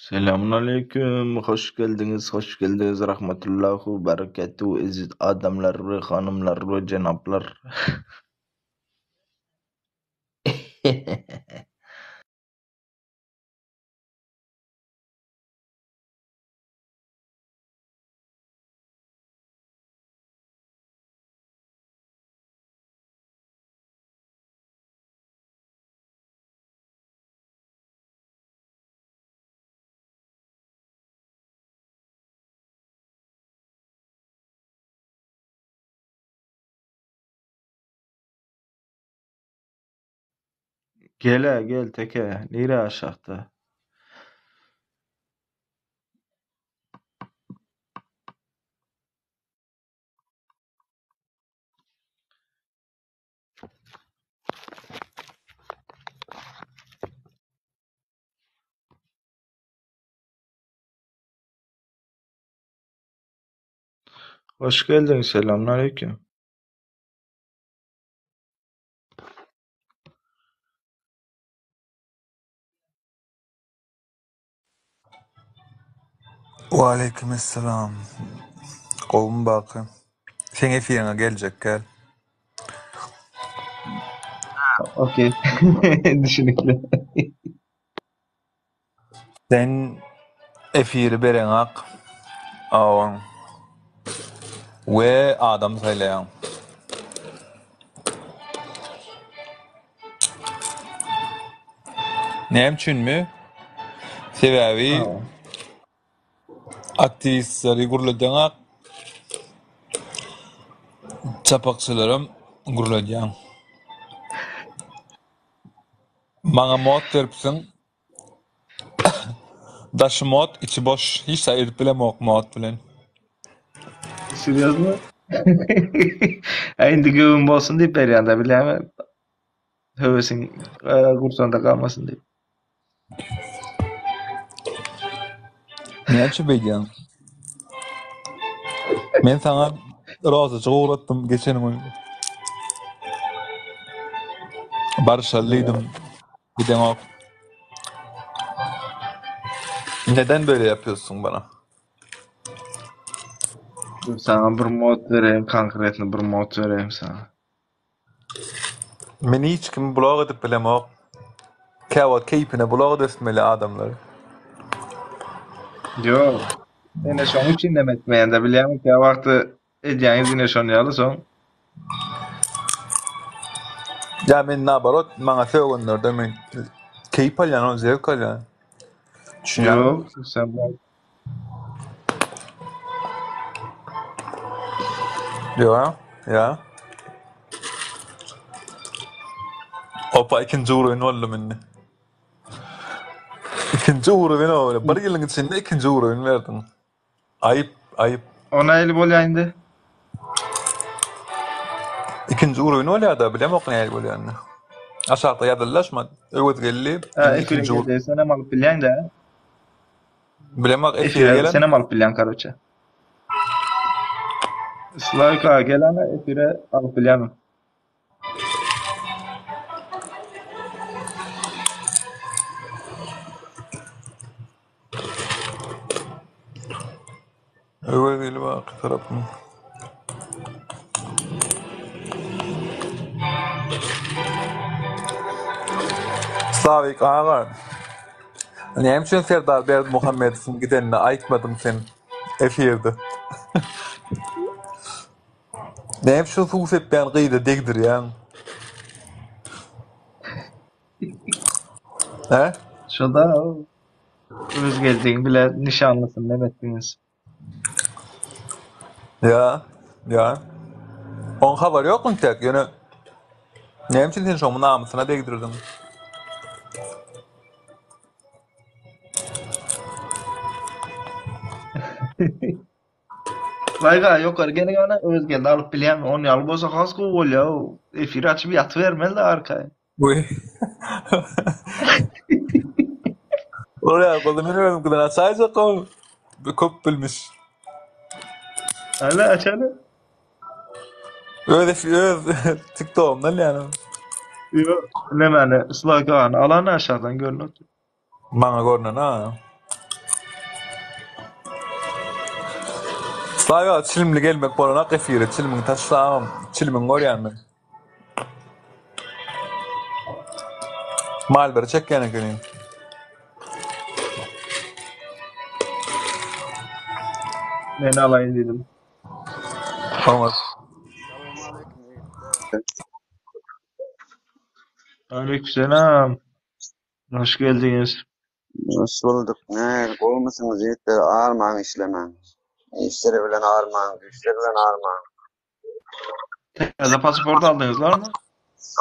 Selamünaleyküm, hoş geldiniz, hoş geldiniz. Rahmetullahu, berekatuhu, aziz adamlar ve hanımlar ve cenaplar. Gel gel teke, nere aşağıda? Hoş geldin, selamünaleyküm. Aleykümselam. Kovun bakın. Sen efirine gelecek gel. Okey, düşünükle. Sen efiri beren ak. Avan. Ve adam saylayan. Ne için mi? Sebebi aktivistleri gurulayan ak. Çapakçılarım gurulayan. Bana mod verpsin. Daşı mod içi boş. Hiç sayılıp bile mod bilen. Seriyoz mu? Endi göğün bolsun deyip berýände bilämi? Höwesiň gursanda kalmasın deyip. Ne için beydiyan? Ben sana razıcı uğrattım geçen gün. Barışalıydım. Giden ok. Neden böyle yapıyorsun bana? Dur sana bir mod vereyim, konkretni bir mod vereyim sana. Beni hiç kim blog edip bilemok. Kavat keyfine blog etmeli adamlar. Yo. Ene şoň üçin demetmeýände bilýärmi ki wagty edýäňiz ine şonýaly soň. Ya ben nabarot bana söýgenlerde men keyif alýan, o zevk alýan. Düşünýärmi? Yo, sen bol. Ya. Opa ikinci uğrayın oldu minni. İkinci uğrayın oldu. Bir yılın içinde ikinci uğrayın verdin. Ayıp. Ona eli bolýaýyndy. İkinci uğrayın olýar da bilemok näil bolýandy. Aşağıda ýadylaşma. Öwet geldi. İkinci uğrayın. Efire sen hem alyp bilýäň-de. Bilemok efire Efire sen gelen. hem alyp bilýäň karoça. Slavika gelene efire alyp bilýärmi? Öwet geldi bak tarapım. Slavik ağa. Näme üçin Serdar Berdimuhammedowyň gidenini aýtmadym sen efirde. Näme üçin suwsep ben gyýda degdir ýa. He? Şoda öz geldiğin bile nişanlısın demetdiniz. Ya. On habar ýokmy tek ýöne. Näme üçin sen şoň namysyna degdirdin? Vayga ýokary gelegene öz geldi alyp bilýärmi? Onu alyp bolsa has gowy bolýar. Efir açyp ýatybermeli-de arkaýa. Uy. Oraya kolum benim kadar sadece kol bir kop bilmiş. Hala açaly. Öyle TikTok'umdan yani. Yo, nemeni Slavika alany aşağıdan görünüyor. Bana görünen ha. Sağa çilimli gelmek bolana kefire çilimin taşsam. Çilimin goryan men. Mal bir çek yani günü. Ben alayım dedim. Olmaz. Selamünaleyküm Yiğitler. Aleykümselam. Hoş geldiniz. Hoş bulduk. Ne olmuşsunuz Yiğitler? Ağırman işlemen. İşleri bilen ağırman, güçleri bilen ağırman. Ya pasaport aldınızlar mı?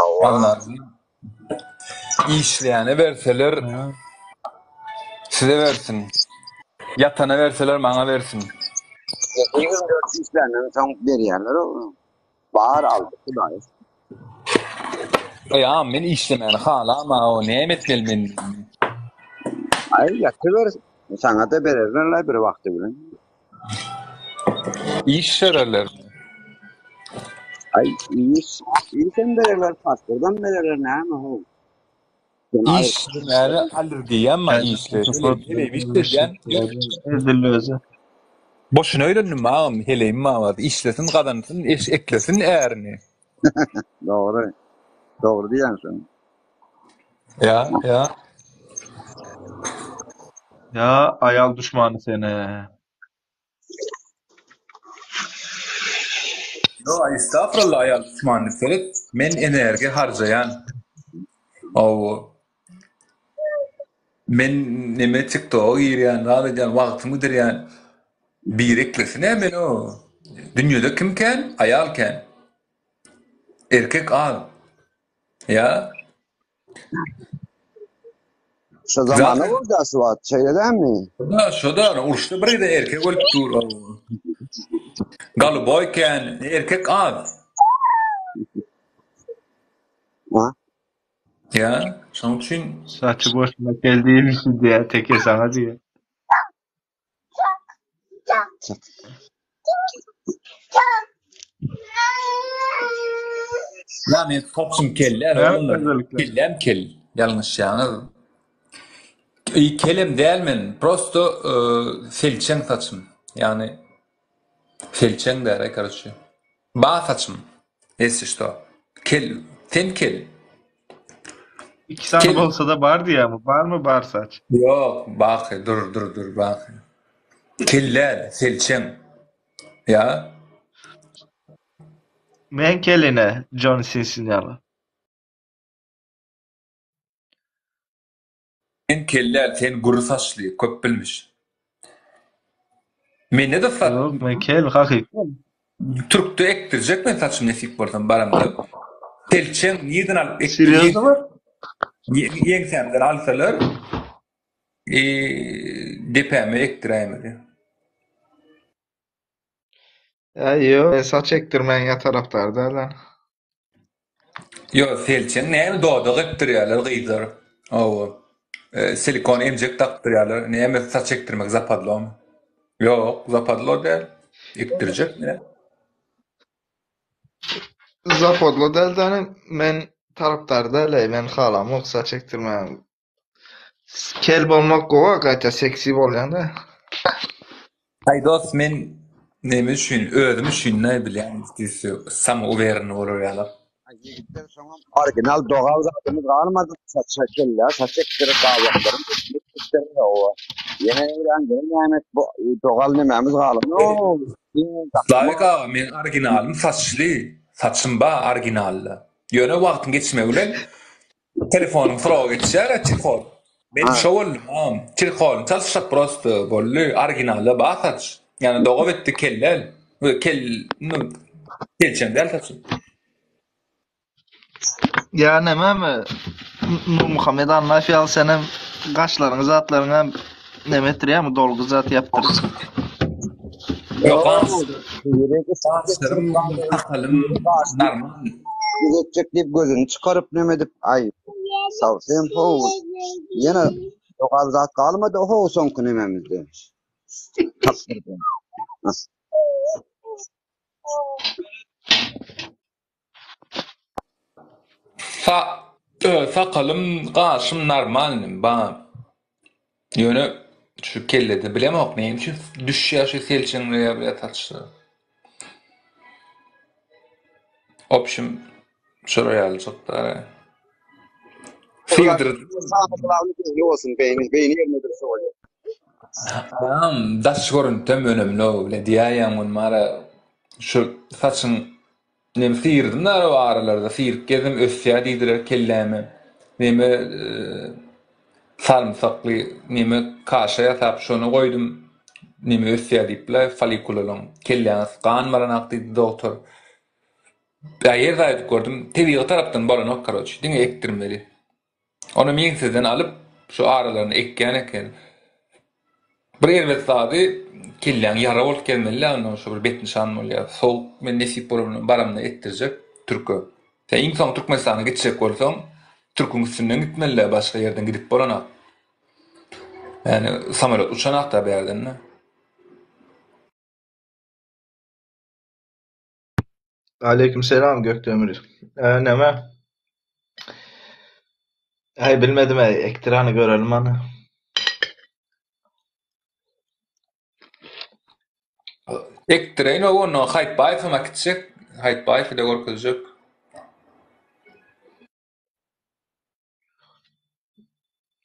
Allah. Onlar işleyene verseler Ha. size versin. Yatana verseler bana versin. 24 işlerinin son bir yerler oldu. Bağır aldı. Kudayız. Ya men işlemeni hala ama o ne etmel men. Ay yatırır. Sana da verirler bir vakti bilen. İş şererler. Ay iyi sen verirler. Pasportdan verirler ne ama o. Sen ayrı. İşlemeni alır diye ama Yani işler. pasaport Hele işleyen edilöze. boşuna öğrendim ağam. Heleyim mağabat. İşlesin kadansın, eklesin eğerini. Doğru. Doğru diyorsun. Ya. Ya ayal düşmanı seni. Yo, estağfurullah ayal Osmanlı Ferit. Men enerji harcayan. O men neme çıktı o yer yani. Alacağım vaktimidir yani. Bir eklesin hemen o. Dünyada kimken? Ayalken. Erkek al. Ya. Şu zamanı Zaten oldu Asvat. Şeyde değil mi? şoda uruşta bir de erkek olup dur. Galıboyken erkek al. Ha? Ya. Şunun için Saçı boşuna geldiğim için diye teke sana diye. yani topsum keller Ha, onlar. özellikle. Kellem kel. Yanlış yani. Kelim değil mi? Prosto felçen saçım. Yani felçen de karşı. Bağ saçım. Es işte o. Kel. Ten kel. İki sanım Kel. olsa da bar diye mi? Bar mı bar saç? Yok. Bak. Dur. Bak. Keller. Felçen. Ya. Men keline John Sinsinyalı. Ten keller. Ten guru saçlı. Köp bilmiş. Men ne de Yok men kel hakiki. Türk'te ektirecek mi saçım nesip buradan baramda. Felçen niyeden alıp Seriöz ektirecek. mı? Yeng senden alsalar depeme ektiremedi. Ya yok. Saç ektirmen ya taraftarda lan. Yo felçen ne doğdu ektirerler gıydar. O silikon emcek taktırıyorlar. Ne mi saç ektirmek zapadlo mu? Yok zapadlo değil. Ektirecek ne? Zapodlu deldanı men taraftarda elə men xalam yox saç ektirmem. Kel bolmak gowa qayta seksi bolýanda. Hay dost men nemi üçün özüm üçün ne bileyim istisi sam uverin olur ya. Yigitler sonra orijinal doğal zatımız kalmadı. Saç şekiller, saç ektirip davaklarım. Ektirip o. Yine öğrendim yani bu doğal nememiz kalmadı. Oo. Slavik ağa men originalim saçlı. Saçım ba orijinalli. Yöne vaktin geçme bilen telefonum frog geçer telefon. Ben Ha. şovul telefon çalışıp prosto bollu orijinalli ba saç. Yani doğu bitti kellel. Ve kelçem del saçım. Ya nememi Nur Muhammed anlaşyal senin qaşlarını zatlarına nemetir mi dolgu zat yaptırır. Yok Oo. ans. Yürek Saçlarım takalım normal. Gidecek deyip gözünü çıkarıp nemedip ay savsayım ho. Yine doğal zat kalmadı ho son nememizde. Taktırdım. Sakalım qaşım normal ba. Yöne şu kellede bilemok neyim şu düş yaşı selçin rehabilitasyonu. Option şuraya alacak da. Ulan Filter. sağ kulağını düzgün olsun beyni yerindedir söyle. Das görüntem önemli o. Bile diýýärmin mara şu saçın nem sıyırdım da o aralarda sıyırıp gezdim ösýär diýdiler kelläme. Neme sarımsaklı neme kaşa ýasap şonu goýdum. Neme ösýär diýipler folikularyň kelläňiz gan baran akdy doktor. Aýer zaýat gördüm. Tebigy tarapdan baran okkaroç. Diňe ektirmeli. Onu miňsizden alıp şu aralarını ekýän eken. Bir elbet zady killäň ýara bolup gelmeli onu şu bir bet nişan bolýar. Sol men nesip bolupny baramda etdirjek türkü. Sen insan Türkmenistan'a gitjek bolsaň türküň üstünden gitmeli, başga ýerden gidip bolanok. Yani samolet uçanak da berden ne? Aleykümselam Gökdemir. Neme? Hay bilmedim ektiranı görelim ana. Ekdireýin onu Haytbaýywa gitjek, Haytbaýyw da gorkuzjak.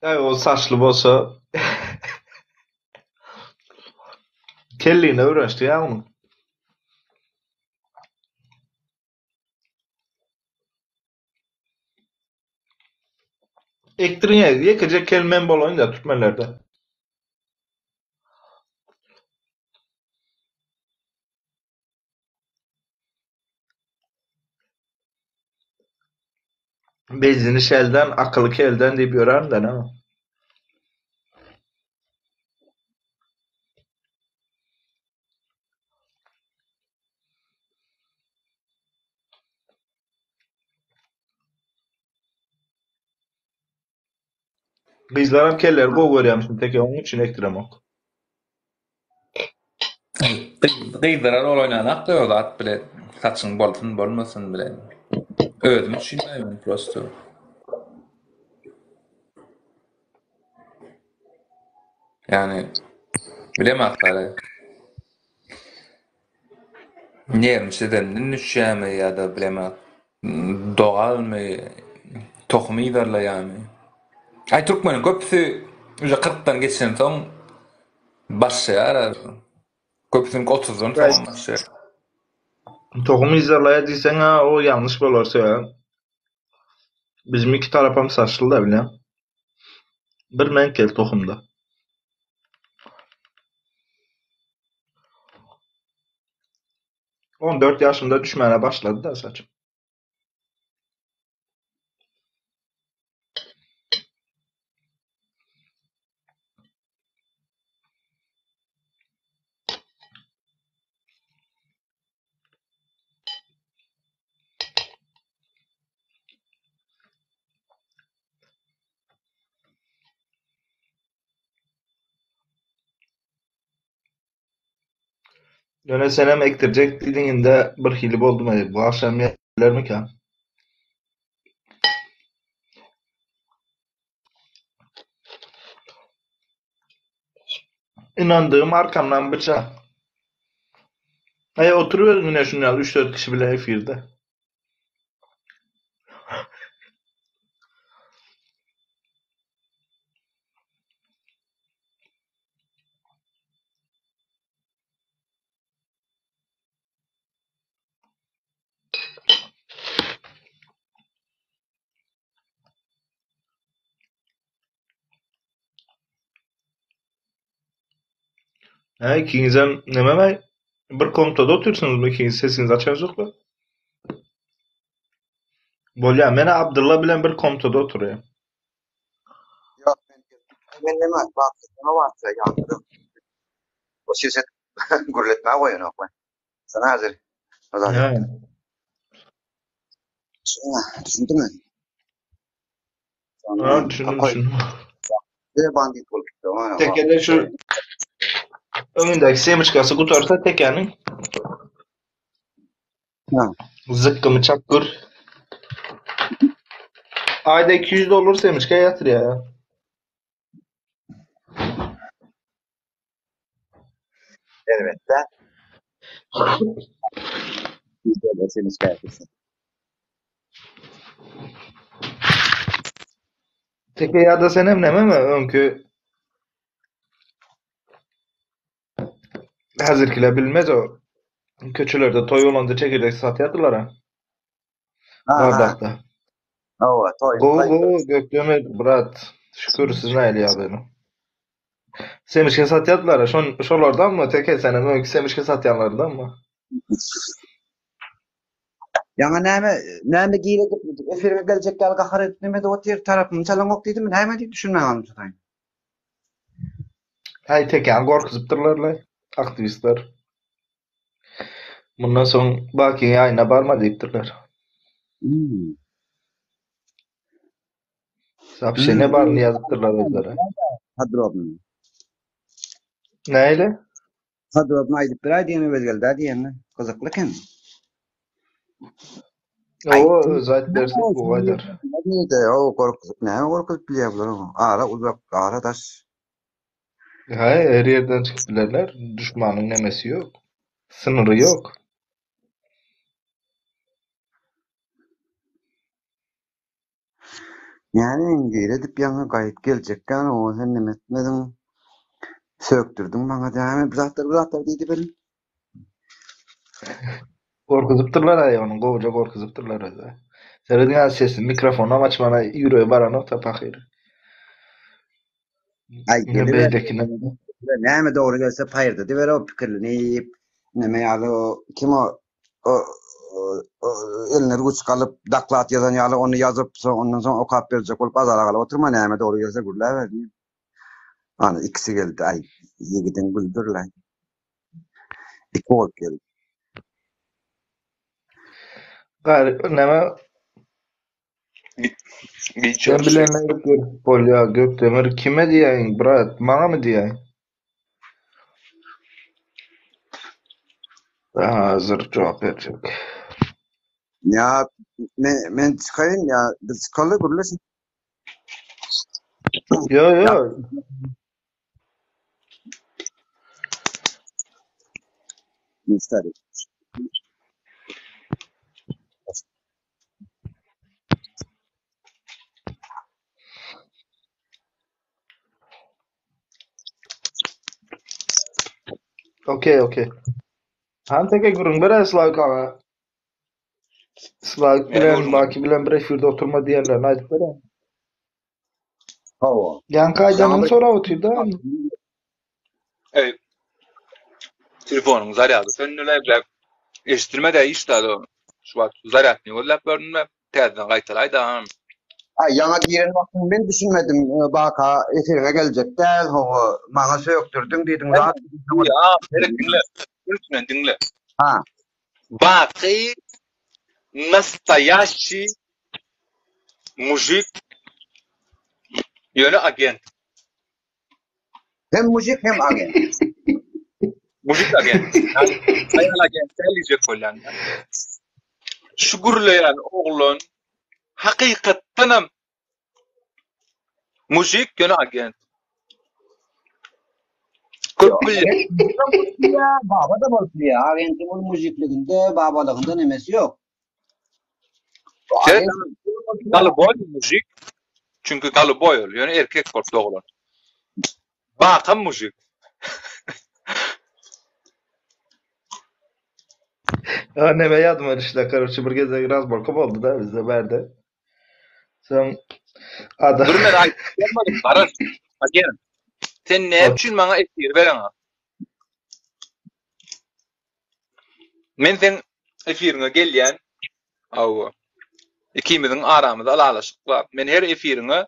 Hay o saçlı bolsa kelliğine uğraştı ya onu. Ektirin yekece kelmen boloň da türkmenlerde. Bezini şelden, akıllı kelden diýip ýören da näme? Bizleram keller go görýärmişim teke onuň üçin ektiremok. Gıydırar olaynanak da ýok at bile saçyň bolsun bolmasyn bile. Özüm üçin näme prosto. Yani bilemem aktarı. Nermseden nüşäme ýa-da bilemem. Doğalmy, tohmy berleýärmi? Ay türkmeniň köpüsi uja 40-dan geçen soň başlaýar. Köpüsiniň 30-dan soň başlaýar. Tohumy izarlaýa diýseň o ýalňyş bolar söýem. Bizim iki tarapam saçly da bilýän. Bir men kel tohumda. On 4 ýaşymda düşmäne başlady da saçym. Döne senem ektirjek diýdiňinde bir hili boldum. Bu akşam ýerlermikä? İnandığım arkamdan bıçak. Ay oturuverin yine şunlar 3-4 kişi bile efirde. İkinizden nememe bir komutada otursunuz mu? İkiniz sesiniz açarcak mı? Bolya, mene Abdullah bilen bir komutada oturuyor. Yok ben neme bak neme varsa yandım. O siyaset gurletmeye koyun ok ben. Sana hazır. O da. Yani. Düşündün mü? Ha, düşündüm. Bir bandit olup gitti ama. Tekerde şu önündeki semirçkası kutarsa tekenin Ha. zıkkımı çakkur. Ayda $200 semirçka yatır ya. elbette. Seni şikayet etsin. Teke ya da senem neme mi? Önkü hazırkiler bilmez o. Köçülerde toy olanda çekirdek satyadılar ha. Ha. Bardakta. Ova, toyun Go kayıp. go Gökdemir brat. Şükür siz ne ya benim. Semişke satyadılar ha. Şolardan mı? Teke senem önkü semişke satyanlardan mı? Yana näme giýle gitmedik. Efirime gelecek gal gahar etmedi o tier tarafım çalanok dedim. Näme diýip düşünmän alym tutayım. Hay teke gorkuzypdyrlar la. Aktivistler. Bundan soň baki ýaýyna barma diýipdirler. Sapşene barny ýazypdyrlar özleri. Hadrobny. Näyle? Hadrobny aýdyp bir aýdyny bezgeldi diýeni. Gyzykly eken. O öz aýtdyrsy bu gaýdar. Näde o korkup näme korkup bilýärler o. Ara uzak ara taş. Hay her yerden çıkıp bilerler. Düşmanın nemesi yok. Sınırı yok. Yani giýle dip ýa-da gaýyp geljekken o sen näme etmedin? Söktürdün bana näme bir zatlar diýdi benim. Korkuzypdyrlar aýanyň gowy korkuzypdyrlar özü. Serediňä sesi mikrofonu açmana ýüregi baranok tapakyr. Ay geliver. Beýdekine. Näme dogry gelse paýyrdy diber o pikirlenip näme ýaly o kim o eline ruç kalıp daklat yazan ýaly onu ýazyp ondan soň okap berjek bolup azara galyp oturma näme dogry gelse gürläberdi. Ana ikisi geldi ay ýigidin güldürler. İki bolup geldi. Gary näme sen bilenler bolýa Gökdemir kime diýäň brat? Maňa mı diýäň? Hazır jogap berjek. Ya men çıkayım ya biz çıkalı gürlesin. Yo. Müşteri. Okey. Han teke gurun bir Slavik ağa. Slavik bilen Baki bilen bir efirde oturma diýerler. Aýdyp berem. Hava. Ýanky aýdanyň sorap otyrda. Ey, telefonuň zaryady sönüler bilen eşitirme de işledi o. Şu wagt zaryatny gollap berdimmi? Täzeden gaýtalayda. Ay yana giren baktım ben düşünmedim. Baka efirine gelecek der. Hava bana söktürdün dedim. Ya, dinle. Lütfen dinle. Ha. Baqi nastoящий mujik yönü agent. Hem müzik hem agent. Mujik agent. Yani ayal agent elije kolan. Şu gürleyen oğlun hakikaten mujik yönü agent. Köpülle. Ya baba da bolsun ya. Agentin müzikliginde babalığında nemesi yok. Şey, kalıboy mujik. Çünkü kalıboy oluyor. Yani erkek korktu oğlun. Bakın mujik. Anneme ýadym işte karşı bir geze razborka boldy da bizde berde. Sen ada Dur men aýtmadım. Barar. Agent. Sen ne üçin maňa efir bereň? Men sen efirine gelýän aw ikimizin aramyzda alalaşyk bar. Men her efirine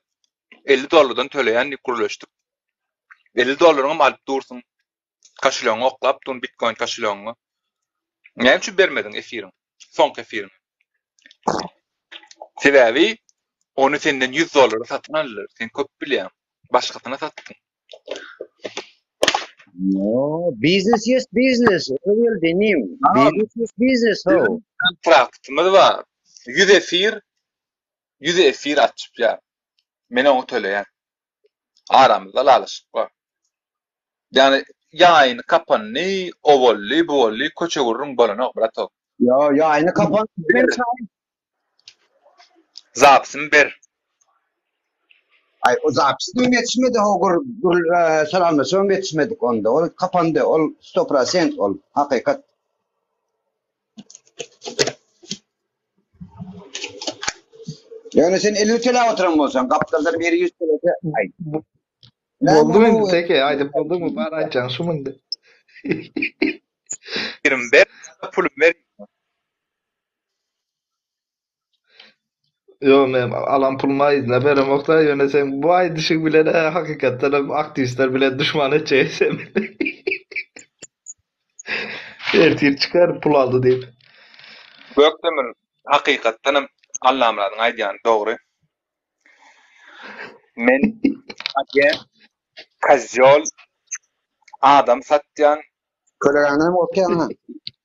$50 töleýän kuruluşdyk. $50 alyp dursun. Kaşylaňy oklap, dun Bitcoin kaşylaňy. Näme üçin bermedin efirin? Soňky efirin. Sebäbi onu senden $100 satyn aldylar. Sen köp bilýän. Başgasyna satdyn. No, business is business. Öyle denim. Business is business. Ho. Kontraktymyz bar. 100 efir açyp ya. Men onu töleýän. Aramyzda alalaşyk bar. Yani ýaýyny kapany, owally, bowally, köçe gurrun bolanyk brato. Ya aynı kapan. Bir. Zapsym bir. Ay o zapsın yetişmedi o gur selamlaşma yetişmedik onda. O kapandı. O 100% ol. Hakikat. Yani sen 50 TL oturan bolsan kaptalda bir 100 TL. Ay. Boldu mu indi teke? Aýdyp boldu mu? Bar aýtjaň şu mundi. Birim ber, pulum ber. Yo men alan pulumy aýdyna beremokda ýöne sen bu aýdyşyk bilen hakykatdan hem aktivistler bilen düşman etjeksen. Ertir çıkar pul aldy diýip. Gökdemin hakykatdan Allah amradyň aýdýany dogry. Men aýdýan kazjol adam satýan, Köleğanım okyanı.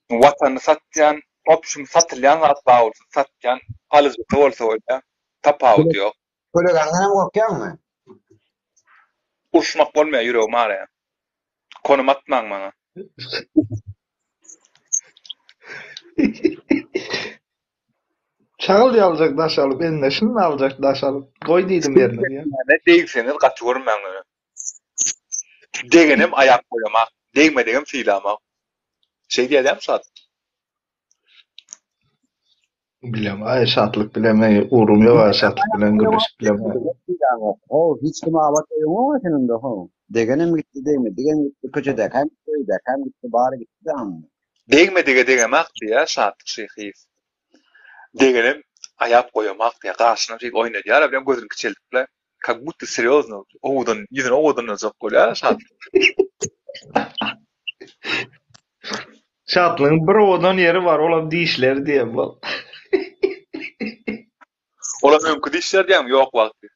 watany satýan, opşum satylýan zat baýul satýan, alyjy bolsa bolýa, tapawut ýok. Köleğanım okyanı. Uşmak bolmaýar ýüregim ağrýar. Konum atmaň maňa. Çağıl ýalajak daş alyp, ende şunu alajak daş alyp. Goý diýdim ýerine ýa. Ne deýseniz gaty görmän meni. Degenim aýap goýamak, degmedegim fiýlamak. Şey diýýärm sat. Bilem, ay şatlyk bilemey, urum ýok, ay şatlyk bilen gürleşip bilemey. O hiç kim avat yok senin de ho. Degenim gitti değil mi? Degenim gitti köçede hem köyde hem gitti bari gitti de anlı. Degmedege degemak diýär şatlyk şeýhif. Degenim aýap goýamak diýär. Gaşyna şeýle oýnadýar, bilen gözüni kiçeltipler. Как будто серьезно. Owdan, ýüzüne owdan nazak bolýar şatlyk. Şatlygyň bir odan ýeri bar, olam diýişler diýen bol. Ola mümkin işler diýem, ýok wagty.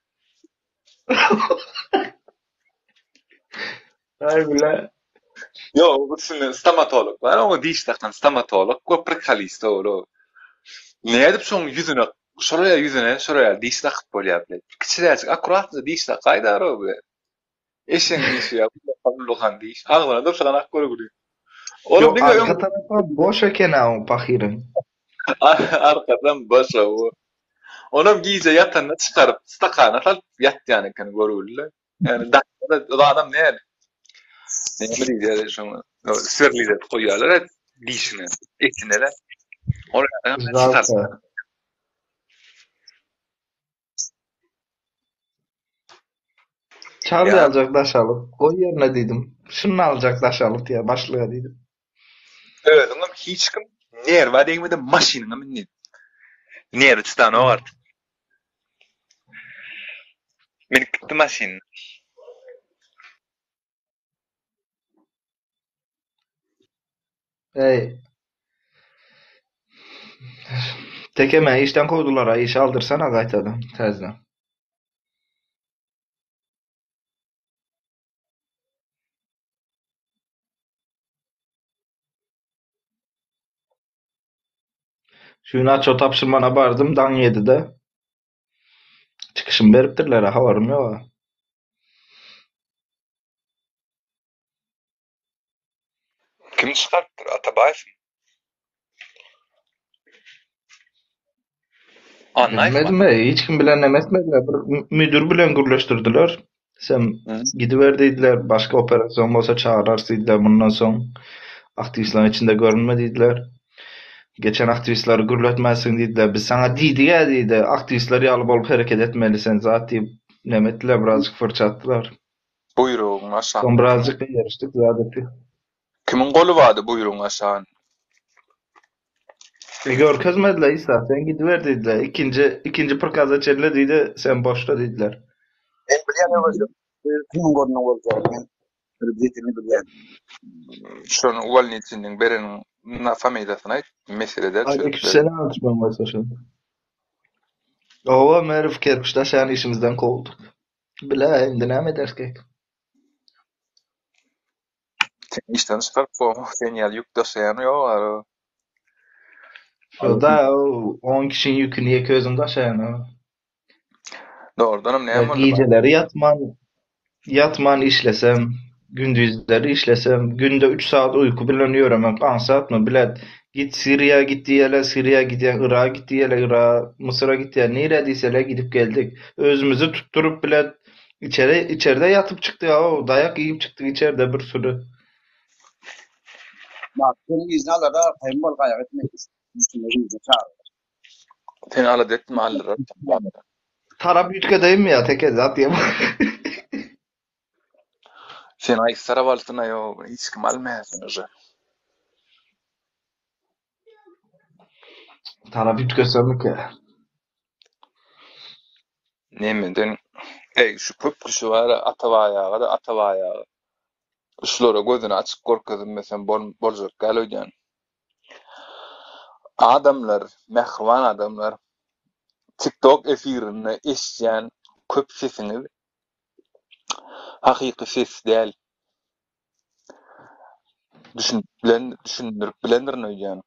Ay bile. Yo, bu stomatolog var, ama diş takan stomatolog, koprekalist olo. Ne edip soň ýüzüne, şuraya diş takyp bolýar. Kiçiräçik akurat diş takaýdar o bu. Eşeň dişi ýa, kabulluhan diş. Aglyna da şanak görügüli. Ola Yok, diňe arka tarafa boş eken o pahirin. arkadan başa o. Onam giýje ýatanyna çykaryp, stakana salyp ýatýan eken görügüli. Yani da adam näme? Näme diýär şoňa? Sirliler koýarlar dişine, etineler. Oraya Zaten. Çağıl Ya. ýalajak daş alyp, goý ýerine diýdim. Şunu alajak daş alyp diýär, başlyga diýdim. Özüňem hiç kim nerwa deňmede maşynyňa minni. Nerwa tutan o art. Men gitdi maşyn. Ey. Tekeme işten koydular, iş aldırsana gaýtadan, täzeden. Şu naço tapşırmana bardım, dan yedi de. Çıkışım beripdirler, habarım ýok. Kim çıkarttır? Atabayev mi? Bilmedim hiç kim bilen emesmediler. Bir müdür bilen gürleştirdiler. Sen gidiver dediler, başka operasyon olsa çağırarsıydılar bundan son. Aktivistlerin içinde görünme dediler. Geçen aktivistleri gürletmezsin dediler. Biz sana deydi ya deydi. Aktivistleri alıp olup hareket etmelisin zaten. Nemettiler, birazcık fırçattılar. Buyurun aşağı. Son birazcık da yarıştık zaten. Kimin golü vardı buyurun aşağı? Görkezmediler İsa. Sen gidiver dediler. İkinci pırkaza çelle deydi. Sen boşta dediler. En bilýän özüm. Kimin gorna bolsa men prezidentini bilýän. Şonu walnitiniň bereniň famylyasyny aýt. Meselede. Aleykümselam ben varsa şimdi. Ova merif kerpişte sen işimizden kovduk. Bile şimdi ne edersek? Sen işten çıkarıp bu senyal yük taşıyan ýok. O da 10 kişinin yükünü yek özüm taşıyan. Doğrudanım ne yapmalı? Geceleri yatman işlesem, gündüzleri işlesem, günde 3 saat uyku bilen ýöremek gansatmy bilet. Git Siriýa gitdi ýele Siriýa gidýän, Irak'a gitdi ýele Irak'a, Mısır'a gitýän, näre diýseler gidip geldik. Özümüzi tutturup bilet içeride yatıp çıktık ya, dayak yiyip çıktık içeride bir sürü. Bak senin izni alara kayınbol kayak etmek istiyorsun. Seni aladet mahallara. Tarap yütkedeyim mi ya teke zat yem. Sen ay saravaltına yo hiç kim almayasın öyle. Tarap yütkesem mi ki? Nemeden şu köp kişi var atavayağı da atavayağı. Şulara gözünü açık korkadın mesela bolcak galoyan. Adamlar, mehvan adamlar TikTok efirini eşyan köp sesini hakiki ses değil. Düşündürüp bilendir yani.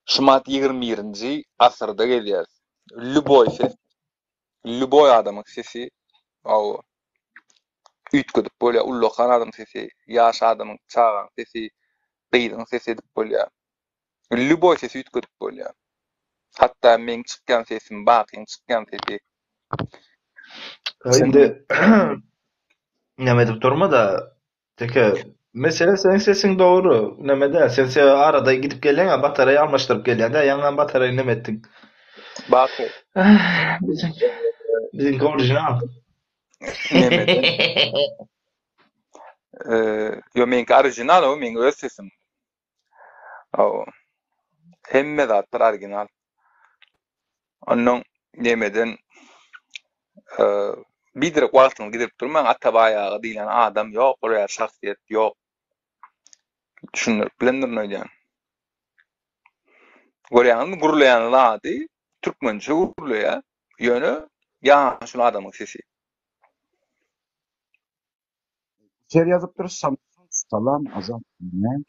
Şumat 21. asırda gelýär. Lüboy adamın sesi, o ütködüp bolýar, ullakan adamın sesi, ýaş adamın çağan sesi, gyýdyň sesi edip bolýar. Lüboy sesi ütködüp bolýar. Hatda men çykýan sesim, bakyň çykýan sesi. Şimdi Neme dip durma da teke mesele senin sesin doğru. Neme de sen arada gidip gelen ya bataryayı almıştırıp gelen de yandan bataryayı nem ettin. Baky, Bizim orijinal. nemeden, yo menki orijinal o, men öz sesim. O, hemme zatlar orijinal. Ondan nemeden, bidirek wagtyny gidip durmaň atabaýagy diýilen adam ýok, oraya şahsiýet ýok. Düşünür, bilendir näýän. Görýäňmi gurulayan zady türkmençe gurulaýar. Ýöne ýaşul adamyň sesi. İçeri yazıp dur Samsun salam azam. Ne?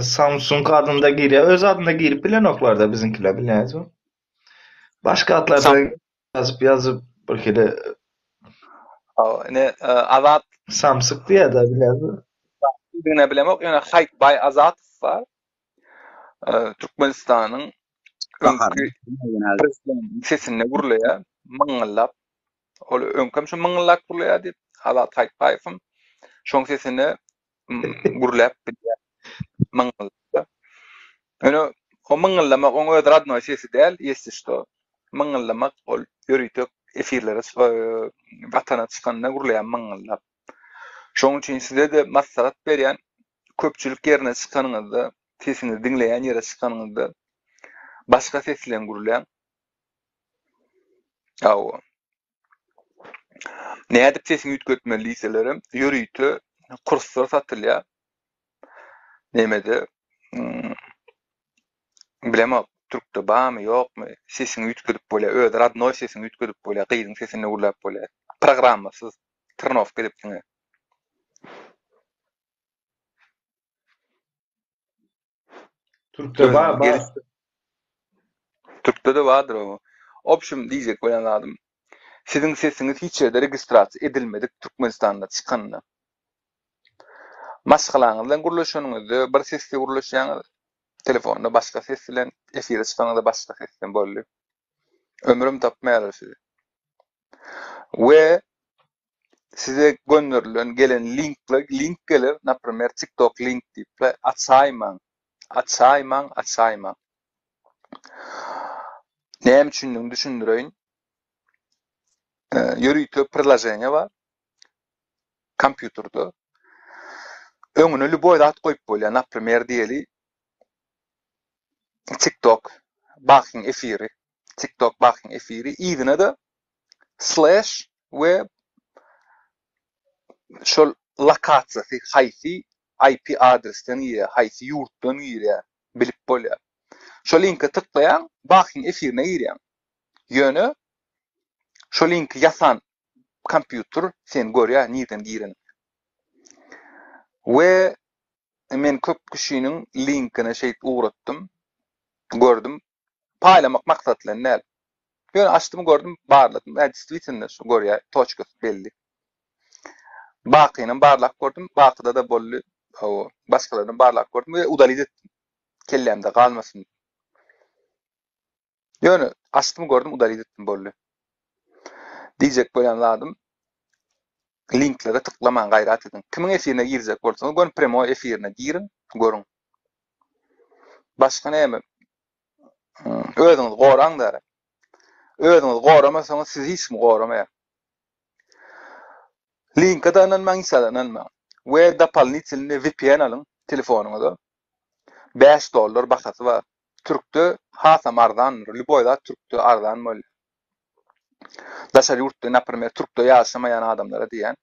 Samsung adında giriyor. Öz adında girip bilen oklarda bizimkiler bilmez mi? Başka adlardan yazıp bir kere Azat Samsung diye de bilmez mi? diýene bilemok, ýöne Haýtbay Azatow bar. Türkmenistanyň Bakar. prezident sesine gurulaýar, maňyllap. Ol öňkem şu maňyllap gurulaýar diýip Azat Haýtbaýewiň şoň sesini gurulap bilýär. Maňyllap. Ýöne o maňyllamak oň öz radnoy sesi däl, ýesişdi. Maňyllamak ol ýörüýtük efirlere vatana çykanda gurulaýan maňyllap. Şoň üçin size de maslahat berýän köpçülik ýerine çykanyňyzda, sesini diňleýän ýere çykanyňyzda başga ses bilen gurulaýan. Aw. Nädip sesini ütkötmeli diýselerim, ýörüýtü kurslar satylýar. Nemede bilemok, türkde barmy ýokmy, sesini ütködüp bolýar, öz radnoy sesini ütködüp bolýar, gyýdyň sesini gurulap bolýar. Programmasyz, trnovka edip diňe. Türk'te var. Türk'te de vardır o. Opşum diýjek bolan adam. Siziň sesiňiz hiç ýerde registrasiýa edilmedik Türkmenistanda çykanyna. Maşgalaňyz bilen gurulşanyňyzdy, bir sesli gurulşýaňyz, telefonda başga ses bilen, efire çykanyňyzda başga ses bilen bolýar. Ömrüm tapmaýar sizi. We size gönderilen gelen link gelir, naprimер TikTok link diýip açaýmaň. Näme üçin düşündireýin? Ýörüýtü priложение bar. Kompýuterda. Öňüne lüboy zat goýup bolýar, naprimер diýeli TikTok bakyň efiri, ýzyna da /web şol lokasiýasy, haýsy IP adresden ýa, haýsy ýurtdan ýa bilip bolýar. Şol linke tıklayan bakyň efirine girýän. Ýöne şol linki ýasan kompýuter sen görýär nirden giren. We men köp kişiniň linkine uğratdym, gördüm. Paýlamak maksatly näl? Ýöne açdym gördüm, barladım. Действительно şu gorýa toçka belli. Bakynyň barlak gördüm. Bakyda da bolly o başgalaryň barlak gördüm we udalyt etdim. Kellemde galmasyn. Ýöne açdym gördüm, udalyt etdim bolly. Diýjek bolan ladym. Linklere tıklaman gayrat edin. Kimin efirine girecek bolsaňyz, gon premo efirine girin, görün. Başga näme? Özüňiz goraň da. Özüňiz goramasaňyz siz hiç mi goramaýar? Linke de inanmaň, inanmaň. We dapalnitilini VPN alın telefonuňyza. $5 bahasy bar. Türkde hasam arzan, Lüboyda Türkde arzan bol. Daşary ýurtda, napример, Türkde ýaşamaýan adamlara diýen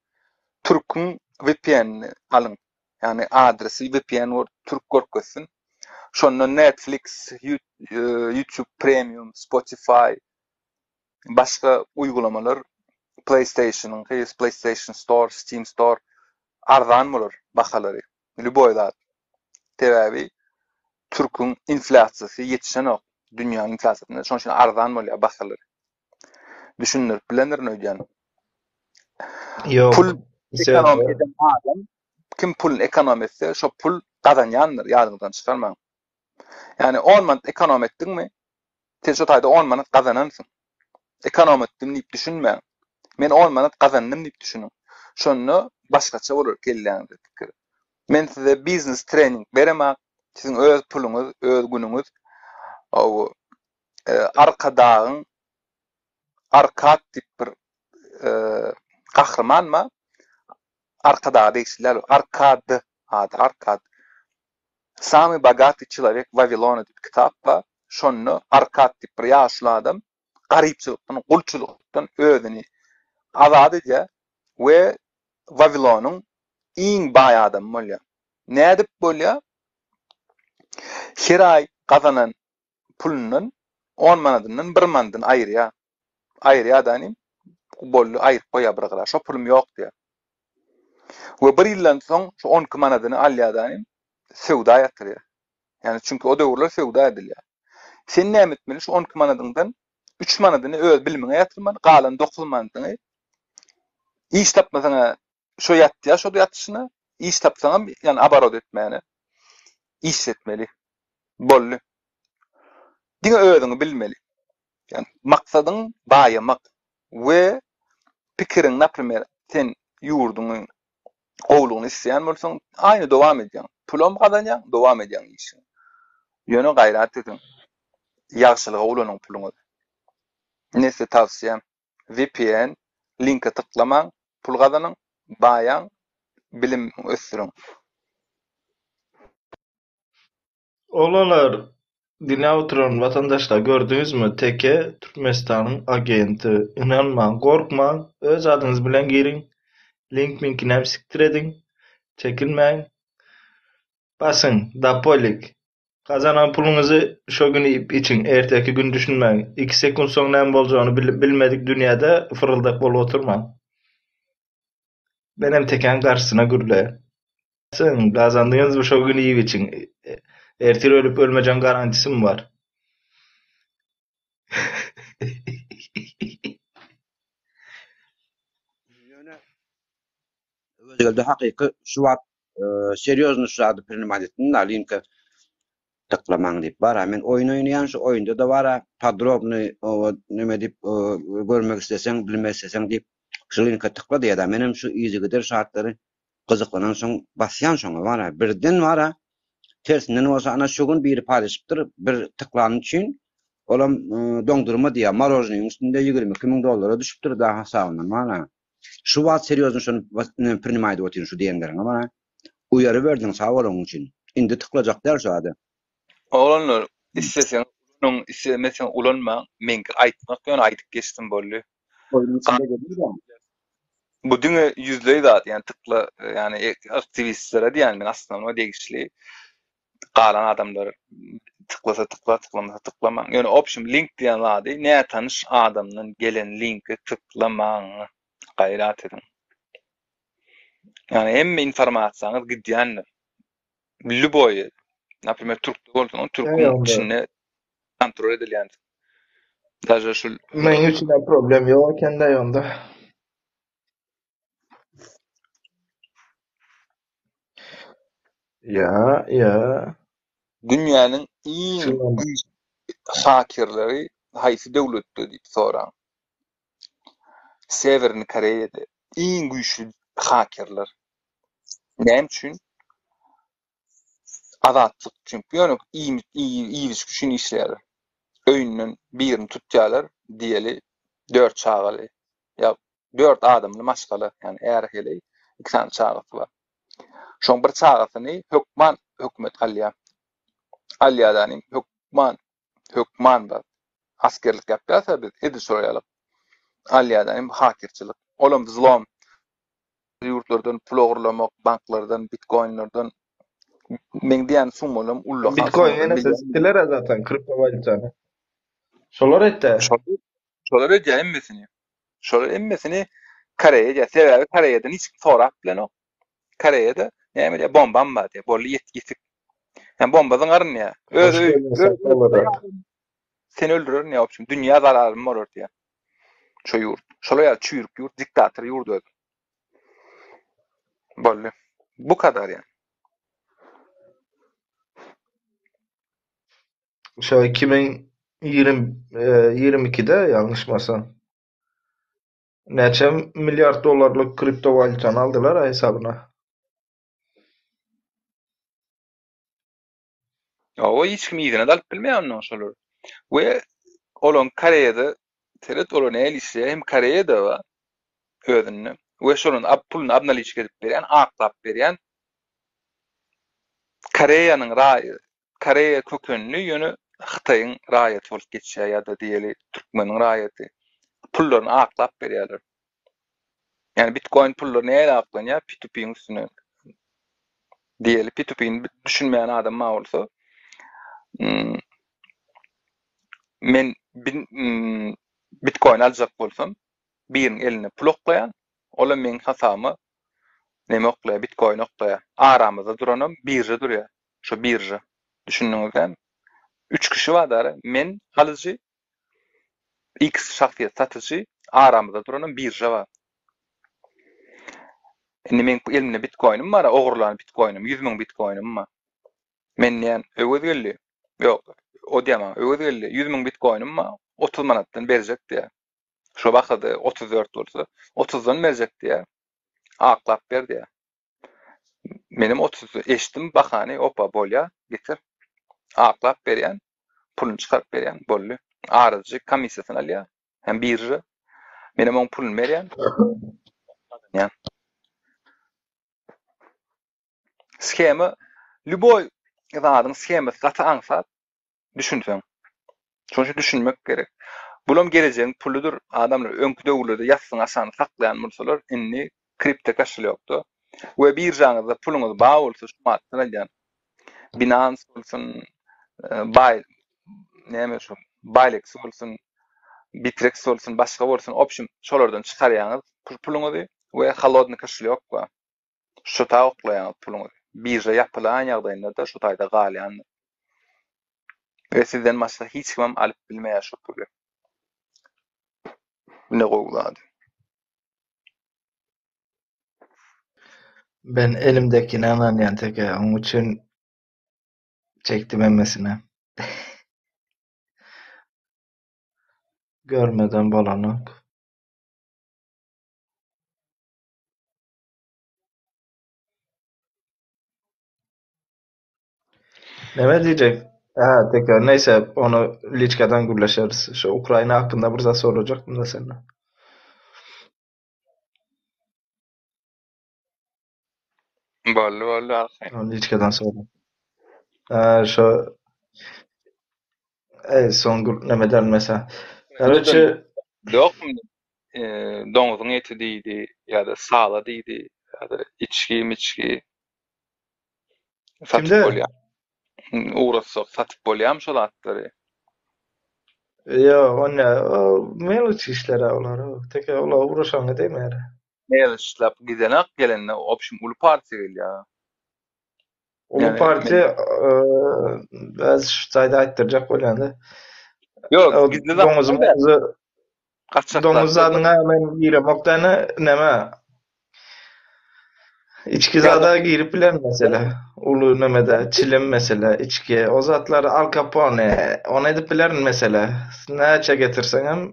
Türk'ün VPN alın. Yani adresi VPN or Türk görkezsin. Şonda Netflix, YouTube Premium, Spotify, başga uygulamalar, PlayStation Store, Steam Store arzan bolar bahalary. Lüboyda tebabi Türk'ün inflasiýasy ýetişen ok. Dünýäniň inflasiýasyna şoň üçin arzan bolýar bahalary. Düşünür, bilenler öýdän. Yok. Pul ekonomi eden adam, kim pulun ekonomi etse, şo pul gazanýandyr, ýadyndan çykarmaň. Yani 10 manat ekonomi etdiň mi, sen şo taýda 10 manat gazanansyň. Ekonomi etdim diýip düşünme. Men 10 manat gazandym diýip düşünün. Şonu başgaça bolar kelläňiz pikir. Men size business training beremä, siziň öz puluňyz, öz günüňiz o arkadagyň arkat diýip bir kahramanma arkada değiştiler. Arkad. Sami bagati человек Vavilona diýip kitap var. Şonu Arkad diýip bir ýaşly adam garypçylykdan, gulçulykdan özüni azad edýär we Vavilonyň iň baý adamy bolýar. Nädip bolýar? Her ay gazanan pulundan 10 manadynyň 1 manadyny aýrýar. Aýrýar bolly aýryp goýar bir gara. Şo pulum ýok diýär. We bir ýyldan soň şu 12 manadyny alýar sewda ýatyrýar. Yani çünkü o döwürler sewda edilýär. Sen näme etmeli? Şu 12 manadyňdan 3 manadyny öz bilimiňe ýatyrman, galan 9 manadyny iş tapmasaňa şo ýatdy, şo ýatyşyna iş tapsaňam, yani abarod etmäni. İş etmeli. Bolly. Diňe özüňi bilmeli. Yani maksadyň baýamak we pikiriň, napример, sen ýurduňy gowlugyny isleýän bolsaň, aýny dowam edýän. Pulum gazanýan, dowam edýän işiň. Ýöne gaýrat edin. Ýagşylyga ulanyň puluňy. Nese tawsiýem? VPN, linke tıklamaň, pul gazanyň, baýan, bilim ösdüriň. Olalar dinle oturan vatandaşlar gördünüz mü? Teke Türkmenistan'ın agenti. İnanma, korkma. Öz adınız bilen girin. Link minkine siktir edin. Çekinmeyin. Basın. Dapolik. Kazanan pulunuzu şu gün yiyip için. Erteki gün düşünmeyin. 2 sekund sonra ne olacağını bilmedik dünyada fırıldak bol oturma. Benim teken karşısına gürle. Basın. Kazandığınız bu şu gün yiyip için. Ertir ölüp ölmeyeceğin garantisi mi var? Özgelde hakyky şu wagt seriozny şady primatini linke tıklamaň diýip bar. Men oyun oýnaýan şu oyunda da bar. Podrobny näme diýip görmek isteseň, bilmek isteseň diýip şu linke tıkla diýär. Menem şu izigidir şartlary gyzyklanan soň basýan şoňa bar. Birden bar. Tersinden olsa ana şu gün biri paylaşıptır. Bir tıklanın için olam dondurma diye marojnyň üstünde $22,000 düşüpdir daha hesabından mana. Şu wagt seriozny şonu primaýdy otyň şu diýenleriň mana. Uyarı berdin sağ bolun için. Indi tıklajak der şu ady. Olanlar isteseň, onun istemeseň ulanma, menki aýtmak ýöne aýdyp geçdim bolly. Oyunun içinde gelir ya. Bu diňe yüzlüği zat, yani tıkla, yani aktivistlere diýen men aslında o degişli galan adamlar tıklasa tıkla, tıklamasa tıklamaň. Yani option link diýen zady, näme tanış adamdan gelen linki tıklamaň, gaýrat edin. Yani hemme informasiýaňyz gidýändir. Lüboy, napример, Türkde bolsaň, Türk'ün içinde kontrol edilýän. Daja şul Meň üçin de problem ýok ekende ýonda. Ya, dünýäniň iň şundan. hakirleri haýsy döwletde diýip soran. Severni Koreýede iň güýçlü hakirler. Näme üçin? Azatlyk çempionu iyi güçün işler. Öýünden birini tutýarlar, diýeli 4 çagaly. Ya 4 adamly maşgaly, yani erheli 2 tane çagaty bar. Şoň bir çagatyny hökmet alýar. Alýadany hökman bar. Askerlik yapýarsa biz edi soraýalyk. Alýadany hakirçilik. Olam zulm ýurtlardan pul ogurlamak, banklardan, bitcoinlardan men diýen summalam ullahan Bitcoin summadan ene sesitdiler zaten kripto valyutany. Şolar etdi. şolar emmesini. Şolar emmesini Koreýe, sebebi Koreýeden hiç sorap bilen ok. Koreýede näme diýär bombam bar diýär. Bolly ýetgisi. Yani bombadan arın ya. Hoş geldin sakalarak. Seni öldürür ne yapayım? Dünya zararım olur diye. Şu yurt. Şolaya çürük yurt. Diktatör yurdu ödü. Bolly. Bu kadar yani. Şu 2022'de yanlışmasam. Neçe milyar dolarlık kripto valyutanı aldılar hesabına. Ya o hiç kim iyiliğine dalıp bilmeyen ondan şolur. Ve olan Koreýede teret olan el işe hem Koreýede var ödünü. Ve şolun pulunu abnalyç edip berýän, aklap berýän Koreýanyň raýy, Koreýa kökenli ýöne Hytaýyň raýaty bolup geçýär ýa-da diýeli Türkmeniň raýaty. Pullaryny aklap berýärler. Yani Bitcoin pulları neye aklanıyor? P2P'nin üstüne. Diyelim P2P'ni düşünmeyen adam ma olsa men Bitcoin alacak bolsam birinin eline pul oklayan ola men hasamy neme oklayan Bitcoin oklayan aramızda duranım birja durýar. Şu birja. Düşündüňizmi? 3 kişi var men alıcı X şahsiýet satyjy aramızda duranım birja var. Men elimde Bitcoin'im var, ogurlan Bitcoin'im, 100 000 Bitcoin'im var. Men ýa öwedildi. Ýok, o diýemem, öwedildi. 100 000 Bitcoin'im var, 30 manatdan berjek diýär. Şo wagtda 34 bolsa, 30dan berjek diýär. Aklap berdi ýa. Menim 30 eşdim bahany opa bolýa, getir. Aklap berýän, puluny çykaryp berýän bolly. Arajy komissiýasyny alýar, hem birji. Menim oň puluny berýän. Ýa. Skema, lüboy zadyň skemasy gaty aňsat düşünsen. Şonu düşünmek gerek. Bulam geleceğin puludur. Adamlar öňkü döwürlerde ýasyň aşany saklayan bolsalar, inni kripto kaşly ýokdy. We bir janyňyzda puluňyz bar bolsa şu matdan alýan. Binance bolsun, Bilex bolsun, Bittrex bolsun, başga bolsun, option şolardan çykarýaňyz puluňyzy we halodny kaşly ýokdy. Şu ta oklaýan puluňyzy. Birja ýapylan ýagdaýynda da şu taýda galýan. Ve sizden başga hiç kim alyp bilmeýär şu puly. Ne gowlady. Ben elimdekini anlayan tek onun için çektim emmesine. Görmeden balanık. Ne diyecek? Ha, tekrar neyse onu Liçka'dan gürleşeriz. Şu Ukrayna hakkında burada soracaktım da seninle. Bolly. Onu Liçka'dan sonra. Şu son nemeden mesela. Gerçi Dokmy doňuzyň eti diýdi, ýa-da sala diýdi, ýa-da içki satyp kimde? bolýar. Uğraşsak satyp bolýarmy şol atlary? Ya o meliç işlere olar. Tek ola uğraşan edemär. Näme işläp gidenek gelende opşum uly partiýa gelýär. Ulu Yani parti bazı şu sayda aytdıracak bolýandy. O Yok, gizli domuzum da kaçaklar. domuzlarına hemen giremoktanı neme içki Ya da zada girip bilen mesela. Ulu nemede, çilim mesela, içki. O zatlar Al Capone, onu edip bilen mesela. Neçe getirsen hem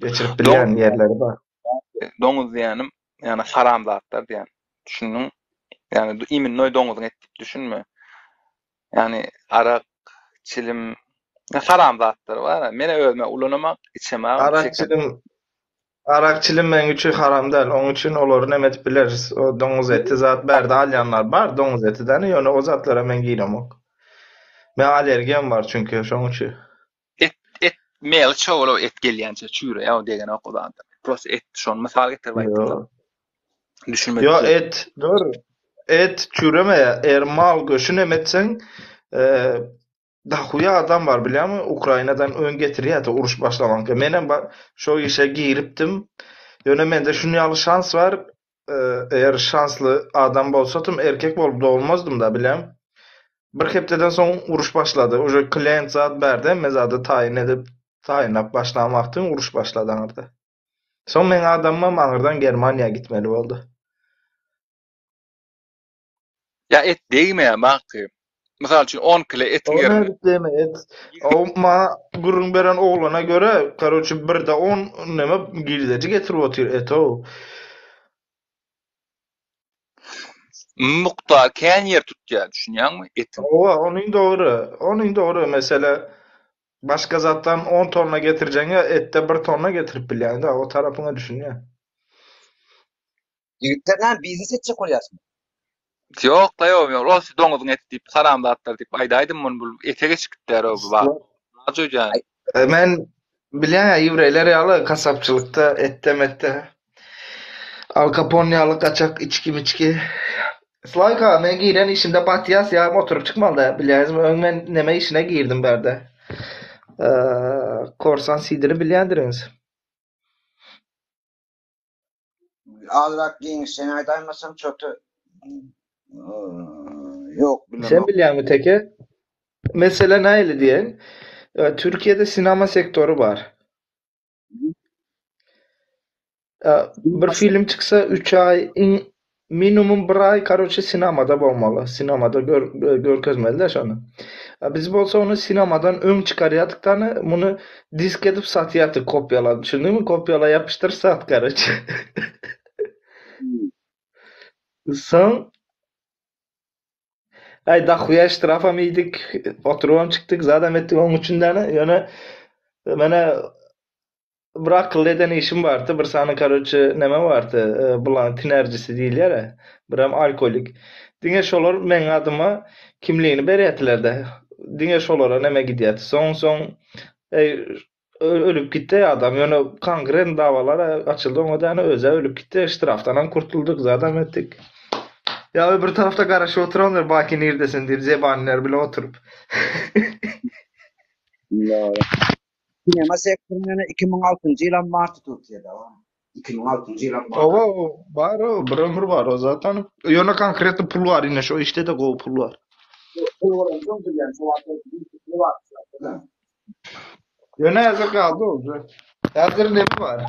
geçirip domuz, bilen yerleri var. domuz yani haram zatlar yani. Düşünün. Yani imin noy domuzun et düşünme. Yani arak, çilim, haram zatlar var. Mene ölme, ulanamak, içemek, şeker. Arakçılım, arakçılım ben üçü haram değil. Onun için olur nemet bileriz. O domuz eti zat berdi alyanlar var. Domuz eti deni. Yani o zatlara men giremok. Ben alergiyem var çünkü şu an için. Et meyil çoğulu et gelýänçe çüre ya degen okudan. Prost et şon misal getir baytdylar. Yo. Yo Düşünmedi. et, doğru. Et çüreme eğer mal göçün emetsen dahuya adam var biliyor musun? Ukrayna'dan ön getiriyor da uruş başlamanka. Menem şu işe giriptim. Yöne mende şunu şans var. Eğer şanslı adam bolsadım erkek bolup doğulmazdım da biliyor musun? Bir hepteden son uruş başladı. Oje klient zat berdi. Mezadı tayin edip tayinlap başlamaktın uruş başladı orada. Son men adamma mağırdan Germaniya gitmeli oldu. Ya et değme bak. Misal için 10 kilo etin O yerine ne deme et. O ma gurun beren oğlana göre karoçu bir de 10 neme girdeci getirip otur et o. muktar kän yer tutýar düşünýärmi etin. O onun doğru. Onun doğru. Mesela başka zattan 10 tonna getireceğine ette 1 tonna getirip bil yani. O tarafına düşün ya. Yigitlerden bizi seçecek olyasın. Yok da yok. Rus domuzun eti deyip haram zatlar deyip aydaydym bunu bu ete geçikler o bu bak. Ajojan. Ben bilen ya İvreyler yalı kasapçılıkta ette mette. Al Capone yalı kaçak içki. Slayka men giren işimde Batyas ya oturup çıkmalı. Biliyorsunuz ben neme işine girdim berde. Korsan sidiri bilyendiriniz. Ağırak giyin sen aydaymasam çötü. Yok bilemem. Sen bilyen mi teke? Mesela ne öyle diyen? Türkiye'de sinema sektörü var. Bir film çıksa 3 ay minimum 1 ay karoçe sinemada olmalı. Sinemada görkezmeliler şunu. Biz bolsa onu sinemadan ön çıkarıyattıklarını bunu disk edip satıyatı kopyaladı. Şimdi mi kopyala yapıştır sat karoçe. Son ay dahuya iştirafa mıydık? Oturuvam çıktık zaten ettik onun içinden. Yani bana bırakıl eden işim vardı. Bir sana karoçe neme vardı. Bulan tinercisi değil ya. Biram alkolik. Dine şolar men adıma kimliğini beriyetiler de. Dine şolara neme gidiyat. Son ölüp gitti adam. Yani kangren davalara açıldı. O da yani özel ölüp gitti. İştiraftan kurtulduk zaten ettik. Ya öbür tarafta karşı oturanlar baki neredesin diye zebaniler bile oturup. Sinema sektörüne 2006 yılan Mart'ı Türkiye'de var. 2006 yılan Mart'ı. O var o. Bir ömür var o zaten. Yana konkretli pul var yine şu işte de o pul var. Yana yazı kaldı olacak. Yazır ne var?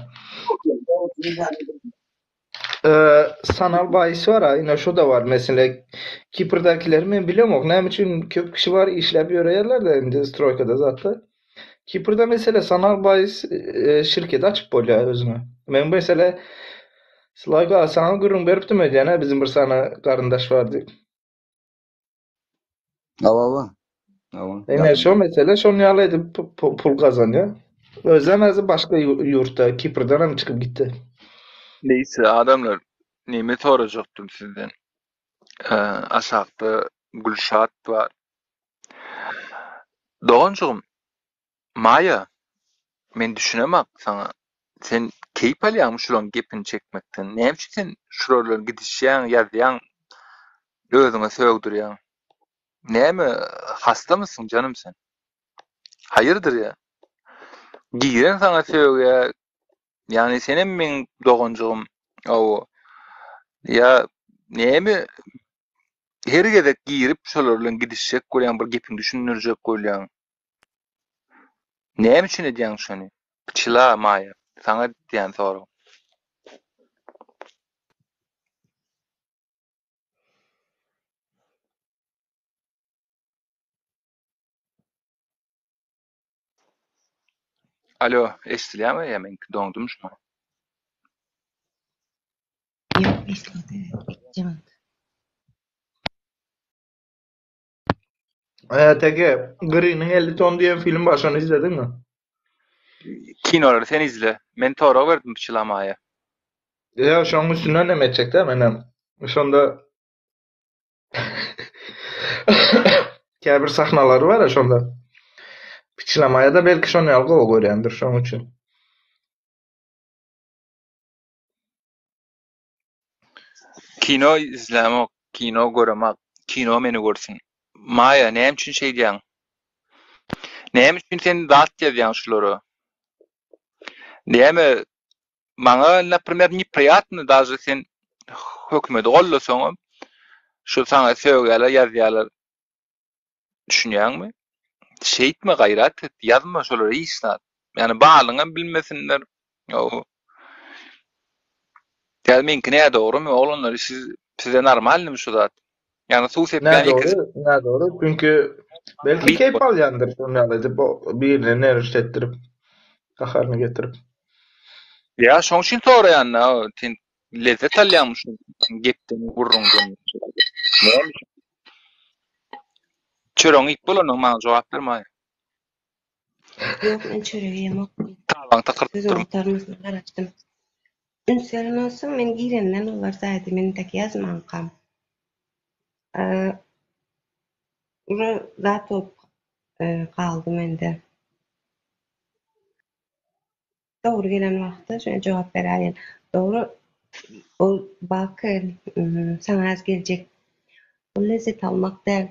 Sanal bahisi var ha. Yine şu da var mesela. Kipir'dakiler ben biliyorum ne için köp kişi var işlep yerler de indi Stroika'da zaten. Kipir'da mesela sanal bahis şirket açıp bolya özüne. Ben mesela Slayga sana gurun beripdim ödeyene bizim bir sana karındaş vardı. Ava. Yine şu mesela şunu yalı edip pul kazanıyor. Özlemezdi başka yurtta Kipir'den hem çıkıp gitti. Neyse adamlar nime soracaktım sizden. Aşağıda Gülşat var. Doğancuğum, Maya, men düşünemem sana. Sen keyif alýan şulan gepini çekmekten. Näme üçin sen şuralara gidişýän, ýazýan, özüňe söwdürýän? Näme hasta mısın canım sen? Hayırdır ya? Giren sana söwge, yani senin men doğancuğum, o ya näme her gezek girip şolarla gidişecek bolýan bir gepin düşünürjek bolýan. Näme üçin edýäň şonu? Çyla maýa. Saňa diýen sorag. Alo, eşdilýärmi? Ýa-men doňdum şu. Yok, esledi. Cevap. Tege Green'in 50 ton diyen film var. Onu izledin mi? Kinolary sen izle. Men torag berdim çyla maýa. Ya şu an üstünden ne edecek değil mi? Yani, şonda käbir sahnalary var ya şonda. Piçlamaya da belki şonu algo görýändir şoň üçin. Kino izlemek, kino göremek, kino meni görsün. Maýa, näme üçin şey diýäň? Näme üçin sen zat diýýäň şulary? Näme maňa например неприятно даже sen hökümeti gollasaň şu saňa söýgelýär, ýazýarlar. Düşünýärmi? Şeýitme gaýrat et, ýazma şolary isnat. Yani balyňa bilmesinler. Ýa yani menki ne doğru mu? Olanlar size normalmi şu zat? Yani sus hep Ne yani doğru, ne doğru. Çünkü belki Bit- keyif alyandır şonu edip o birini eriştettirip kaharını getirip. ya şoň şin toğra yani tin lezzet alýanmyş gepden gurrundan. Näme? Çöreň ip bolanyň maňa jogap bermäýär. Yok, ben çöreği yemek. Tabaň takyryp Siz durup. ortarınızı araştım. Ünselen olsun, men girenden olar zaten men tek yazman kam. Ura zat olup kaldı mende. Doğru gelen wagtda şöyle jogap berýän. Doğru, o bakın, sana az gelecek. O lezzet almak däl.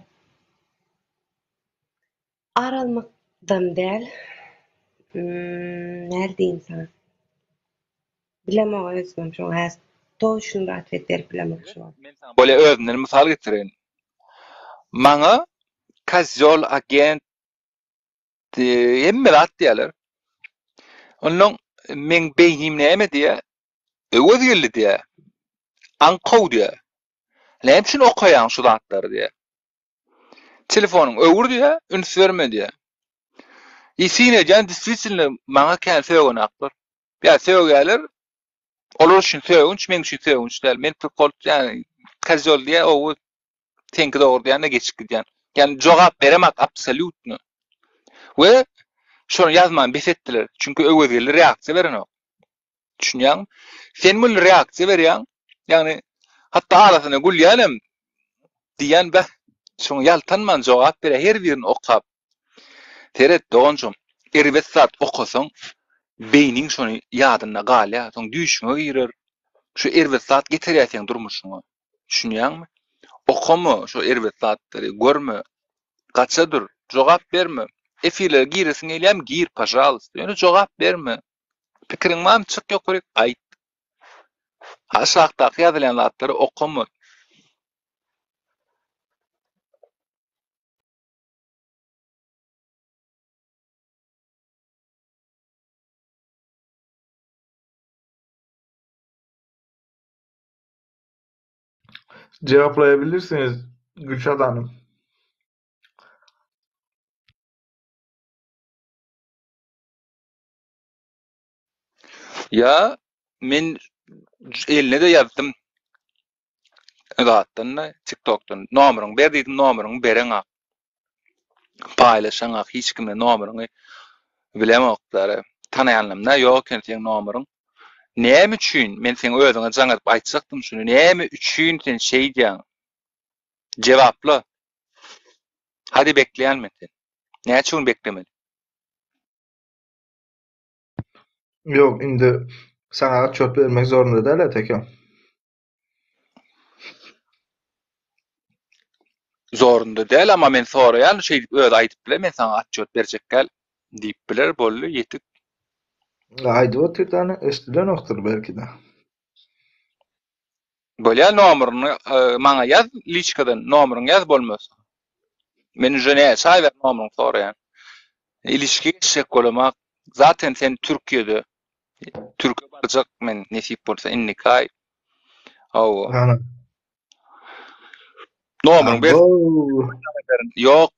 Aralmakdan däl. Näde diýin sana? Bilemem özüm şu az. Toşun rahat eder bilemem şu an. Men sana böyle özünden misal getiren. Maňa kazyol agent hemme zat diýerler. Onuň men beynim näme diýe? Öwürgildi diýe. Anqaw diýe. Näme üçin okaýan şu zatlary diýe. Telefonyň öwür diýe, üns berme diýe. Isine jan diswitsinle maňa kän söýgen aklar. Ya söýgelер, olar üçin söýgünç, men üçin söýgünç däl. Men prikol yani kazyol diýe o tenki dogry diýende geçik gidýän. Yani jogap beremek absolutny. We şonu ýazman besetdiler. Çünki öwürgili reaksiýa berenok. Düşünýäň? Sen bul reaksiýa berýän. Yani hatta arasyna gülýänem diýen be şoň ýaltanman jogap bere her birini okap. Teret dogonjum. Erbet zat okasaň beyniň şonu ýadyna galýa, soň düşüňe girer. Şu erbet zat getirýärsiň durmuşyňa. Düşünýäňmi? Okama şu erbet zatlary görme. Gaçadyr, jogap berme. Efirler giresiň elýär, gir pajalyst. Ýöne jogap berme. Pikiriň mam çyk ýokurek aýt. Aşagda ýazylýan zatlary okama. Cevaplayabilirsiniz Gülşat Hanım. Ya men eline de yazdym. Zatdan TikTok'tan nomeryň berdiýdim, nomeryň bereň ak. Paýlaşaň ak hiç kimle nomeryňy bilemokdary. Tanaýanlymda ýok seň nomeryň. Näme üçin men seň özüňe jaňatyp aýtjakdym şunu. Näme üçin sen şey diýäň? Jewapla. Hadi bekleýänmi sen? Näçe gün beklemeli? Yok indi sana çöp vermek zorunda değil tekem. Zorunda däl ama men soraýan şey öz aýtyp bile men sana atjot berjek gel diýip biler bolly ýetip. Haydi o tane estilen oktur belki de. Bolýa nomeryny maňa ýaz, liçkadan nomeryň ýaz bolmasa. Men jene saýwer nomeryň soraýan. ilişki geçecek bolamak. Zaten sen Türkiye'de Türkiye barjak men nesip bolsa innikay. Aw. Ana. Nomerň ber Abo. yok.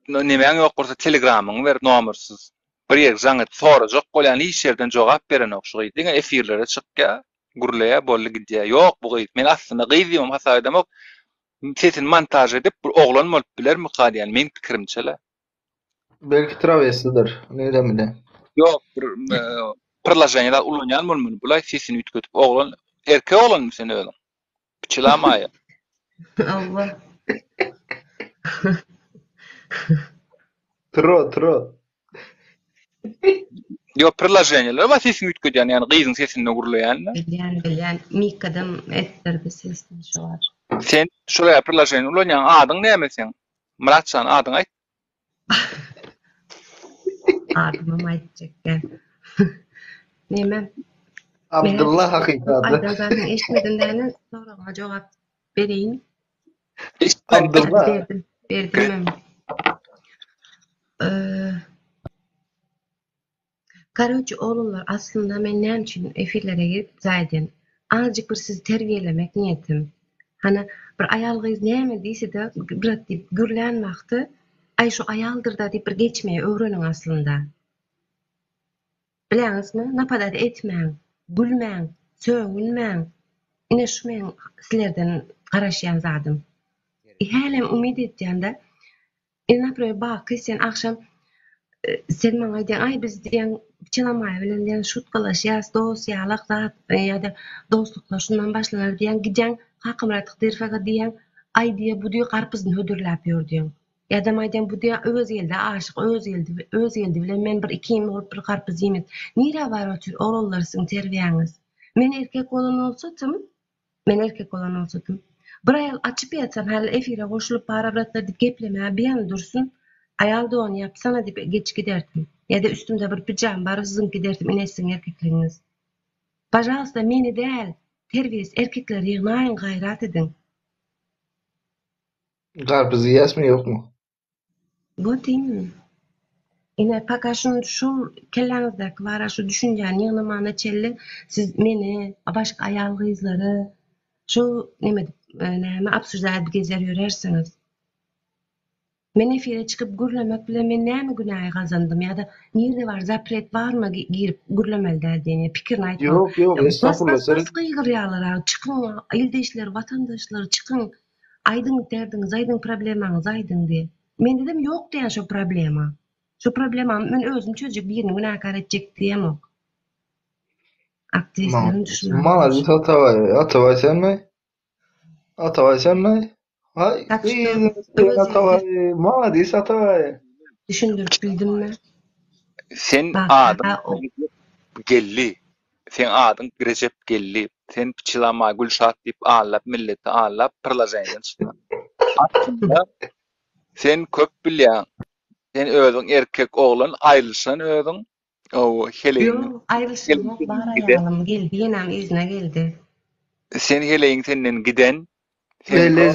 Nemäň yok bolsa Telegramyň ber nomersiz. Bir ýer jaňyt sorajak bolan hiç ýerden jogap beren okşugy. Diňe efirlere çykýa, gurlaya bolly gidýär. Yok bu gyýt. Men aslynda gyýdym hasaýdamok. Sesin montaj edip bir oglan bolup bilermi qadyan? Men pikirimçe. Belki travestidir. Nereden bile. Yok, bir pırlajanýa ulanýan bolmaly. Bulay sesini ütkötüp oglan, erkek oglanmy sen özüň? Piçilamaýa. Allah. Tro. Yok, pırlajanýalar ba sesini ütkötýän, ýani gyzyň sesini gurlaýan. Bilýän. Mikadam etdirdi sesini şu var. Sen şuraya pırlajanýa ulanýan adyň näme sen? Muratcan adyň aýt. Adımam aýtjak. Neme? Abdullah hakikaty. Aydan zaten eşitmediğinden sonra cevap vereyim. Abdullah. Verdim. Karınçı oğullar aslında men näme üçin efirlere girip zaýdym. Azıcık bir sizi terbiyelemek niyetim. Hani bir ayal gyz näme diýse de bir diýip gürlän wagty ay şu ayaldır da diýip bir geçmeýe öwrenin aslında. Bileňizmi? Napada etmäň, gülmäň, söňülmäň. Ine şu men sizlerden garaşýan zadym. Hälem umid etýände napry bak sen akşam sen maňa aýdýan ay biz diýen çynamaýa bilen diýen şutgalaşýas, dost ýalyk zat ýa-da dostluklar şundan başlanar diýen gidýän hakymratyk derfega diýen ay diýe bu diýe garpyzyny hödürläp ýördiň. Ýa-da maýdan bu diýe öz elde aşyk, öz elde bilen men bir ikim bolup bir garpyz ýemet. Nire bar ötür oğullar siň terbiýäňiz? Men erkek bolan bolsatym. Bir ayal açyp ýatsam hali efire goşulyp pararatlar diýip geplemää biýan dursun. Ayal da onu yapsana diýip geç giderdim. Ýa-da üstümde bir pijam bar sizinki derdim inesiň erkekligiňiz. Pajalsta meni däl, terbiyesiz erkekler ýygnaýyn gaýrat edin. Garpyzy ýasmy ýokmy? Bu diými? Ine paka şul kelläňizde bara şu düşünjäni ýygnamana çelli siz meni, başga ayal gyzlary şu näme absurd gezer ýörersiniz. Men efire çıkıp gürlemek bile men näme günahı kazandım ya da nerede var zapret var mı girip gürlemelde diye pikirini aytmam. Yok estağfurullah. Bas kıygıryalar çıkın ildeşler vatandaşlar çıkın aydın derdiniz aydın problemanız aydın diye. Men dedim yok diyen şu problema. Şu problema men özüm çözecek birini günahkar edecek diyemem. Aktivistlerin düşünmem. Malazit Atavay sen mi? Hay, Atavay. Malazit Atavay. Düşündürüp bildim mi? Sen adın gelli. Sen adın Recep gelli. Sen piçilama Gülşat deyip ağlap, milleti ağlap, pırlajaýan çıkma. Aslında sen köp bilýän. Sen özüň erkek oglan aýrylşan özüň. O heleýin. Yok ayrılşan var ayalım geldi yenem izine geldi. Sen heleýin senden giden.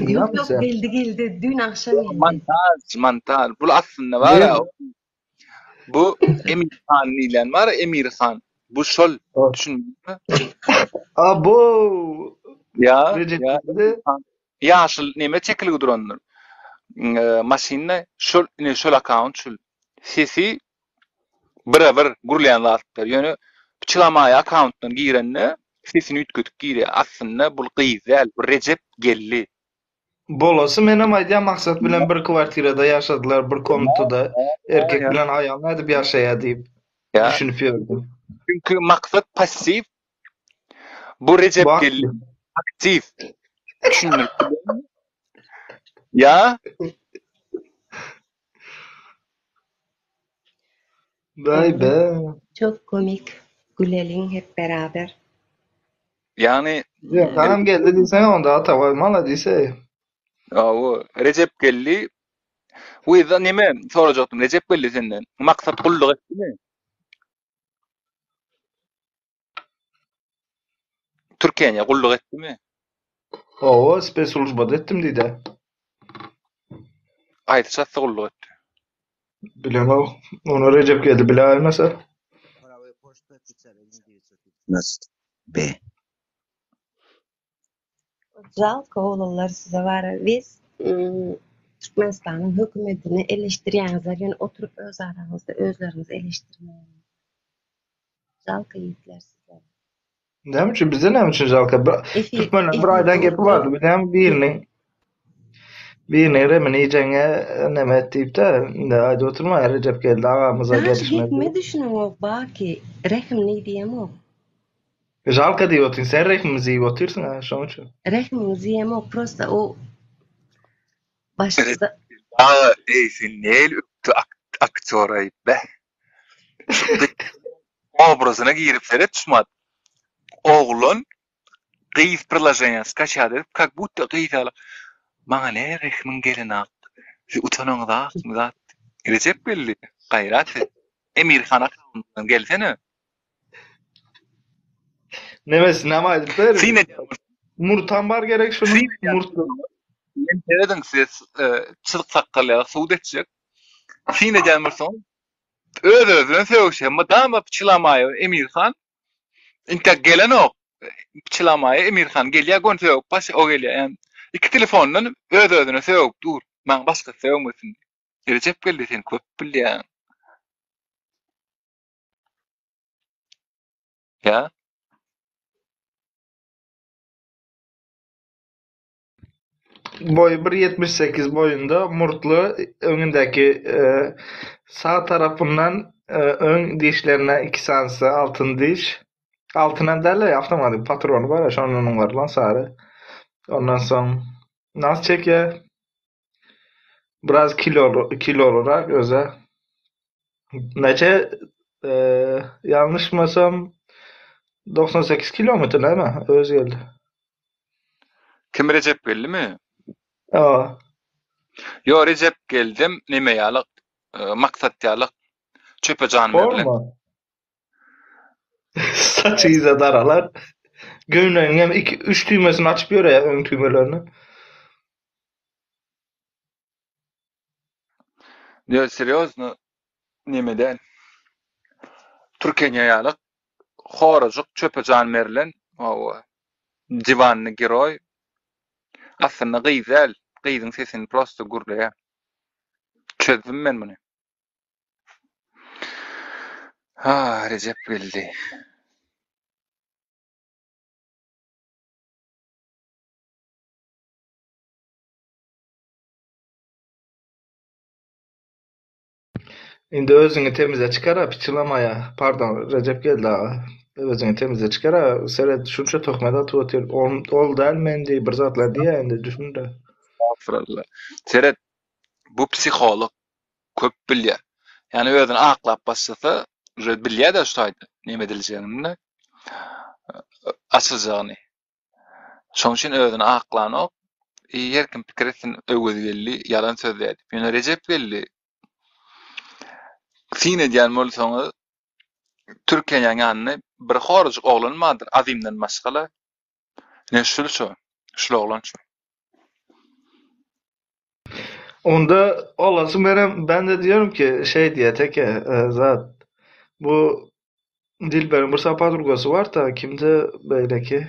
Yok geldi dün akşam geldi. Montaj. Bu aslında var ya. Bu Emirhan nilen var Emirhan. Bu şol düşündün mü? Abo. Ya. Yaşıl neme çekili duranlar. Maşinne şol account şol. Sesi beraber gurlayan latlar. Yani çilamaya accountdan girenne sesini ütkötüp gire. Aslında bu gyzel, bu Recep gelli. Bolası menem aýdýan maksat bilen bir kwartirada ýaşadylar, bir komutada erkek bilen aýal nädip ýaşaýar diýip düşünüp ýördüm. Çünkü maksat pasif. Bu Recep gelli aktif. Düşündün. Ya. Vay be. Çok komik. Gülelim hep beraber. Yani Hanım geldi diýsen onda Atavay mala diýse. O Recep gelli. Bu ýa-da neme sorajaktym Recep gelli senden. Maksat gulluk etdimi? Türkiýeňe gulluk etdimi? O spes slujbada etdim diýdi. Aýdyşatsa gulluk etdi. Bilemem. Onu Recep geldi bile almasa. Parawe posta piçer nasıl be. Jalka oğlanlar size var. Biz Türkmenistan'ın hükümetini eleştiriyorlar. Yani oturup öz aranızda özlerinizi eleştirmeyin. Jalka yiğitler size. Ne için? Bize ne için Jalka? Türkmenler bir aydan gepi vardı. Bir de birinin remini yiyeceğine nemet deyip de hadi oturma Recep geldi ağamıza Naş gelişmedi. hekme düşünün o baki. Rehim ne diyem o. Jalka diye oturun. Sen rekmimizi iyi otursun ha şu an için. Rehim diyem o. Prosta o başta Aa, sen neyle öptü aktör ayıp be. Şu obrazına girip seyret tutmadı. Oğlun qyýs priложение скачать edip, как будто qyýsaly. Maňa ne rehmin gelini ak. Utanaňyza zat. Recep belli. Gaýrat. Emirhan akamdan gelsene. Nemes nama edip der. Sine Murtan var gerek şunu. Murtu. men teredin siz çylyk sakkalya suud etjek. Sine gelmersoň özüne söwüşe, ama dama çylamaýy Emirhan. Inte gelen ok. Çylamaýy Emirhan gelýär gon söwüp baş o gelýär. Yani iki telefondan özüne söwüp dur. Men başga söwmesin. Recep geldi sen köp bilýän. Ya. Boyu 1.78 boyunda murtlu önündeki sağ tarafından ön dişlerine iki sansı altın diş. Altına derler ya avtomatik patronu var ya şu an onun var lan sarı. Ondan sonra nasıl çekiyor? Biraz kilo olarak özel. Nece yanlışmasam 98 kilometre değil mi? Öz geldi. Kim Recep geldi mi? Aa. Yo, Recep geldim. Nime ýalyk? Maksat ýalyk. Çöpejan bilen. Forma. Saçı ize daralar. Göğünlerin hem 2-3 düğmesini açıp yöre ya ön düğmelerini. Yo, seriozno nimeden? Türkiýe ýalyk. Horajuk çöpejan berilen. O divanny giroy. Aslında gyzel. Gyzyň sesini prosto gurlaýar. Çözdüm men muny. Ha, Recep geldi. Indi özüňi temize çıkara piçilamaya. Pardon Recep geldi ağa. Özüňi temize çıkara. Seret şunça tokmada tuvatir. Ol däl men diýip bir zatlar diýär endi düşündü. Estağfurullah. Seret, bu psikolog köp bilýär. Yani özüni aklap başlasa, Recep bilýär de şaýdy. Näme edileceğini, açyljygyny. Şoň üçin özüni aklanyp, her kim pikir etsin öwgedi geldi, ýalan sözledi. Ýöne Recep geldi. Sine diýen bolsaňyz, Türkiýeň ýanyny bir horyj oglan madyr, azimden başgala. Ne şul oglan şu. Onda olası ben de diyorum ki şey diye teke zat bu Dilber'in Bursa padrugası var da kimde böyle ki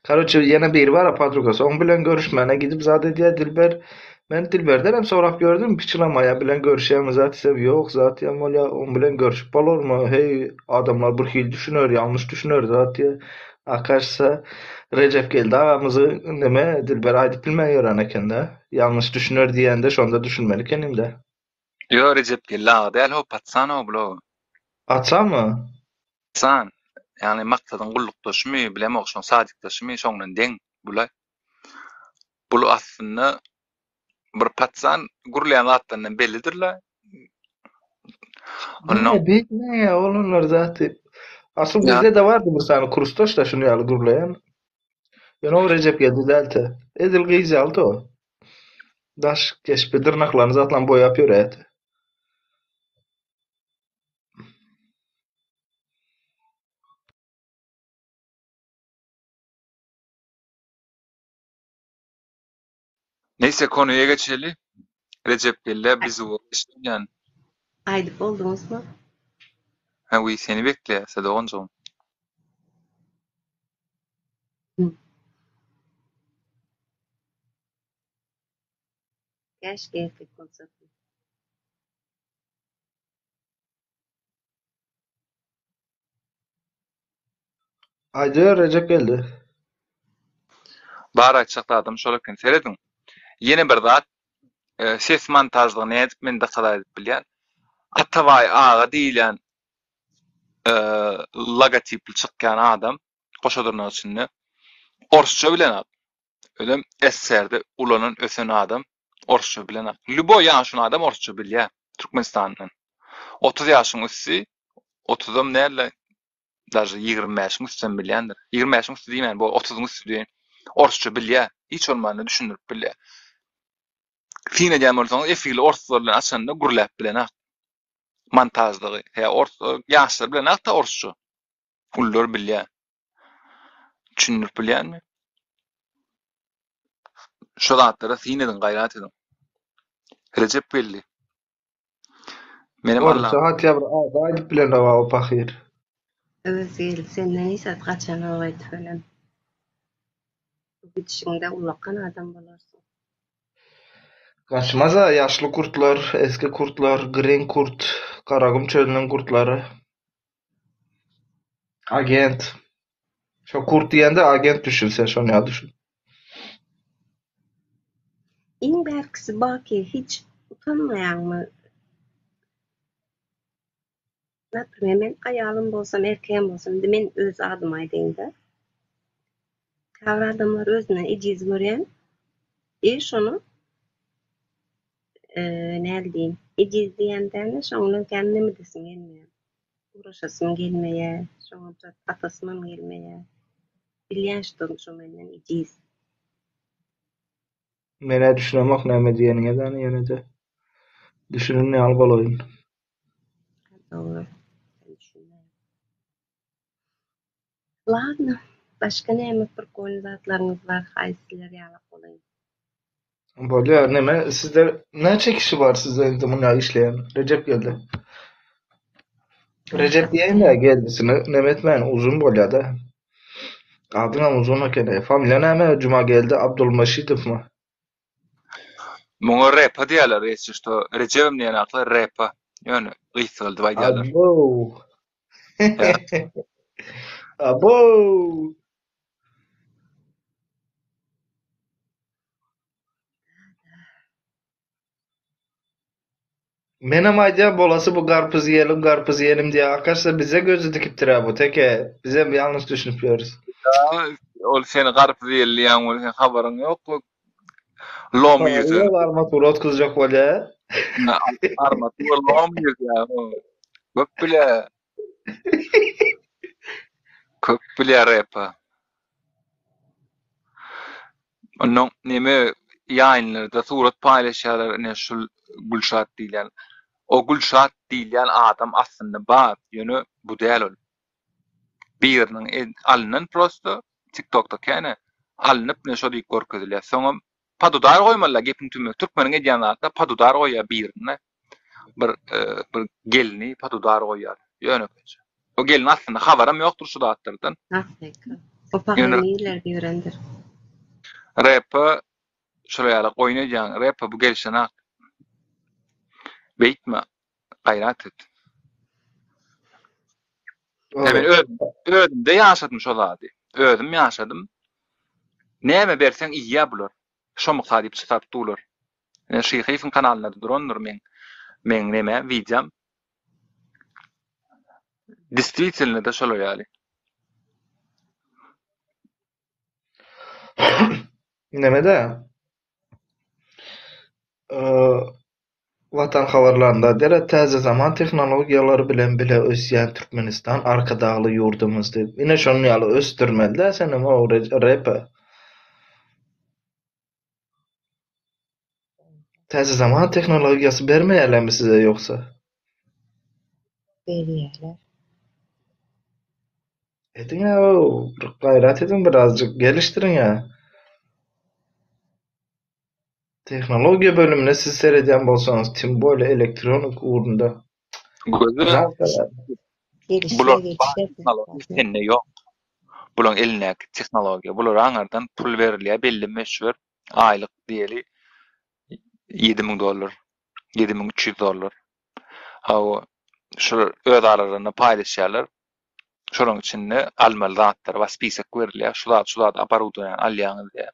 Karoçı yine bir var ya padrugası on bilen görüşmene gidip zaten diye Dilber ben Dilber'den hem sonra gördüm piçilamaya bilen görüşeyim zaten yok zaten öyle on bilen görüşüp olur mu hey adamlar bir hil düşünür yanlış düşünür zaten akarsa Recep geldi ağamızı deme Dilber aydı bilmeyi öğreneken de yanlış düşünür diyen de şu anda düşünmeli kendim de. Yo, Recep geldi. Däl hop atsan o blo. Atsam mı? Atsan. Yani maksadın gullukdaşmy, bilem okşon sadykdaşmy şoňdan deň bulay. Bulu aslında bir patsan gurlayan zatdan bellidirler. Ondan Ne ya olanlar zaten. Asıl ya bizde de vardı bir tane kurustaş da şunu yalı gurlayan. Yani o Recep geldi delte. Edil gıyzi aldı o. Daş geçip dırnaklarını zaten boy yapıyor et. neyse konuya geçeli. Recep geldi biz o işleyen. Aýdyp boldunuzmy? Ha, we seni bekleýär, dogonjam. Käşke erkek bolsa. Aýdy Recep geldi. Bar açykda adam şolaken seredin. Yeni bir zat ses montajlygyny edip men de kadar edip bilýän. Ataway ağa diýilen logotipli çykkan adam goşadyrnak içinde orsça bilen ödem esserde ulanan ösen adam orsça bilen Lübo ýaşyny adam orsça bilýär Türkmenistandan. 30 ýaşyň üstü 30'um näle даже 25 üstü bilýändir. 25 üstü diýmän bu 30 üstü diýen orsça bilýär. Hiç olmagyny düşündirip bilýär. Fine diýen bolsaň efili orsça bilen açanda gurlap bilen montajlygy. He orsça ýaşlar bilen da orsça. Ullar bilýär. Düşündirip bilýärmi? Şu zatlara sineden gayrat edin. Recep belli. Menim Orsça Allah'ım. hatya bir aýdyp bilen o pahyr. Özgel senden isat gaçan oýt bilen. Bu bitişinde ulaqan adam bolarsyň. Kaçmaza yaşlı kurtlar, eski kurtlar, green kurt, karagum çölünün kurtları. Agent. Şu kurt diýende agent düşünse şonu ýa düşün. Iň bärkisi baki hiç utanmaýanmy? Näpirme men aýalym bolsam, erkeğim bolsam, men öz adyma aýdyn-da. Käbir adamlar özüne ejiz görýän, şonu näde diýin, ejiz diýenden şoňla kendime desim gelmeýär. Uğraşasym gelmeýär, şoňa atasymam gelmeýär. Bilýänçdim şu menden ejiz. Mene düşünemek näme diýeniňe däni ýene de. Düşünün ýaly bolaýyn. Doğru. Ben düşünmem. Ladna. Başka näme prikol zatlaryňyz bar? Haýsylar ýalap bolayyn. Bolýar näme? Sizler näçe kişi bar sizler bunu işleýän? Recep geldi. Recep diýen de geldisini näme etmän uzun bolýar da. Adyňam uzun eken. Familýa näme? Juma geldi Abdulmaşidowmy? Muňa repa diýerler, eşito Recepim diýen akly repa. Ýöne gysyldy diýerler. Abo. Abo. Menem aýdýan bolası bu garpyz ýelim diýe arkadaşlar bize gözü dikip durýar bu teke. Bize ýalňyş düşünüp ýörüz. Ol seni garp diýilýän ol sen habaryň ýok. Lom ýüzü. Ýol armatura otkyzjak bolýar. Armatura lom ýüzü. Köp bile. Köp bile repa. Onun näme ýaýnlarda surat paýlaşýarlar, ne şul Gülşat diýlen. O Gülşat diýlen adam aslında bar, ýöne bu däl ol. Biriniň alynan prosto TikTok'da kene alınıp ne şo diýip görkezilýär. Soňra padudar goýmalar gepin tümü türkmeniň edýän zatda padudar goýýar birine. Bir gelini padudar goýýar. Ýöne. O gelin aslında habaram ýokdur şu zatlardan. Afrika. O pahynylar görendir. Repa şuraya oynayacağın repa bu gelişine beytme gayret et. Hemen ödüm de yaşadım şolady. Ödüm yaşadım. Näme bersen iyi bular. Şomu hadip çıkap dular. Ne Şeyhifin kanalında duranlar men näme videom. Действительно da şolar ýaly. Nemede? Vatan habarlarında dere täze zaman tehnologiýalary bilen bile ösýän Türkmenistan arkadagly ýurdumyzdy. Ine şonu ýaly östürmeli senem o repa. Täze zaman tehnologiýasy bermeýärlermi size ýoksa? Berýärler. Edin ya, gayret edin birazcık, geliştirin ya. Teknoloji bölümüne siz seyreden bolsanız, tim böyle elektronik uğrunda Gözü Zaten bular Gelişle teknoloji sende yok. Bulan elindäki teknologiýa, bular aňardan pul berilýär, belli meşhur aýlyk diýeli $7.000, $7.300. Hawa şu öz aralarynda paýlaşýarlar. Şonuň içinde almaly zatlar we spisak berilýär. Şular aparudan alýaňyz diýär.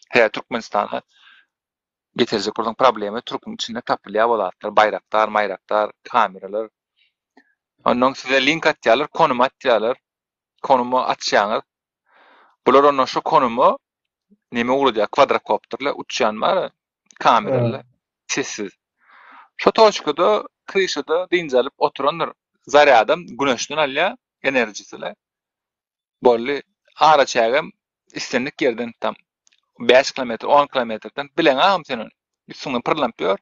Her Türkmenistana getirecek olan problemi Türk'ün içinde tapılýar bolatlar. Bayraktar, kameralar. Ondan size link atýarlar, konum atýarlar. Konumu atýaňyz. Bular ondan şu konumu neme urudýar? Quadrocopterle uçýan bar, kameralar, sessiz. Şu toçkada, kryşada diňjelip oturanlar. Zaryadam güneşden alýar enerjisiyle. Bolly ara çägem istendik yerden tam 5 kilometr, 10 kilometrden bilen ağam senin. Üstüne pırlampıyor.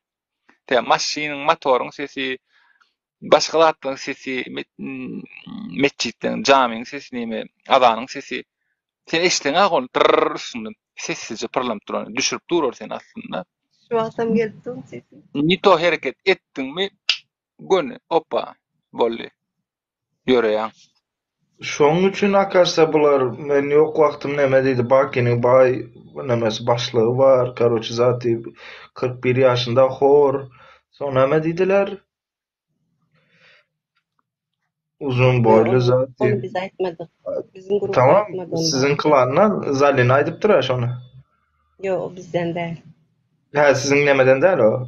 Te maşinin, motorun sesi, başga zatlaryň sesi, mescitden, jamyň sesi neme, adanın sesi. Sen eşitleň agol üstünde sessizce pırlamp duran, düşürüp durur sen aslında. Şu atam geldi sesi. Nito hareket ettin mi, gönü, hoppa, bolly. Ýöreýär. şoň üçin akarsa bular men ýok wagtym neme diýdi Bakynyň bay nemesi başlygy bar. Karoçy zaty 41 ýaşynda hor. Soň neme diýdiler? Uzun boylu zaty. Onu biz aýtmadyk. Bizim grup Tamam. aýtmady onu. Sizin klandan Zalina aýdypdyr şonu. Yo, o bizden däl. Ha, sizin nemeden däl o.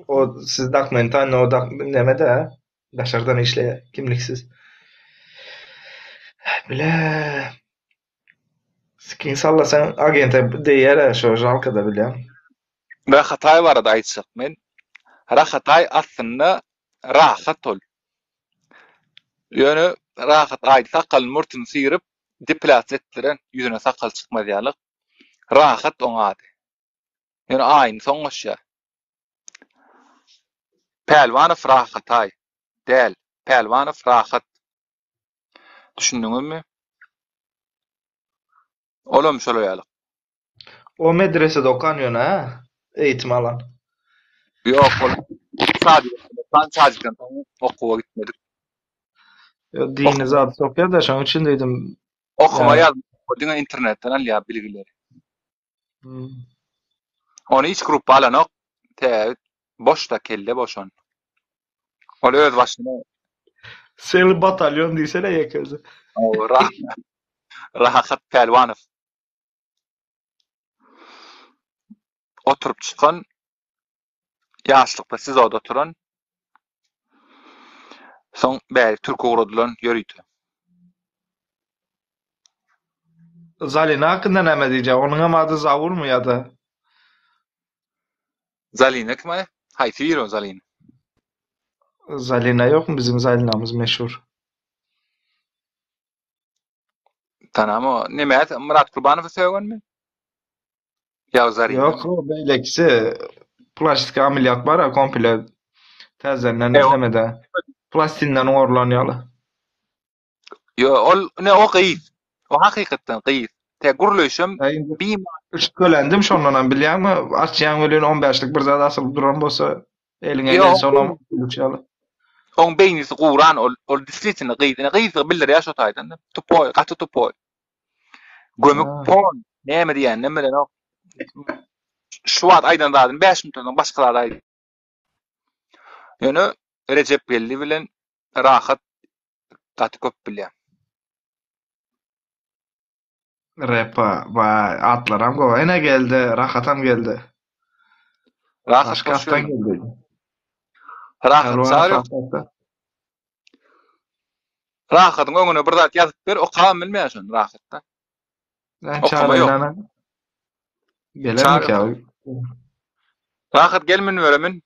O siz dokumentan o nemede ha. Daşardan işleýär, kimliksiz. Bile. Skin salla sen agente diýer şo jalkada bilýän. Rahatay barada aýtsak men. Rahatay aslında rahat ol. Ýöne rahat aýdy sakal murtun sýryp deplas etdiren ýüzüne sakal çykmaýarlyk. Rahat oňady. Ýöne aýyn soňlaşýar. Pelwanow rahatay. Del, Pelwanow rahat. Düşündiňizmi? Olam şolaýarlyk. O medresede okanýar ha. Eğitim alan. Ýok, ol sadece okuwa gitmedik. Yo, dini zat sokýar da şoň üçin diýdim. Okuma Yani. ýazma, internetten alýar bilgileri. Hmm. Onu hiç grup alanok, te boşta kelle boşon. Ol öz başyna Sel batalyon diýsele ýekezi. o rahat Pelwanow. Oturup çykan ýaşlykda siz orada oturan. Soň bäri türk ugradylan ýörüýdi. Zalina hakkında neme diýjek? Onuň ady Zawurmy ýa-da? Zalina kime? Haýsy ýer o Zalina? Zalina ýokmy? Bizim Zalinamyz meşhur. Tanam o. Näme? Murat Kurbanow söýgenmi? Ýa Zalina? Ýok, o beýlekisi plastik ameliyat bar ha, komple täzenden nemede. Plastinden oňorlanýaly. Yo, ol ne o gyýyp. O hakykatdan gyýyp. Te gurulýşym bir Gölendim şondan bilýärmi? Açýan ölen 15'lik bir zat asylyp duran bolsa eliňe Yok. gelse onu uçýaly. on beýnisi guran ol disletini gyýdy bilir ýa şo taýdan. Tupoy, gaty tupoy. Gömük Ha. pon. Näme diýen, näme bilen o. Şuwat aýdan dadyn 5 minutdan başgalar aýdy. Ýöne Recep Belli bilen rahat gaty köp bilýär. Repa va atlaram go. Ene geldi, rahatam geldi. Rahat Başka haftan geldi. Rahat Pelwan çağırıyor. hafta. Rahatın öňüne bir zat ýazyp ber, okam bilmeýärsin rahatda. Ben Okuma yok. çağırayım. Gelir mi ki abi? Rahat gelmen öremin.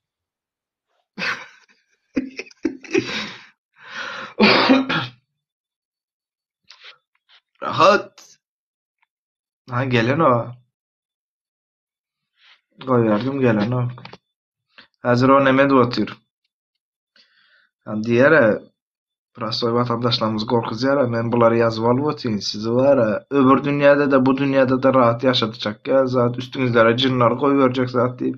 Rahat. Ha gelen o. Koyardım gelen o. Hazır o nemedi otur. Diğer Prasoy vatandaşlarımız korkuzyar, men buları yazıp alıp otuyun. Sizi var öbür dünyada da bu dünyada da rahat yaşatacak ya. Zat üstünüzlere cinler koyuverecek zat deyip.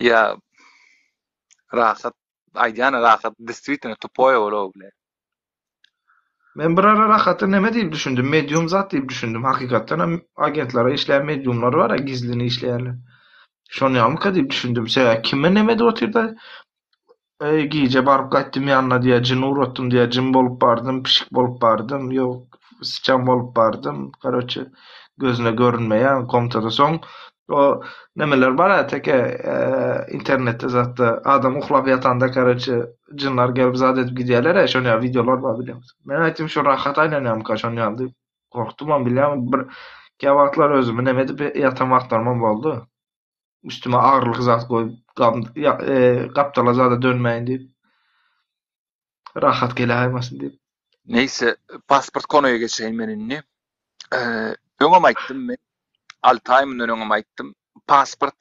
Ya Rahat, aýdýan rahat действительно тупое bolýar bile. Men bir ara rahatı neme diýip düşündüm, medium zat diýip düşündüm. Hakykatdan hem agentlara işleýän mediumlar bar, gizlini işleýänler. Şonu ýamyka diýip düşündüm. Kime neme de oturda giýje baryp gaýtdym ýanyna diýe, jin uratdym diýe, jin bolup bardym, pişik bolup bardym, ýok, sıçan bolup bardym. Garaçy gözüne görünmeýän komutada soň o nemeler bar teke internetde zatda adam uhlap ýatanda garaçy jinlar gelip zat edip gidýärler, şonu videolar bar bilýär. Men aýtdym şu rahat aýlanýam ka şonu ýaldy. Korkdum bilýärmi bir gawatlar özümi neme dip ýatan wagtlarym boldy. Üstüme ağırlık zat koyup kaptala zada dönmeyin deyip rahat gelemesin deyip. Neyse, pasport konuya geçeyim meninni. Öňem aýtdym men, 6 aý münden öňem aýtdym. Pasport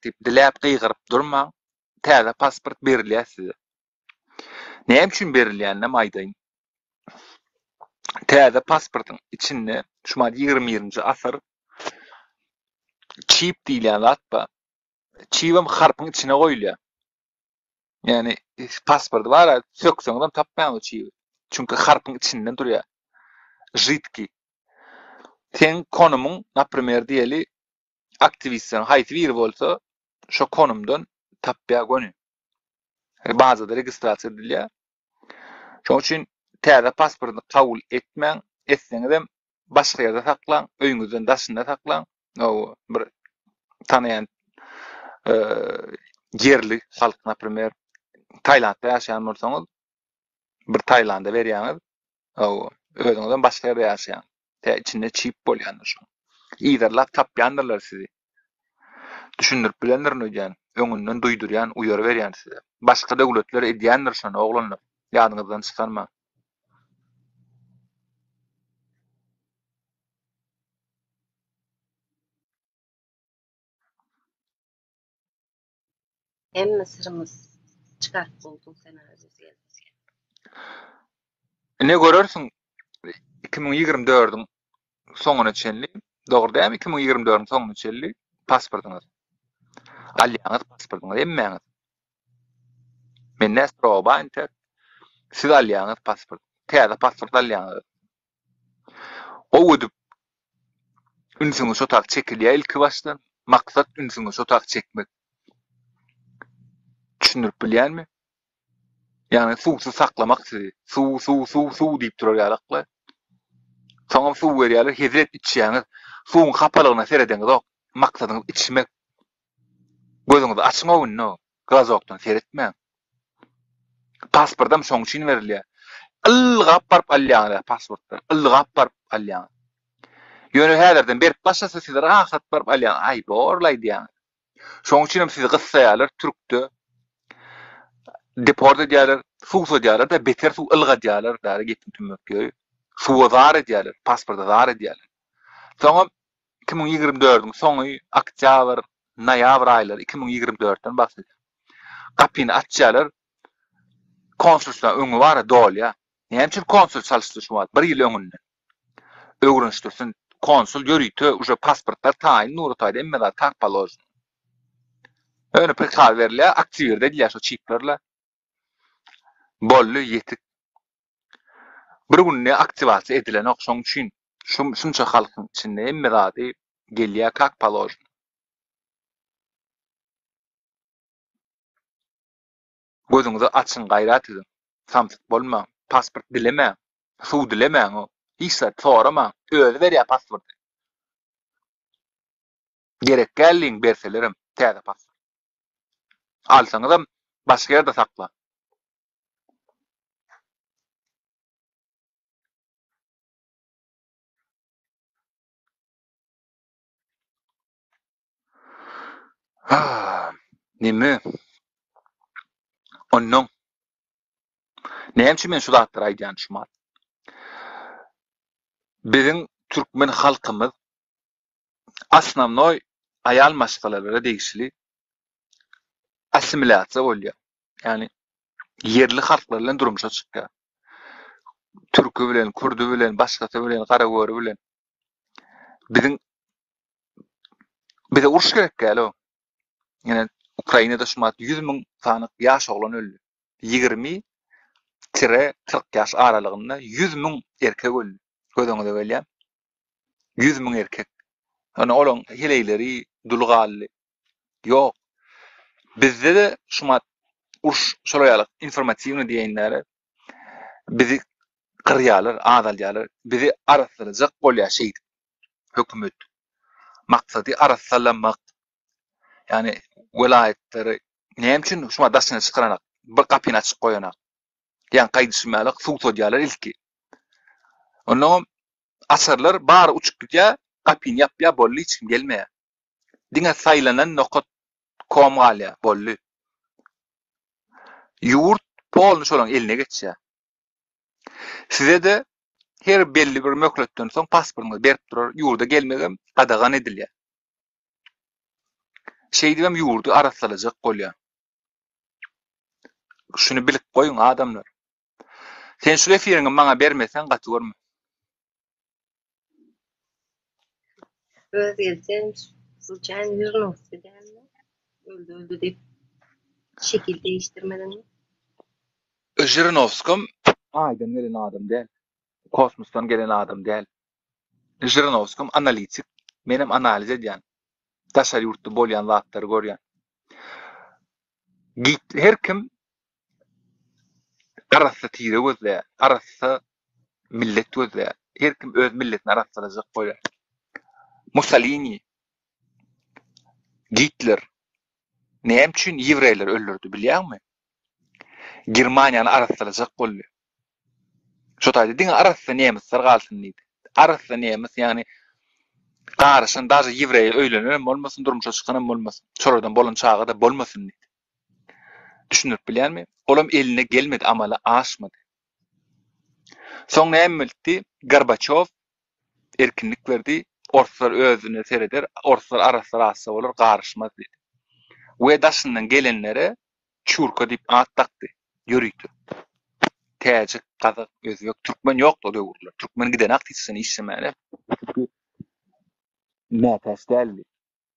deyip diläp gıygyryp durma. Täze pasport berilýär size. Näme üçin berilýänine aýdaýyn. Täze pasportyň içinde şuma 20-nji asyr çip diýilýän zat bar. Çiwem harpyň içine goýulýar. Yani pasport var, sökseňem tapmaýan o çiwi. Çünkü harpyň içinden durýar. Jitki. Sen konumun, naprimер, diýeli aktivistsen haýsy biri bolsa, şo konumdan tapýar gönü. Bazada registrasiýa edilýär. Şoň üçin täze pasportyny kabul etmeň, etseňizem başga ýerde saklan, öýüňizden daşynda saklan. O bir tanaýan yerli halk, naprimер, Taylandda ýaşaýan bolsaňyz, bir Taýlanda berýäňiz, o özüňizden başga ýerde ýaşaýan. İçinde çip bolýandyr şo. İýderler tapýandyrlar sizi. Düşündirip bilendir öýdän, öňünden duýdurýan, uýar berýän size. Başga döwletler edýändir şonu oglanlar. Ýadyňyzdan çykarma. Emmi sırymyz çıkarıp bolduň sen özüňe. Ne görersiň 2024-iň soňuna çenli, dogry dämi 2024-iň soňuna çenli pasportyňyz. Alýaňyz pasportyňyz emmäňiz. Men näse robaýyn siz alýaňyz pasport. Täze pasport alýaňyz. O ödüp ünsüňiz şotak çekilýär ilki başdan. Maksat ünsüňiz şotak çekmek. Düşünürüp bilýärmi? Yani suwsy saklamak sizi. Suw diýip durýarlar. Soňra suw berýärler, hezret içýäňiz. Suwun hapalygyna seredeňiz ok. Maksadyňyz içmek. Gözüňizi açmagyň no. Gazokdan seretmeň. Pasportam şoň üçin berilýär. Ilgap barp alýaňyz pasportlar. Ilgap barp alýaňyz. Ýöne häzirden berip başlasa siz rahat barp alýaňyz. Ay borlay diýär. Şoň üçin sizi gyssaýarlar türkde. Deport edýärler, suw edýärler da beter suw ylga edýärler, däre gitdim tümökýe. Suwa zar edýärler, pasporta zar edýärler. Soňra 2024-iň soňy oktyabr, noýabr aýlary 2024-den başlaýar. Kapyny açýarlar. Konsulsiýa öňü bar dolýa. Näme üçin konsul çalyşdyrýar? 1 ýyl öňünden. Öwrenişdirsin, konsul görýte, uje pasportlar taýyn nurataýda emme tarpaloz. Öňe prikaz berilýär, aktiverde edilýär şo çiplerler. Bolly ýetik. Bir günne aktivasiýa edilen okşoň üçin şunça halkyň içinde emme zady gelýär kak palož. Gözüňizi açyň gaýrat edin. Samsyk bolma, pasport dileme, suw dileme, hiç sorama, özü berýär pasport. Gerek gelliň berselerim, täze pasport. Alsaňyzam başga ýerde sakla. Nime? Onnoň. Näme üçin men şu zatlara aýdýan şumat? Biziň türkmen halkymyz asnavnoy aýal maşgalalara degişli assimilasiýa bolýar. Yani yerli halklar bilen durmuşa çykýar. Türkü bilen, kurdu bilen, başgasy bilen, garagöri bilen. Bize uruş gerek gäli o. Yani Ukrainada şumat 100.000 sanyk ýaş oglan öldü. 20-40 ýaş aralygynda 100.000 erkek öldü. Gödüňizde gelýär. 100.000 erkek. Ana olan heleýleri, dulgally. Ýok. Bizde de şumat uruş şolaýalyk informatiwny diýenleri bizi qırýarlar, azalýarlar, bizi arasdyrjak bolýar şeýdi. Hökümet. Maksady arassalanmak. Yani velayetleri näme üçin şuma daşyny çykaranak, bir kapyny açyp goýanak. Yani gaýdyşmalyk suw todýarlar ilki. Ondan asarlar bar uçup gitýär, kapyny ýapýar bolly hiç kim gelmeýär. Diňe saýlanan nokot kom galýar bolly. Ýurt polny şolaň eline geçýär. Size de her belli bir mökletden soň pasportuňyzy berip durar, ýurda gelmegem gadagan edilýär. Şeýdibem ýurdu arassalajak bolýar. Şunu bilip goýun adamlar. Sen şu efiriňi maňa bermesen gaty görme. Özgeçen suçan Yurnovski diýenler öldü diýip şekil değiştirmeden mi? Jirinovskim aýdan gelen adam däl. Kosmosdan gelen adam däl. Jirinovskim analitik, menem analiz edýän. Daşar ýurtda bolýan zatlary görýän. Her kim arassa tire gözle, arassa millet gözle, her kim öz milletini arassalajak bolýar. Mussolini, Hitler, näme üçin ýewreýler öldürdi bilýärmi? Germaniýany arassalajak boldy. Şo taýda diňe arassa nemisler galsyn diýdi. Arassa nemis, ýani garaşyn daşy ýewreý öýlenýär, bolmasyn durmuşa çykanan bolmasyn. Şolardan bolan çağı da bolmasyn diýdi. Düşünüp bilýärmi? Olam eline gelmedi, amala aşmady. Soň näme bildi? Gorbaçov erkinlik berdi. Orslar özüne sereder, orslar araslar assa bolar, garışmaz diýdi. We daşyndan gelenlere çurka diýip at takdy. Ýörüýdi. Täjik, Kazak, Özbek, Türkmen ýokdy o döwürler. Türkmen giden aktiýsini işlemäle. Nätäs däldi.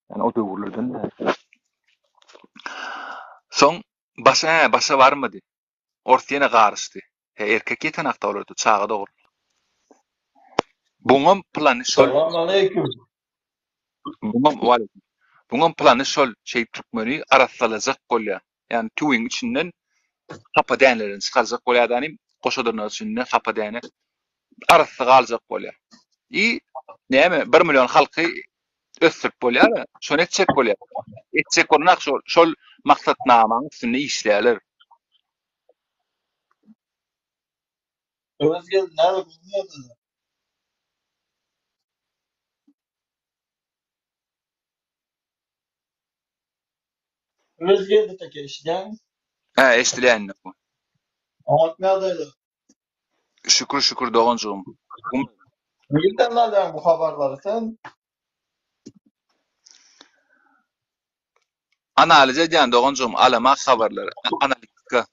Yani o döwürlerden de. Soň başa barmady. Orsyna garışdy. Erkek ýetenakda bolardy, çağı dogry. Buňam plany şol. Selamünaleyküm. Buňam plany şol şeý türkmeni arassalajak bolýar. Yani tüwüň içinden hapa dänlerini çykarjak bolýar danym, goşadyrlar içinden hapa däne arassa galjak bolýar. Näme 1 million halky ösürip bolýar, şonu etjek bolýar. Etjek bolnak şol maksatnamaň üstünde işleýärler. Özgel nerede bulunuyordu? Özgel'de tek eşiden. Eşdilýän. Amak neredeydi? Şükür dogonjugum. Nereden nereden bu haberleri sen? Analiz edýän dogonjugum alama habarlary, analitika.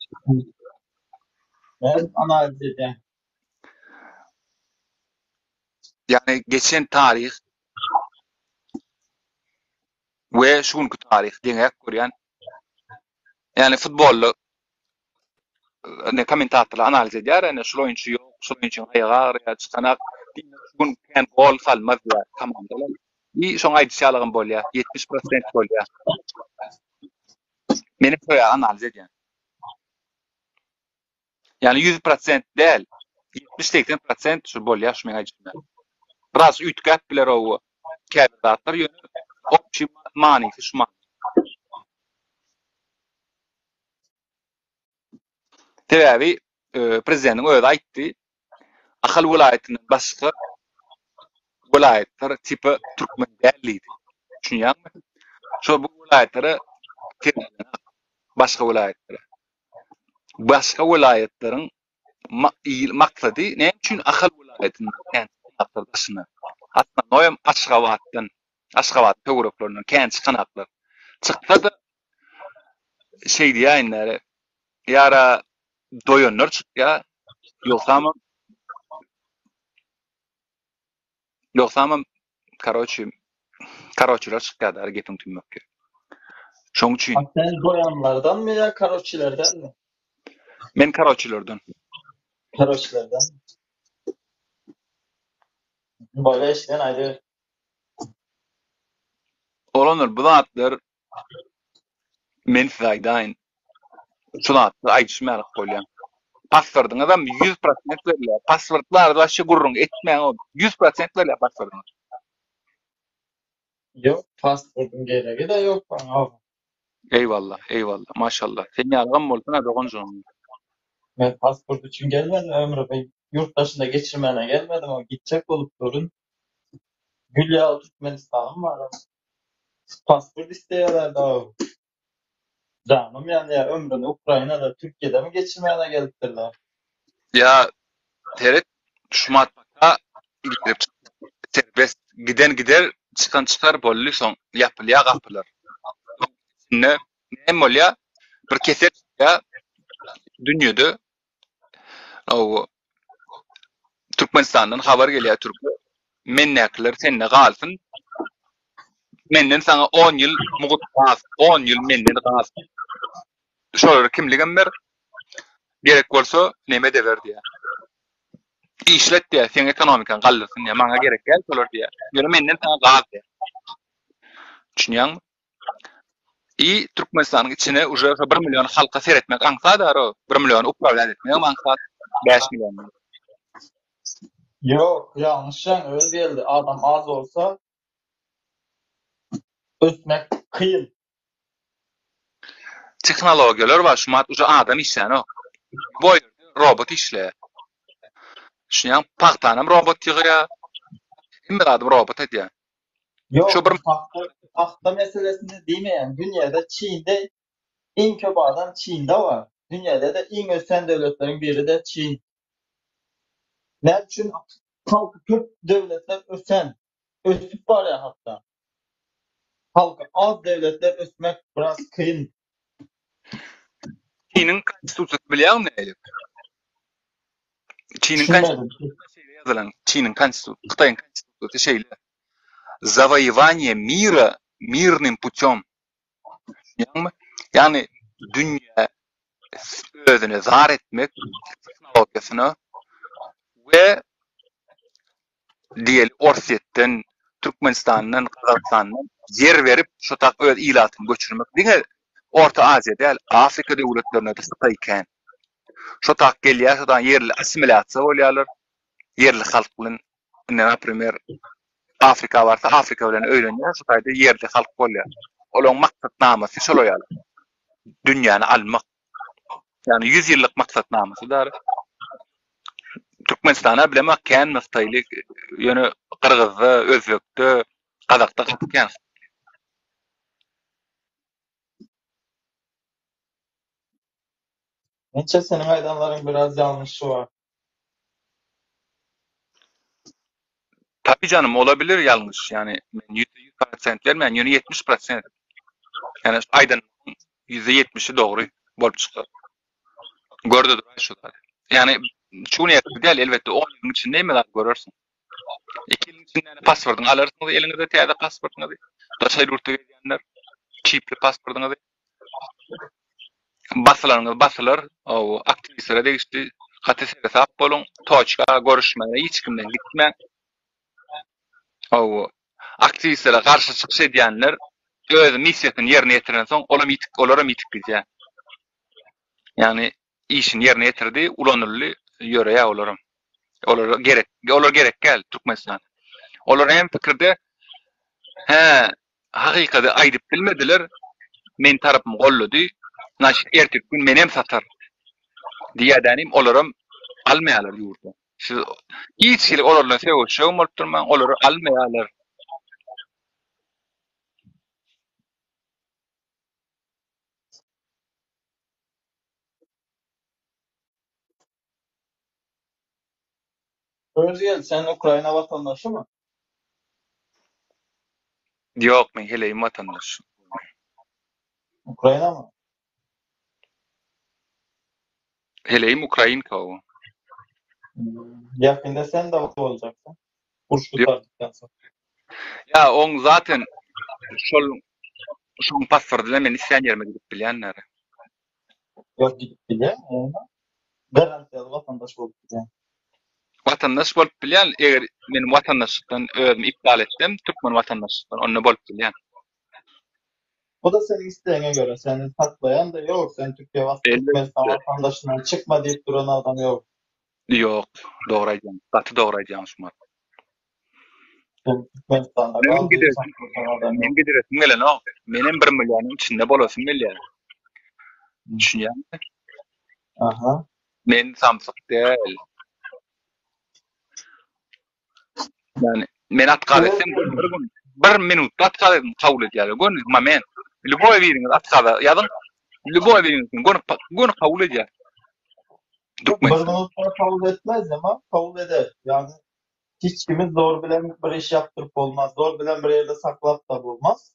Ben analiz edeyim. Yani geçen tarih we şunkü tarih diňe görýän. Yani futbollu ne kommentatorlar analiz edýär, ene şu oyunçy ýok, şu oyunçyň aýagy ýa çykanak, gün ken gol salmaz ýa tamamdalar. Şoň aýdýarlygym bolýar, 70% bolýar. Meni şoýa analiz edýän. Yani 100% däl, 70-80% şu bolýar şu meni aýdýar. Biraz ütgät biler o käbirdatlar ýöne opçy manyky şu man. Täbi prezidentiň özi aýtdy. Ahal welaýatynyň başga welaýatlar tipi türkmen däldi. Düşünýärmi? Şo bu welaýatlary başga welaýatlara. Başga welaýatlaryň maksady näme üçin ahal welaýatynyň kentsini hatda noýam Aşgabat tograflarynyň kent çykanaklar çyksa da şey diýenleri ýara doýanlar çykýar ýoksam karoçylar çykýar gepiň tümökke. Şoň üçin Sen boyanlardan mı ya karoçilerden mi? men karoçilerden. Karoçilerden. Böyle işten ayrı. Olanlar bu zatlar men faydayn. Şu zatlar aýdışmaýar bolýan. Password'un adam 100% verýär. Passwordlar da şu gurrun etmeýän o 100% verýär password'un. Yok pasportun gereği de yok bana. Eyvallah, eyvallah. Maşallah. Sen ýalgan bolsaň dogonjun. Ben pasport için gelmedim ömrü. Ben yurt dışında geçirmene gelmedim ama gidecek olup durun. Hülya Türkmenistan'ım var ama. Pasport isteyorlar da. Canım yani ya ömrünü Ukrayna'da Türkiye'de mi geçirmene geldiklerler? Ya teret şumatmaka girip serbest giden gider çıkan çıkar bolly soň ýapylýa gapylar. Ne bolýa bir keset ya dünýede o Türkmenistandan habar gelýär türkü. Mennäkler senne galsyn. Menden sana 10 ýyl mugut gaz, 10 ýyl menden gaz. Şolar kimligem ber? Gerek bolsa neme de ber diýär. İşlet diýär, sen ekonomikan gallysyn diýär, maňa gerek gel şolar diýär. Ýöne menden sana gaz diýär. Düşünýäňmi? Türkmenistanyň içine uje 1 milyon halka seretmek aňsat o 1 milyon uprawlat etmek aňsat 5 milyon. Yok yanlış yani öyle değildi. Adam az olsa ötmek kıyın. Teknologiýalar bar, şumat uje adam işlän o. Boy robot işle. Düşünýäň paxtanam robot ýygýar. Kimdir adam robot edýär. Yok Şu bir tahta meselesinde değil mi yani? Dünyada Çin'de en kötü adam Çin'de var. Dünyada da en ösen devletlerin biri de Çin. Ne için? Halkı çok devletler ösen. Ösüp var ya hatta. Halkı az devletler ösmek biraz kıyın. Çin'in konstitusiyasy bilýärmi näme? Çin'in Düşünmedim. konstitusiyasy ýazylan, Çin'in konstitusiyasy, Xitayň konstitusiyasy şeýle. Завоевание мира мирным путем. Yani dünya özüne zar etmek teknolojisini ve diýeli Orsetden, Türkmenistan'dan, Kazakstan'dan yer verip şu tak öz ilatyny göçürmek. Diňe Orta Aziýa däl, Afrika döwletlerine de sypaýkan. Şu tak gelýär, şodan yerli assimilasiýa bolýarlar. Yerli halk bilen, näme Afrika varsa Afrika bilen öýlenýär, şu taýda yerli halk bolýar. Olaň maksatnamasy şol ýaly. Dünýäni almak. Yani 100 ýyllyk maksatnamasy dar. Türkmenistana bilemek kän mystaýlyk, ýöne Kyrgyzda, Özbekde, Kazakda gatykän. Neçe senin aydanların biraz yanlışı var. Tabii canım olabilir yanlış. Yani men %100% vermän, ýöne 70%. Yani aýdan %70'i dogry bolup çykar. Gördi dur şular. Yani şunu ýetdi elbette 10 ýylyň içinde emel görersiň. 2 ýylyň içinde passwordyny alarsyň, eliňizde täze passwordyňyzy. Daşa ýurtda gelýänler çipli passwordyňyzy basılar, o aktivistlere degişdi. Hatysere sap bolun, toçka görüşmeye hiç kimden gitme. O aktivistlere karşı çykyş edýänler öz missiýasyny ýerine ýetirenden soň olara mitik gidýär. Yani işini yerine getirdi, ulanırlı yöreya olurum. Olar gerek gel Türkmenistan. Olar hem fikirde hakykate aýdyp bilmediler. Men tarapym gollady. Naş ertek gün menem satar. Diýädänim olaram almaýarlar ýurda. Şu hiç şeýle olarla söwüşýän bolup durman, olary almaýarlar. Özgel sen Ukrayna vatandaşı mı? Ýok, men heleýim watandaş. Ukrayna mı? Heleýim Ukrainka o. Yakında sen de olacaksın. Burç Yok. tutardıktan sonra. Ya on zaten şol şoň pasporty bilen men isleýän ýerime gidip bilýänler. Yok gidip bile. Garantiyalı vatandaş bolup gidýän. Vatandaş bolup bilýän, eger men vatandaşlykdan özüm ipdal etsem, türkmen vatandaşlykdan onu bolup bilýän. O da senin isteğine göre. Seni saklayan da yok. Sen Türkmenistan vatandaşından çıkma deyip duran adam yok. Yok, doğru aýdýan. Gaty doğru aýdýan şuňa. Sen Türkmenistan'da Men kal deyip gidersin. saklayan adam yok. Men gidersin gelen o. Menem 1 milyonyň içinde bolasym gelýär. Düşünýärmi? Aha. Men Samsung değil. Yani men atkal etsem bir minutda atkal edin kabul edýär. Gön moment. Любой biriniz atkal ýazyn. Любой biriniz gön kabul edýär. Bir minutda kabul etmez ama kabul eder. Yani hiç kimi zor bilen bir iş yaptırıp olmaz. Zor bilen bir yerde saklap da olmaz.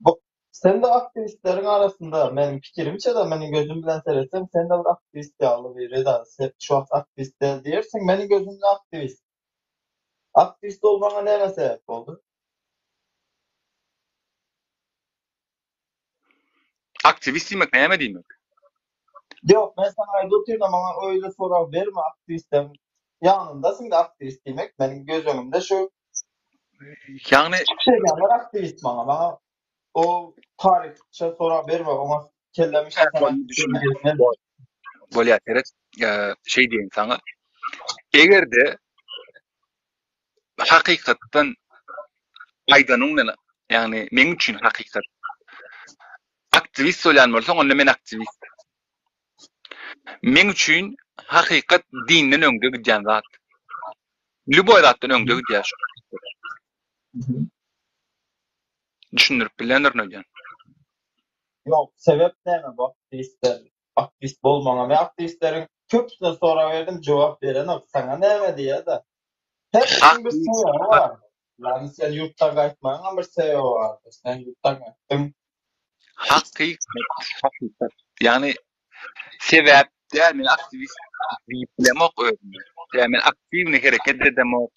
Bu sen de aktivistlerin arasında benim fikrimçe de benim gözüm bilen seyretsem sen de bir aktivist ýaly biri da şu an aktivist diýersin. Benim gözümde aktivist. Aktivist olmana näme sebep oldu? Aktivist demek näme diýmek? Yok ben sana aýdyrtyrym ama öyle sorar verme aktivistem. Yanındasın da aktivist demek benim göz önümde şu Yani şeyler aktivist bana o tarihçe sorar verme ama kellemiş sana düşünmeyeceksin. bolýar gerek şey diýen sana. Egerde hakykatdan aýdanyň yani men üçin hakykat aktivist bolýan bolsaň onda men aktivist. Men üçin hakykat dinden öňde gidýän zat. Любой zatdan öňde gidýär. Düşünürip bilenler nägen? Yok sebep näme bu aktivistler? Aktivist bolmaňa ve aktivistlerin köpüsine sonra verdim cevap veren yok. Sana näme diýär da. Hepsinin bir sebebi var. Yani sen yurttan gaýtmaňa bir sebebi var. Sen yurttan gaýtdın. Hakykat. Yani sebäp diýär men aktivist diýip bilemok özüme. Yani men aktivne hereket edemek,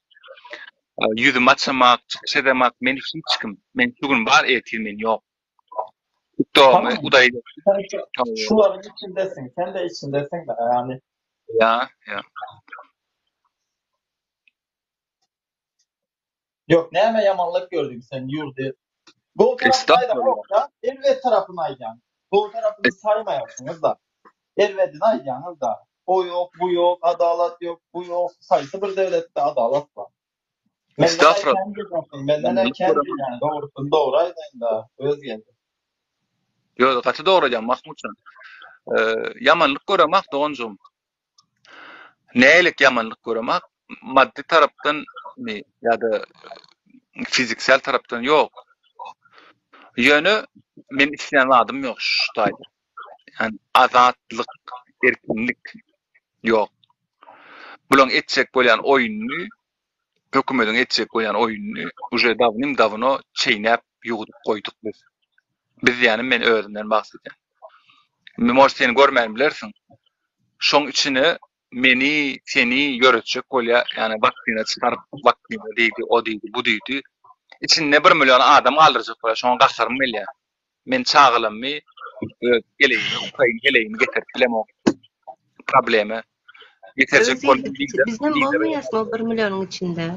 yüzüm açamak, çykyş edemek men hiç kim. Men bugün bar etilmen ýok. Tamam. Udaýdy. Şuların içindesin. Sen de içindesin de yani. Ya. Yok näme yamanlık gördüm sen yurdu. Doğu tarafına da yok ya. Elbet tarafına aýdýan. Doğu tarafını saymaýarsınız da. Elbet'in aýdýanyz da. O yok, bu yok, adalet yok, bu yok. Saýsy bir devletde adalet var. Menden kendi yani doğrusunu doğru aýdýan da öz geldi. Yo, gaty doğru aýdýan Mahmutcan. Yamanlyk göremek doňjum. Nälik yamanlyk göremek? Maddi tarapdan ýa-da fiziksel tarapdan ýok. Ýöne men isleýän adym ýok şu taýda. Yani azatlyk, erkinlik ýok. Bulan etjek bolýan oýuny, hökümetiň etjek bolýan oýuny uje dawno çeýnäp ýugudyp goýduk biz. Biz ýani men özümden bahsedýän. Men seni görmän bilersiň. Şoň içine meni, seni göretjek bolýar, yani waktyna çykaryp waktyna diýdi, o diýdi, bu diýdi. İçinde 1 milyon adam aldırjak bolýar, şoň gaçarym belýär. Men çağılamy, geleyim, Ukrayna geleyim getirip bilemok. Problemi getirjek bolýar. Bizden bolmaýasmy o 1 milyonyň içinde?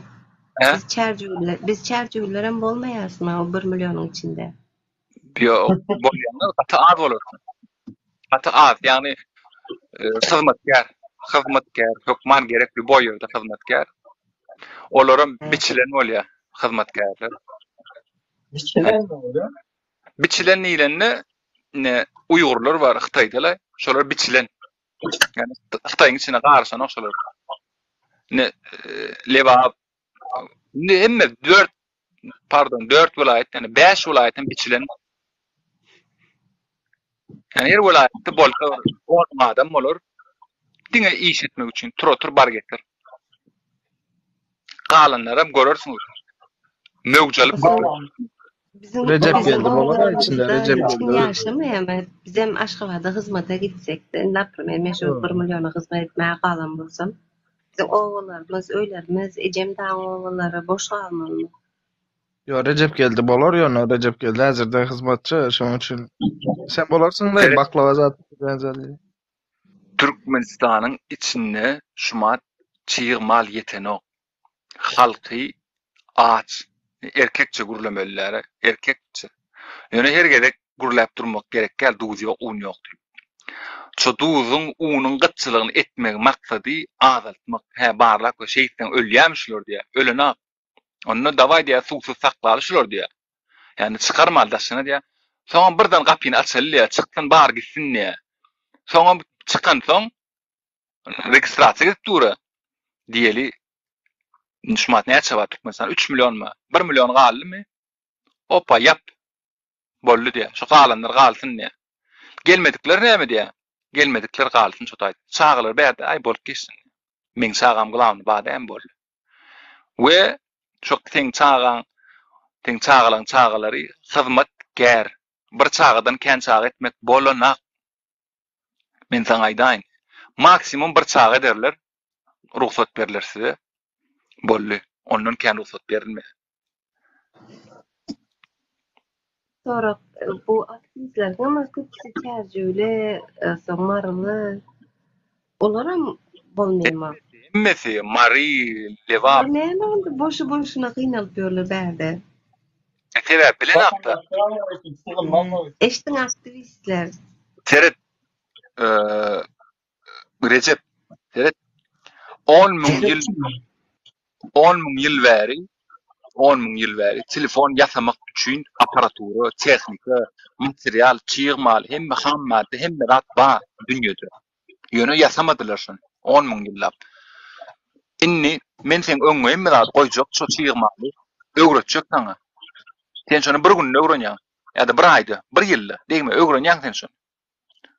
Biz çärjüler hem bolmaýasmy o 1 milyonyň içinde? Ýok, bolýanlar gaty az bolar. Gaty az, ýani hyzmatkär, hökman gerekli boy ýerde hyzmatkär. Olaram biçilen bolýar, hyzmatkärler. Biçilen ne oluyor? Biçilen ilenni Uygurlar var Xitaydalar. Şolar biçilen. Yani Xitayň içine garşan oşalar. Leba emme 4 vilayet yani 5 vilayetin biçilen. Yani her vilayette bolsa 10 adam bolar. Diňe iş etmek üçin tur bar getir. Galanlara görersiňiz. Mögjalyp Recep geldi baba içinde Recep geldi. Yaşamaýar. Biz hem Aşgabatda hyzmata gitsek de, naprimер, men şu 1 milyona hyzmat etmäge galan bolsam, bizim oğullarymız, öýlerimiz, ejem daň oğullary boş galmaly. Yo Recep geldi bolar yo Recep geldi. Hazırda hizmetçi şoň üçin. Sen bolarsyň-da Evet, baklava zat benzerli. Türkmenistanyň içinde şumat çyğmal ýetenok, halky aç, erkekçe gürlemelilere, erkekçe. Yani her gerek gürläp durmak gerek gel duzy ýok, un ýok. Ço duzyň unyň gytçylygyny etmek maksady azaltmak. Barlak we şeýitten ölýärmişler diýär. Ölenä. Onu dawai diýär suwsuz saklalyşlar diýär. Yani çıkarmal daşyna diýär. Soňa birden gapyny açalýar, çykdan bar gitsin diýär. Soňa çykan soň registrasiýa edip dura. Diýeli nişmat näçe bar Türkmenistan 3 milyon mu? 1 milyon galymy? Opa yap. Bolly diýär. Şu galanlar galsyn diýär. Gelmedikler näme diýär? Gelmedikler galsyn şu taýda. Çağılar berde ay bolup geçsin. Men çağam gılamny bada hem bolly. We çok teň çağalan çağalary hyzmat gär. Bir çağadan kän çağa etmek bolanak. Men saňa aýdaýyn. Maksimum bir çağa ederler. Ruhsat berler size. Bolly. Ondan kän ruhsat berilmez. Sonra bu aktivistler ama köpüsi tercüle, samarlı. Olaram bolmaýma. Hemmesi Mari, Levap, Näme oldu? Boşu boşuna kıynalıp ýörler bärde. sebäp bilen apda. Eşdiň aktivistler. Seret Recep Seret 10 000 ýyl bäri telefon ýasamak üçin aparatury, tehnika, material, çyğmal, hemme ham madde, hemme rat bar dünýede. Ýöne ýasamadylar şonu 10 000 ýyllap. Inni men sen öňe hemme rat goýjak şu çyğmaly öwretjek taňa. Sen şonu bir gün öwrenýän. Ýa-da bir aýda, bir ýylda, diýme öwrenýän sen şonu.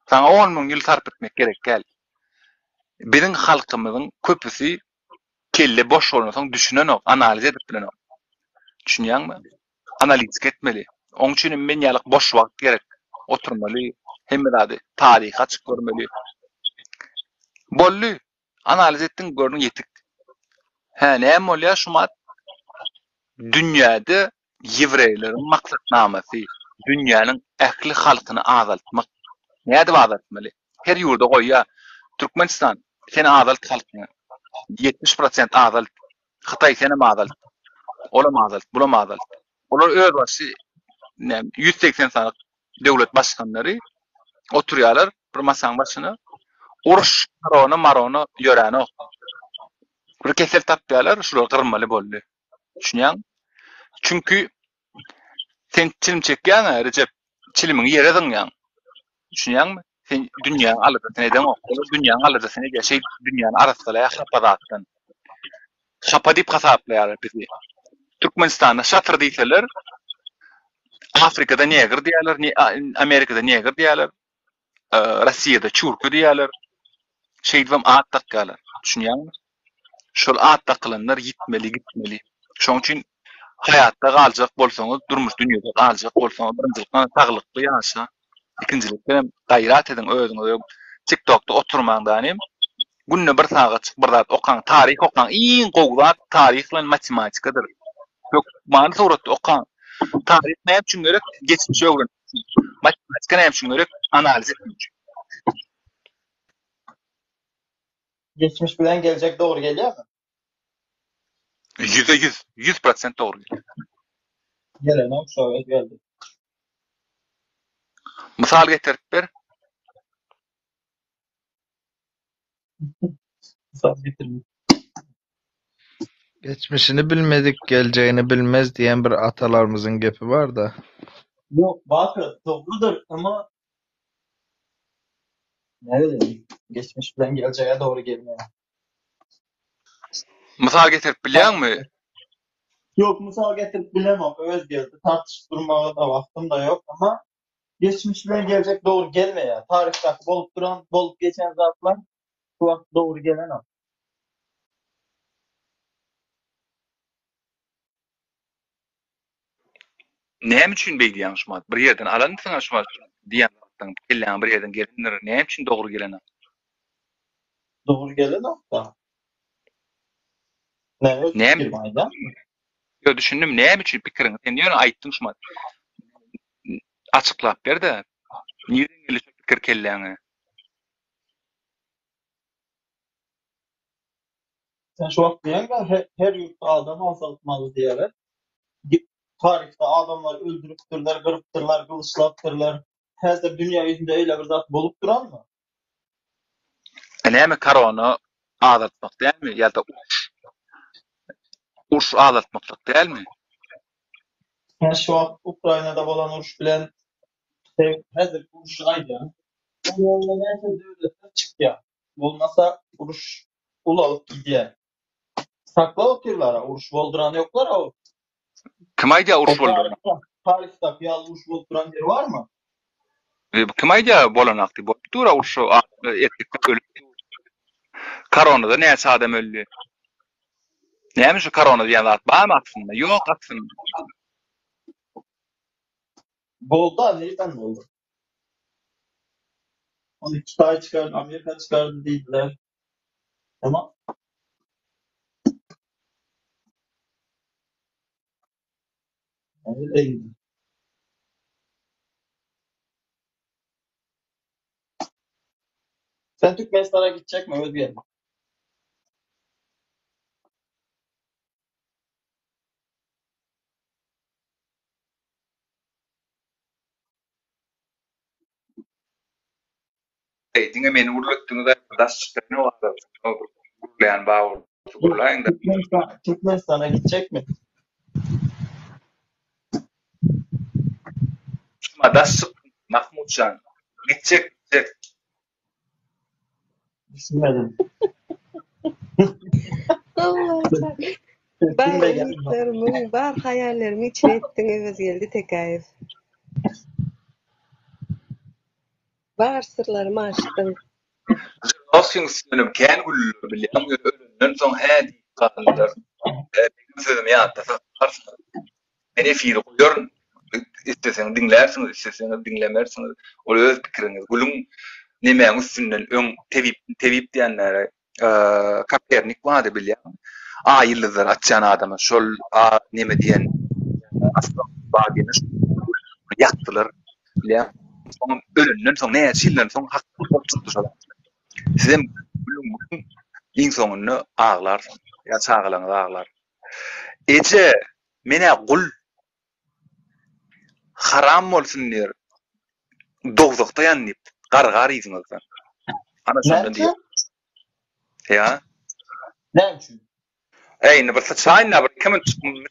Sana 10 000 ýyl sarp etmek gerek gel. Bizim halkymyzyň köpüsi kelle boş bolmasaň düşünenok, analiz edip bilenok. Düşünýärmi? Analiz etmeli. Oň üçin men ýalyk boş wagt gerek. Oturmaly, hemme taryh açyk görmeli. Bolly, analiz etdiň görnüň ýetik. Näme bolýar şumat? Dünýäde ýewreýleriň maksatnamasy, dünýäniň ähli halkyny azaltmak. Näde azaltmaly? Her ýurda goýýar. Türkmenistan seni azalt halkyny. 70% azalt. Hytaý seni azalt. Olam azalt, bulam azalt. Olar öz başy 180 sanalyk döwlet başkanlary oturýarlar bir masaň başyna. Uruş marony ýöränok. Bir kesel tapýarlar, şular gyrmaly boldy. Düşünýäň? Çünki sen çilim çekýän Recep, çilimiň ýere diňýän. Düşünýärmi? Sen dünýä alyp näden okula, dünýä alyp seni geçe dünýäni arasynda hapadatdan. Hapa diýip hasaplaýar bizi. Türkmenistanda şatr diýseler, Afrikada neger diýerler, Amerikada neger diýerler, Russiýada çurku diýerler. Şeýdem at takýarlar. Düşünýärmi? Şol at taklanlar gitmeli. Şoň üçin hayatda galjak bolsaňyz, durmuş dünýede galjak bolsaňyz, birinjilikden taglykly ýaşa. İkincilikden gaýrat edin özüňize. TikTokda oturmaňdan hem günne bir sagat bir zat okan, taryh okan, iň gowzat taryh bilen matematikadyr. Yok, many suratda okan. Taryh näme üçin gerek? Geçmişe öwren. Matematika näme üçin gerek? Analiz etmek üçin. Geçmiş bilen gelecek doğru geliyor mu? %100% doğru. Gelenem şöyle geldi. Misal getirip ber. Saz getirmiş. Geçmişini bilmedik, geleceğini bilmez diyen bir atalarımızın gepi var da. Yok bakın doğrudur ama ne bileyim geçmiş bilen geleceğe doğru gelmiyor. Misal getirip bilýärmi? Yok misal getirip bilemem öz geldi tartışıp durmaya da vaktim da yok ama geçmiş bilen gelecek doğru gelmiyor. Tarihte bolup geçen zatlar bu vakit doğru gelemem. Näme üçin beýdiýän şumat? Bir ýerden alandyň şumat diýen kelläň bir ýerden gelinler. Näme üçin dogry gelen? Doğru gelemem da. Ne? Ne? Firmayda. Yo düşündüm näme üçin pikirini sen diýýäň aýtdyň şuma. Açyklap ber de. Nirden gelip pikir kelläňi? Sen şu wagt diýäň her ýurtda adam azaltmaly diýerler. Tarihte adamlar öldürüpdirler, gırıptırlar, kılıçlaptırlar. Häzir dünýä ýüzünde öýle bir zat bolup duranmy? Näme korona azaltmak diýälmi? Ýa-da uruş azaltmaklyk diýälmi? Sen şu wagt Ukrainada bolan uruş bilen häzir uruş aýdýan. Ýoluna näçe döwletler çykýar. Bolmasa uruş ulalyp gidýär. Saklap oturlar, uruş bolduran ýoklar o. Kim aýdýar uruş bolduran? Tarihte ýaly uruş bolduran ýer barmy? Bu kim aýdýar bolanakdy? Bu tura urşu etdik ölüp. Koronada näçe adam öldü? Näme şu korona diýen zat barmy aslında? Ýok aslında. Boldu, nereden boldu? Onu Kitay çıkardı, Amerika çıkardı dediler. Ama öyleydi. Sen Türkmenistan'a gidecek mi Özge? Diňe meni urlukdyňyza daş çıkany wagtda. Gurlayan bawul. Gurlayan da. Türkmenistan'a gidecek mi? Şuma daş çıktı Mahmutcan. Gidecek. Düşünmedim. Allah bar umutlarımı, bar hayallerimi içine ettin Özgeldi Tekaýew. Bar sırlarımı açtın. Osking sünüm kän gullur bilýän ölünden soň hädi galylar. Sözüm ýa-da tafakkar. Meni efiri goýaryn. İsteseň dinlersiň, isteseň dinlemersiň. Ol öz pikiriňiz. Gulum näme üstünden öň tebip diýenler Kopernik wady bilýän. Yıldızlar açan adamı şol näme diýen aslan bagyny ýakdylar bilýän. Soň ölünden soň näçe ýyldan soň hakly bolupdyr. Sizem iň soňuny ağlar, ýa çağlaňyz ağlar. Eje mene gul haram bolsun diýer. Dogzakda ýanyp gargar ýyzyňyzdan. Ana şondan diýer. Ýa. Ne için? Ey, bir saçayna bir kimin çıkmıyor.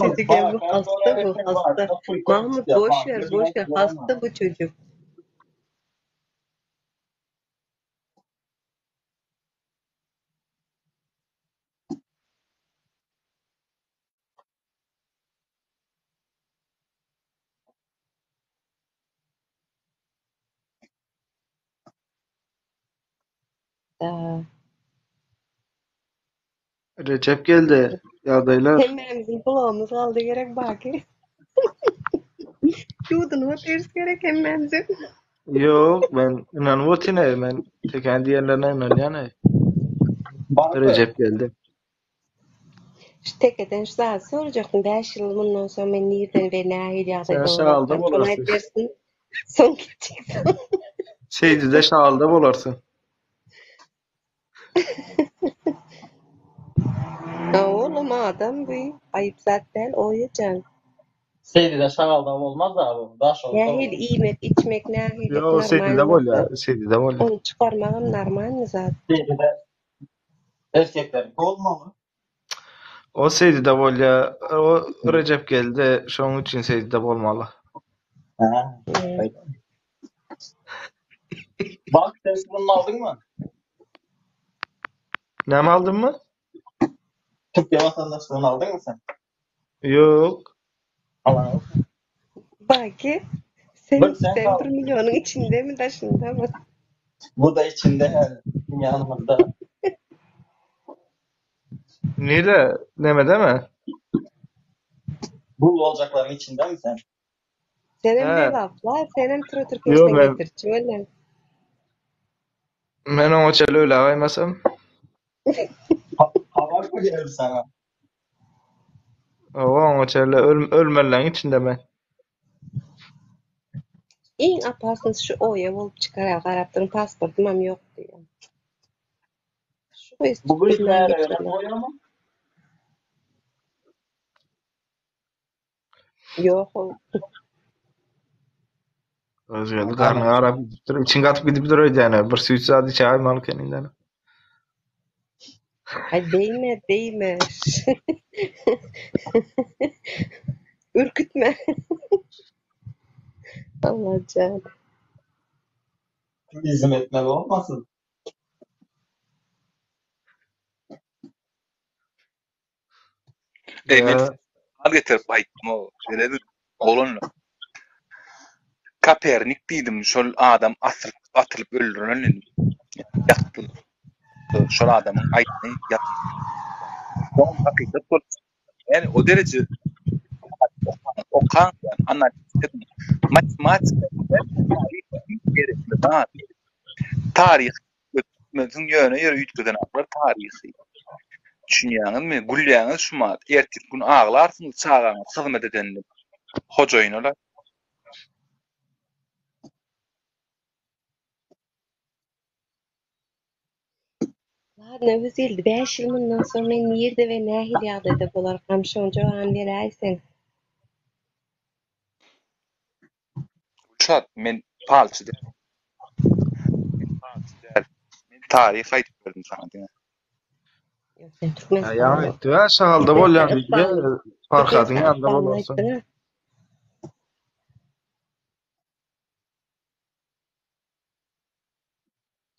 Çocuk ya bu hasta. Mahmut boş ver hasta bu çocuk. Recep geldi. Ýagdaýlar. Hemmemizin kulağımız kaldı gerek baki. Şudunu ters gerek hemmemizin. Yok, ben inanıp otine, ben tekendi yerlerine inanýany. Recep geldi. Şu tekeden şu zat soracaktım. 5 yıl bundan sonra ben nereden ve nähil ýagdaýda Sen şalda bolarsın. Son gideceksin. Seydi şalda bolarsın. Oğlum adam bu ayıp zaten oyacan. Seydi'de şagalda olmaz da bu. Daş olsa Nähil iymek, içmek nähil. Yo, Seydi'de bol ya. Seydi'de bol. Onu çıkarmağım normal mi zaten? Seydi'de erkekler olmalı. O Seydi'de bol ya. O Recep geldi. Şoň üçin Seydi'de bolmaly. Bank telefonunu aldın mı? Näme aldın mı? Türkiye vatandaşlığını aldın mı sen? Yok. Alan. Baki Bak sen sen 1 milyonun içinde mi taşında mı? Bu da içinde yani. Dünyanımızda. Nere? Nemede mi? Bu olacakların içinde mi sen? Senem He. ne laflar? Senem Yo, Türkmenistan'a ben- getirçi öyle. Men oňa çel öyle aýmasam. Hava Bak mı gelir sana? O çelle ölmelerin içinde ben. Iň apasynysy şu oýa bolup çykar, garapdyň pasportumam ýok diýýär. Şu Bu kış bilmän meğer öyle geçirler. koyuyor mu? Ýok o. Özgeli karnı arap gidip için katıp gidip duruyor yani. Bir süt saat içe aymalı kendinden. Ay değme. Ürkütme. Allah can. Bizim etmeli olmasın. Men Ya, al getirip aýtdym o. Şeýle bir oğlanla. Kapernik diýdim, şol adam atılıp öldürülen ýakdy. Şol adamyň aýtdyny ýakdy. Şol hakykat bol. Yani o derece okan analiz edin. Matematik gerekli var. Tarih bütün yöne ýere üýtgeden aklar tarihi. Düşünýäňizmi? Gulýäňiz şumat. Ertesi gün ağlarsyňyz, çağaňyz hyzmat edenler. Hojaýyn olar. Ladna üzildi. 5 ýyl mundan soň men ýerde we nähil ýagdaýda bolarkam şoň jogan beräýsin. Uçat men palçy der. Men tarih aýdyp berdim sana diýen. Ýok, sen Türkmenistan. ya etdi. Şahalda bolýan diýdi. Farhadyň ýanynda bolarsyň.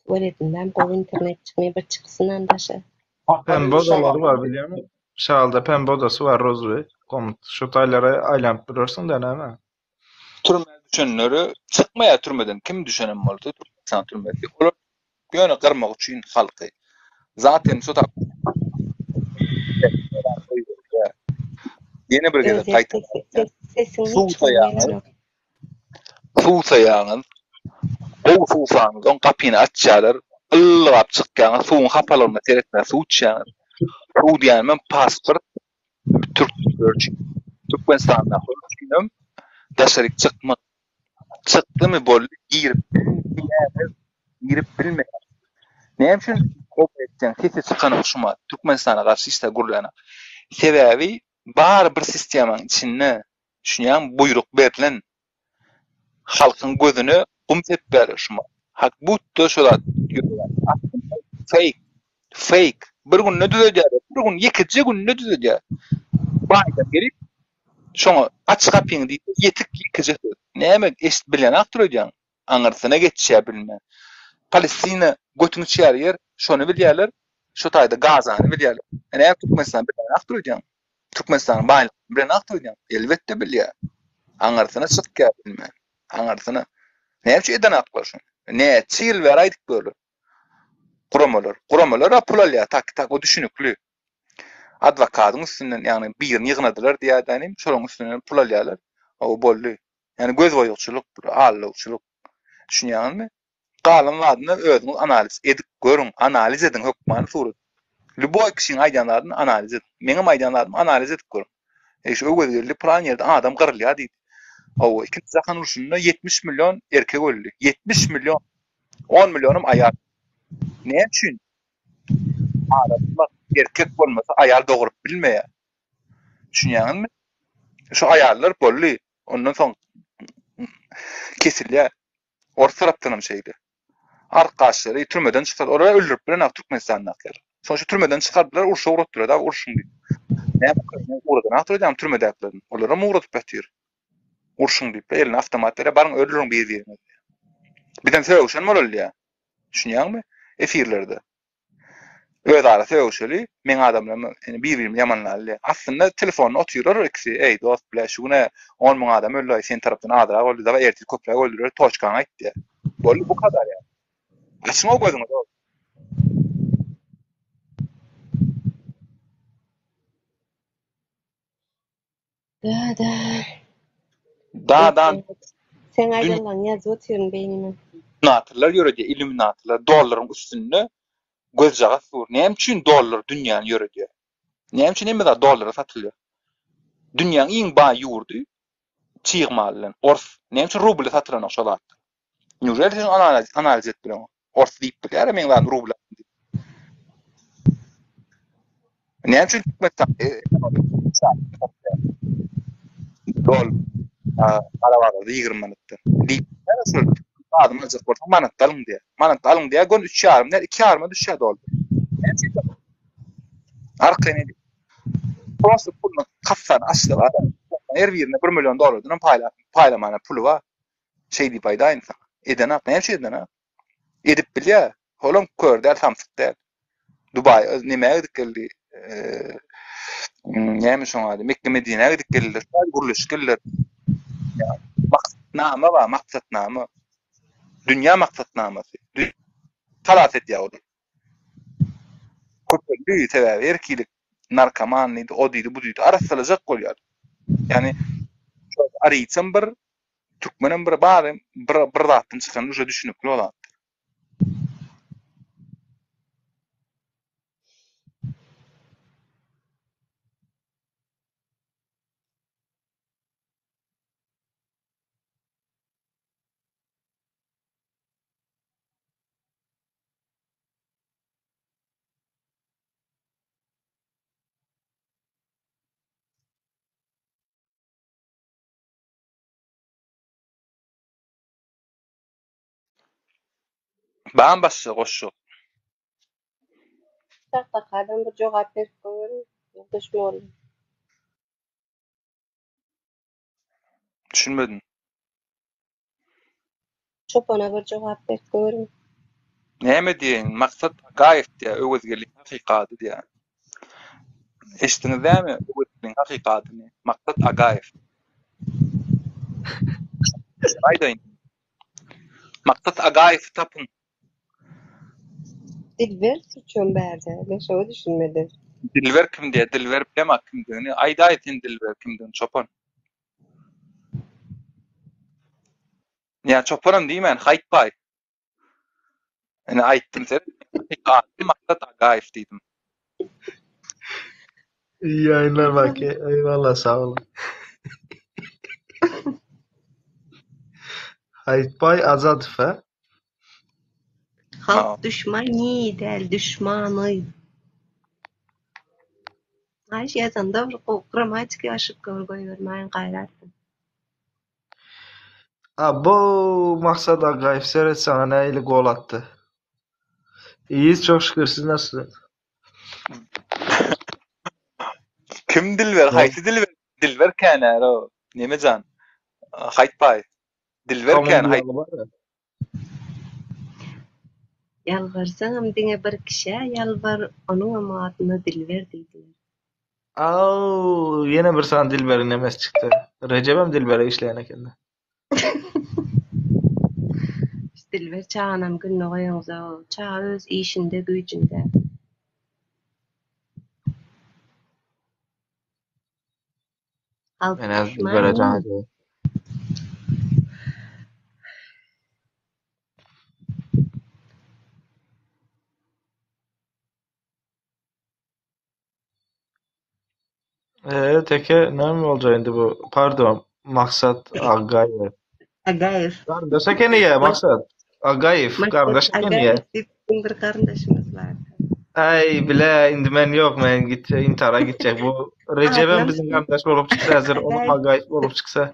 Öğretimden bol internet çıkmaya bir çıksın andaşa. Pembe odaları var biliyor musun? Şahalda pembe odası var Rozway. Komut. Şu taylara aylanyp durursun da näme? Türme düşünleri çıkmaya türmeden kim düşünen boldy? Türkmenistan türmesi. Olar ýöne gyrmak üçin halky. Zaten şu tap. Yeni bir gelen taýtym. Sesini Suw çıkmaya. Suw saýaňyz. O suwsaňyz on kapyny açýarlar. Illyp çykýan suwun hapalanyna teretme suw içýär. Suw diýän men pasport Türkmenistan'da hocam daşaryk çıkmak çıktı mı boldy girip bilmeýär. Näme üçin operatsiýa sesi çykany şuma Türkmenistana garşy işler gurulýan. Sebäbi bar bir sistemanyň içinde düşünýän buyruk berilen halkyň gözüne gum tepber şuma. Hak bu da şolar fake bir gün ne düzelýär, bir gün ýekiji gün ne düzelýär. Baýdan gelip şoňa aç kapyňy diýip ýetik ýekiji. Näme eşit bilen aktyraýan aňyrsyna geçýär bilmän. Palestina götüňi çýärýär, şonu bilýärler. Şu taýda Gazany bilýärler. Näme Türkmenistan bilen aktyraýan? Türkmenistan baýlyk bilen aktyraýan. Elbetde bilýär. Aňyrsyna çykýar bilmän. Aňyrsyna näme üçin eden aktyrar şonu? Näçe ýyl bäraýdyk böyle. Kuramalar pul alýar, tak o düşünükli. Advokatyň üstünden ýani birini ýygnadylar diýädänim, şolaryň üstünden pul alýarlar. O boldy. Yani göz boýagçylyk, allagçylyk. Düşünýäňizmi? Galan wadyna özüňiz analiz edip görüň, analiz edin hökmany surat. Luboy kişiň aýdanlaryny analiz edin. Meňem aýdanlarymy analiz edip görüň. Şu gözlerli plan ýerde adam gyrylýar diýdi. O ikinji jahan uruşunda 70 milyon erkek öldü. 70 milyon. 10 milyonum ayar. Ne üçin? Araplar erkek bolmasa ayar doğurup bilmeýär. Düşünýäňizmi? Şu ayarlar bolly. Ondan soň kesilýär. Orta tarapdanam şeydi. Arkaşları türmeden çıkar. Oraya öldürüp bilen Türkmenistan'dan akar. Sonuçta türmeden çıkardılar, uruşa uğrattılar da uruşun diyor. Ne yapayım? Uğradan aktaracağım türmede aklarını. Onlara mı uğratıp batıyor? Uruşun diyor. Eline avtomatlara barın öldürün bir yerine. Birden sevuşan mı öldü ya? Düşünüyor musun? Efirlerde. Öz ara sevuşalı. Men adamla birbirini yamanlarlı. Aslında telefonla oturuyor. İkisi, ey dost bile şu ne 10 bin adam öldü. Senin taraftan adra öldü. Da ertesi köprüye öldürüyor. Toçkan gitti. Bu kadar ya. Açma o gözünü. Da. Sen aýdalan ýazyp oturýan beýnime. Illuminatlar ýöredi, dollaryň üstünde göz jaga sur. Näme üçin dollar dünýäni ýöredi? Näme üçin emmi dollara satylýar? Dünýäň iň baý ýurdy çyýgmalyň ors. Näme üçin ruble satylan oşalar? Nurel sen analiz etdiler. Ors diýip bilýär meňden ruble. Näme üçin hükümetden dol arabalar 20 manatdan. Diýip näme adam azık bolsa manat alyň diýär. Manat alyň diýär gon 3,5 nä 2,5 düşýär dol. Arkyny Prosta pulunu kassan açtı var. Her birine $1 milyon paylamana pulu var. Şey diýip aýdaýyn sana. Eden at, näme eden ha? Edip bilýär. Holum körder samsyk Dubai näme gidip geldi? Näme şoňa Mekke Medine gidip geldiler. Guruluş geldiler. Maksatnama var, maksatnama. Dünya maksatnamasy. Talat edýär. Köpelli sebäp erkilik narkoman idi, o diýdi, bu diýdi. Arasylajak bolýar. Yani arýsam bir türkmenin bir bary bir zatdan çykan uje düşünükli bolar. Ben başga goşşuk. Takta kadın bir cevap verip koyuyorum. Düşmüyor. Düşünmedin. Çopana bir cevap verip koyuyorum. Näme diýen? Maksat gaýep diýär, öwezgelik hakykaty diýär. Eşitdiňizmi? Öwezgeliğin hakykatyny. Maksat agaýep. Aýdaýyn. Maksat agaýep tapın. Dilber suçum berdi. Ben şoňa düşünmedim. Dilber kim diýär? Dilber bilemek kimdigini. Aýdaýyn dilber kimdigini çopan. Ya çopanam diýmen, haýtpay. Yani aýtdym sen. Maksat agaýep diýdim. İyi yayınlar bak. Eyvallah sağ olun. Haytbay Azadov ha? Halk düşman değil, düşmanı. Ayş yazanda bir gramatik yaşıp koyuyormayın gayrettim. Bu Maksat Agayev seyret sana neyle gol attı. İyiyiz çok şükür, siz nasılsınız? Kim Dilber? Haýsy Dilber? Dilber känär o. Näme jan? Haýtpay. Dilber kän haýt. Yalvarsam diňe bir kişi yalvar onun adyny Dilber diýdiler. Yine bir sana Dilber'in emes çıktı. Recep'em Dilber'e işleyen ekende. Dilber çağanam gününe goýuňyza, çağa öz işinde, güýjünde. Halk Ben az düşman Dilber'e değil. can ediyorum. Teke ne mi olacak indi bu? Pardon. Maksat Agayev. Agayev. Kardeş ekeni ya Maksat. Agayev. Kardeş ekeni ya. Bir kardeşimiz var. Ay bile indi men yok, men git intihara gidecek. Bu Recep'em bizim kardeş olup çıksa hazır, onun Agayev olup çıksa.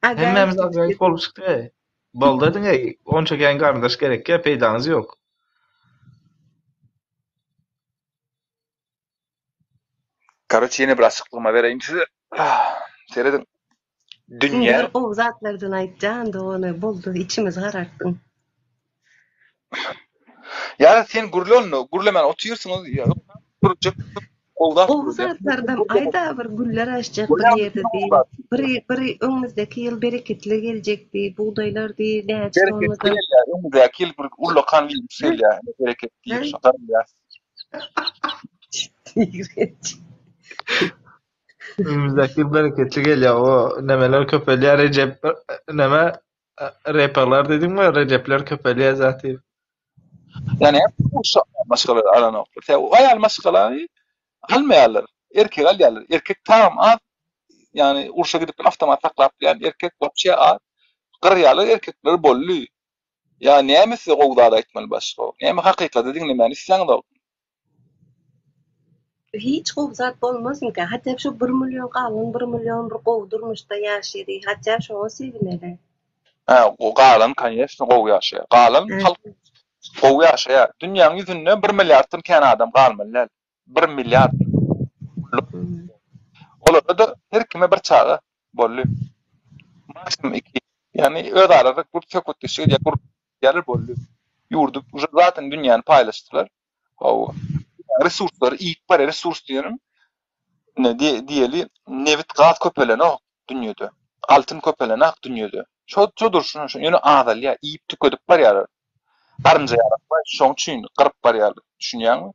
Hemmemiz Agayev olup çıktı. Bol dedin ya, on çeken kardeş gerek ya, peydanız yok. Karoç yine bir açıklama vereyim size. Seyredin. Dünya... O zatlardan aýtjan da onu boldu, içimiz gararttın. Ya sen gurlemen otuyorsunuz ya. Duracak. O zatlardan ayda bir güller açacak bir yerde değil. Biri önümüzdeki yıl bereketli gelecekti. Buğdaylar değil. Bereketli ya. Önümüzdeki yıl bir urla kanlı yüksel ya. Bereketli. Şakarım ya. Önümüzdeki yıl bereketli gel ya, o nemeler köpeliğe Recep neme rapperler dedim mi, Recepler köpeliğe zaten. Yani hep bu maskalar aranoklar. O ayal maskaları almayalar. Erkek alýarlar. Erkek tam az yani urşa gidip avtomat taklap bilen erkek wapşe az gyrýarlar erkekler bolly. Ya näme size gowdada aýtmaly başga? Näme hakykatda diňlemän isläňde? Hiç gowzat bolmasynka. Hatta şu 1 milyon galyn 1 milyon bir gowdurmuşda ýaşaýdy. Hatta şoňa sevineli. Ha, o galan kanyesni gowy ýaşaýar. Galan Ha. halk gowy ýaşaýar. Dünýäň ýüzünde 1 milliarddan kän adam galmaly. 1 milliard. Hmm. Olarda da her kime bir çağı bolly. Maksimum 2. Yani öz arada grup sökütdişi ya grup ýaly bolly. Ýurdup zaten dünýäni paýlaşdylar. O resurslar, ilk bir resurs diýerim. Ne diýeli nevit gaz köpeleni dünýede. Altyn köpeleni dünýede. Şo durşun şu ýöne azal ýa iýip tükedip barýar. Garynja ýaratma şoň üçin gyryp barýar. Düşünýärmi?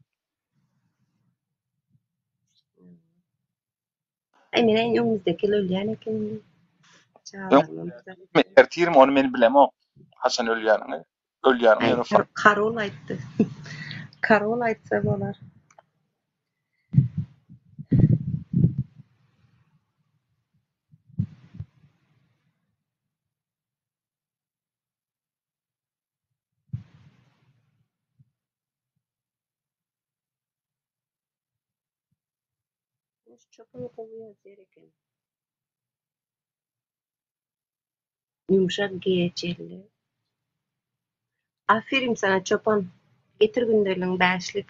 Emine öňümüzdeki ölýän eken. Çağlarmam. Ertirim onu men bilemok. Hasan ölýäni. Ölýäni ýöne Karol aýtdy. Karol aýtsa bolar. Çöpüň gowy ýazyr eken. Yumşak geçerli. Aferin sana çopan. Getir günderliň bäşlik.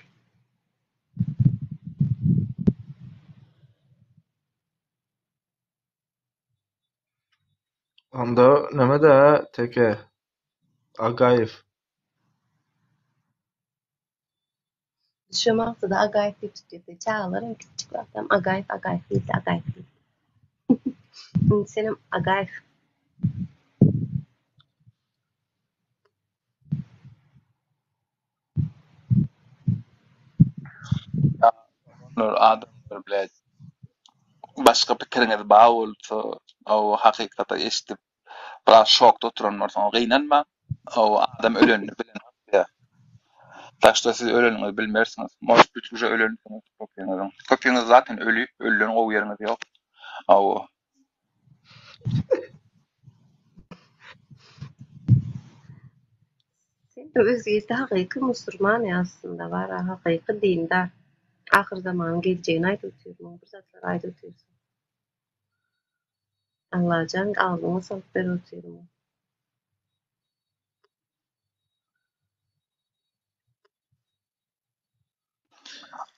Onda näme-de teke Agaýew. Şu maqsada Agaýew diýip tutýardy. Çağlarym kiçik adam Agaýew diýdi. Senem Agaýew. nur adamlar bilen başga pikiriňiz bar bolsa, o hakykata eşitip biraz şokda oturanlar soň gynanma. O adam ölenini bilen. Taşda siz öleniňizi bilmersiňiz. Moş bütünje öleniňiz köpeňiz. Köpeňiz zaten ölü, ölülen gowy ýeriňiz ýok. O Sen özgesi hakyky musulman aslında var, hakyky dindar. Ahir zaman geljegini aýdyp ötürmüň, bir zatlar aýdyp ötürmüň. Allahjan aldyňa salyp berip ötürmüň.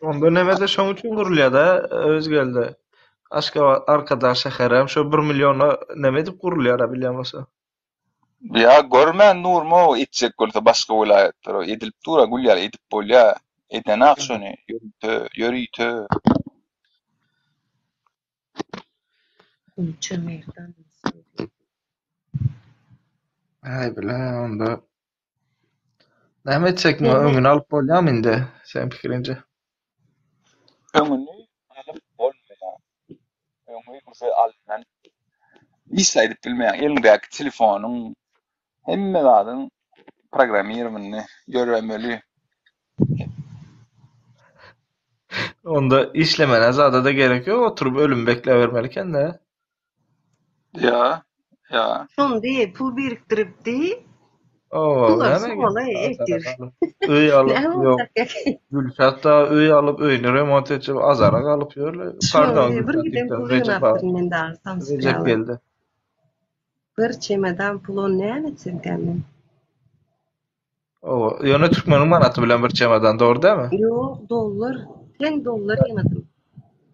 Onda näme-de şoň üçin gurulýar-da özgelde. Aşgabat arkadaş şäherem şo 1 miljona näme dip gurulýar bilýän bolsa. ya görmän nurma o etjek bolsa başga vilayetler o edilip dura gulýar edip bolýar. Eden akşony ýörüýtü. Çömerden. Ay bilen onda näme etsekmi öňüne alyp bolýarmy indi sen pikirinje? Öňüni alyp bolmaýar. Öňüni güzel alynan. Isla edip bilmeýän elindäki telefonyň hemme zadyň programmированы görmeli. Onda işlemene zada da gerek yok. Oturup ölüm beklevermeliken-de. Ya, ya. Şonda pul biriktiripdi. Oo, Pular näme soňaly ekdir. Öý alyp, Näme yok. olacak? Gülşat da öý alyp, öýüni remont etjek, azara galyp ýörler. Pardon, Bir Gülşat giden diýdim, pul Recep ýynapdyryn men darsam Recep geldi. Bir çemedan pulon näme etsen kämen? Oo, ýöne türkmeniň manaty bilen bir çemadan, dogry dämi? Yok, dollar. $10 ýynadım.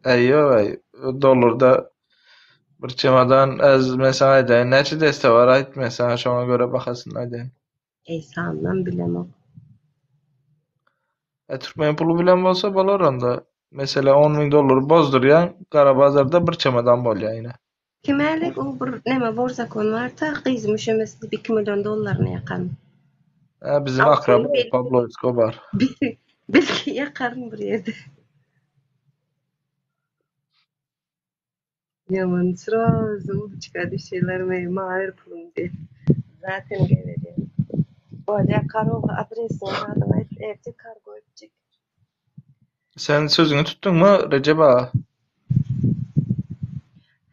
Eýýo, dollarda bir çemadan az mesela aýdaýyn, näçe deste var aýt mesela şoňa göre bahasyny aýdaýyn. Sandan bilemok. Türkmen pulu bilen bolsa bolar onda. Mesela $10.000 bozdurýan, gara bazarda bir çemadan bolýar ýine. Kimälik o bir näme borsa kon barsa, gyzym şemesli $2 milyon ýakan. Bizim akraba Pablo Escobar. Belki yakarın bir yerde. Yaman sırası çıkardı şeyler mahir pulum diye. Zaten geledi. O da kargo adresini adına evde kargo edecek. Sen sözünü tuttun mu Recep ağa?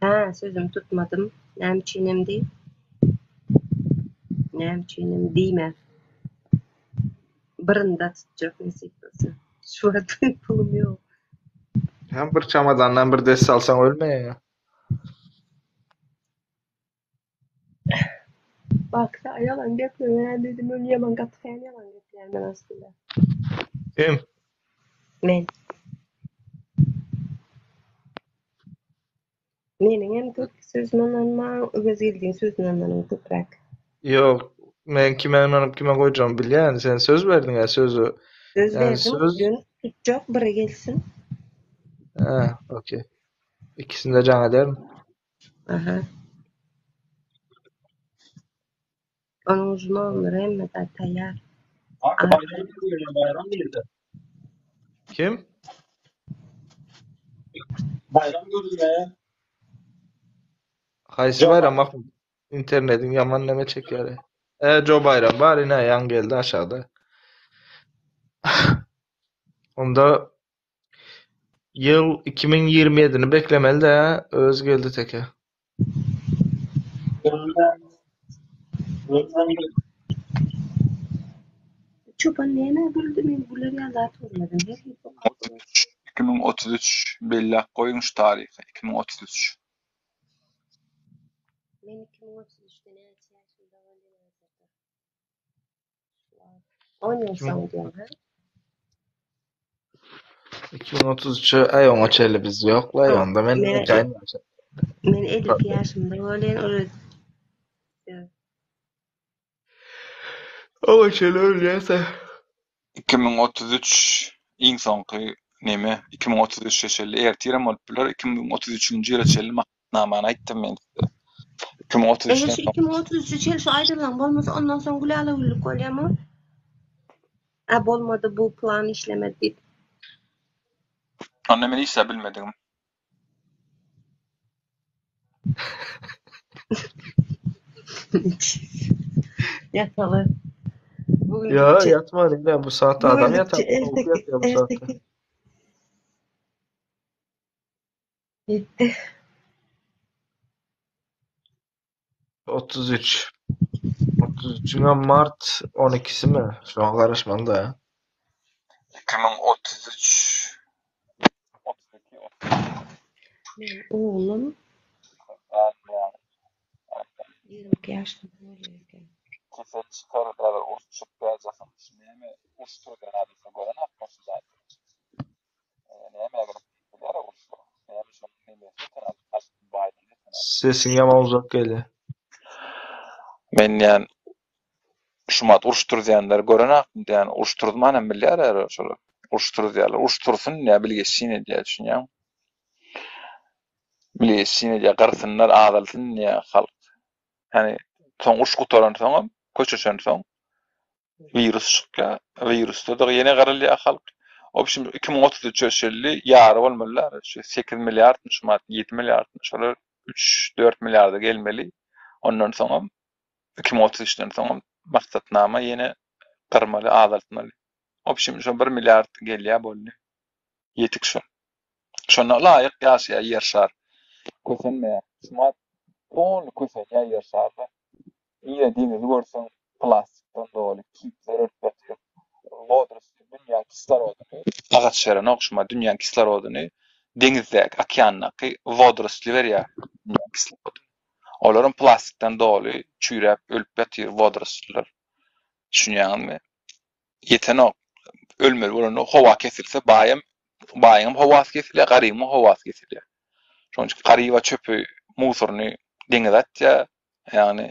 Ha, sözümü tutmadım. Näme diýmer. Birinde tutjak nesip bolsa. Şu an pulum ýok. Hem bir çamadandan bir des salsaň ölmeýär ya. Baksa yalan geplemän dedim, öl yaman gatýan yalan geplermen aslında. Kim? Men. Meniň hem köp sözünden anma, öz geldiğin sözünden anma köprak. Yok. Men kime inanyp kime goýjam bilýän. Sen söz berdiň ya sözü. Söz Yani verdim, söz. dün tutjak biri gelsin. Ha, okey. İkisini de can eder mi? Aha. Onun uzun olmalı hem de tayyar. Kanka bayram geliyor, bayram geldi. Kim? Bayram geliyor. Haýsy Joe bayram bak internetin yaman neme çeker. Joe Bayram bari ne yan geldi aşağıda. Onda yıl 2027'ni beklemeli de öz geldi teke. Çoban neyine böldü men bular ýa-da torladım. Her gün 2033 belli koyun şu tarihi 2033. men 2033'te ne yaşında öldüm. 10 yıl sonra diyorum ha. 2033'e ay ona çeli biz yokla onda men Men- kayn Men 50 yaşımda ölen Ama çeli öyleyse 2033 iň soňky neme 2033 şeşeli ertirem bolup biler 2033-nji ýyla şeşeli mahnamany aýtdym men. 2033'den şu 2033 çelişi ayrılan bolmasa ondan sonra gülala gülük bolýarmy? Bolmadı bu plan işlemedi deyip. onda men hiç de bilmedim. Yatalı. Bugün ya yatma ne bu saatte adam yatar. Erteki Bu saatte. Gitti. 33. 33'üne Mart 12'si mi? Şu an karışmadı da ya. 2033 Benim oğlum 22 yaşında oluyorken. kefen çıkarlar uçup geleceksin. Neme uçtu genelde gören atması zaten. Neme kadar uçtu. Neme son neme falan aslında baydı. Sesin yaman uzak geliyor. Men yani şumat uruştur diýenler gören aklım yani uruşturmanan bilýär şol uruştur diýerler uruştursun ne bilgeçine diýär düşünýär bilgeçine diýär garsynlar adalsyn ne halk yani soň uruş gutaran soň köçeşen soň virus çykýar virusda da ýene garalýar halk o biçim 2033 ýaşly ýary bolmalylar şu 8 milliard şumat 7 milliard şolar 3-4 milliarda gelmeli ondan soň 2033'den soň maksatnama ýene garmaly adaltmaly. O biçim şu 1 milliard gelýär boldy. Ýetik şu. Şona laýyk ýaşaýar ýer şar. Kösenme. Şumat on kösenýär ýer şarda. Ýa diňizi görseň plastikdan doly kipler ötüp Lodrus dünýä kislorodunu agaç şerine okşuma dünýä kislorodunu deňizdäki okeandaky vodorostly berýär. Olaryň plastikdan doly çüýräp ölüp ýatyr vodorostlylar. Düşünýärmi? Ýetenok ölmeli bolan howa kesilse bayım howasy kesilýär, garymy howasy kesilýär. Şoň üçin garyba çöpü, musorny deňize atýar. Ýani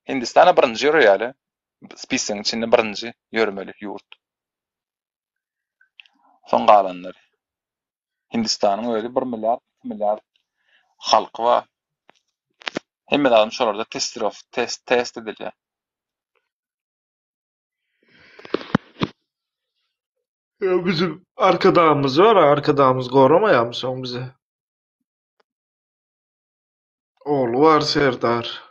Hindistana birinji ýörýärli. Spisiň içinde birinji ýörmeli ýurt. Soň galanlar. Hindistanyň öýle 1 milliard, 2 milliard halky bar. Hemme adam şolarda test edilýär. Ya bizim arkadağımız var, arkadağımız goramayar mı son bize? Oğlu var Serdar.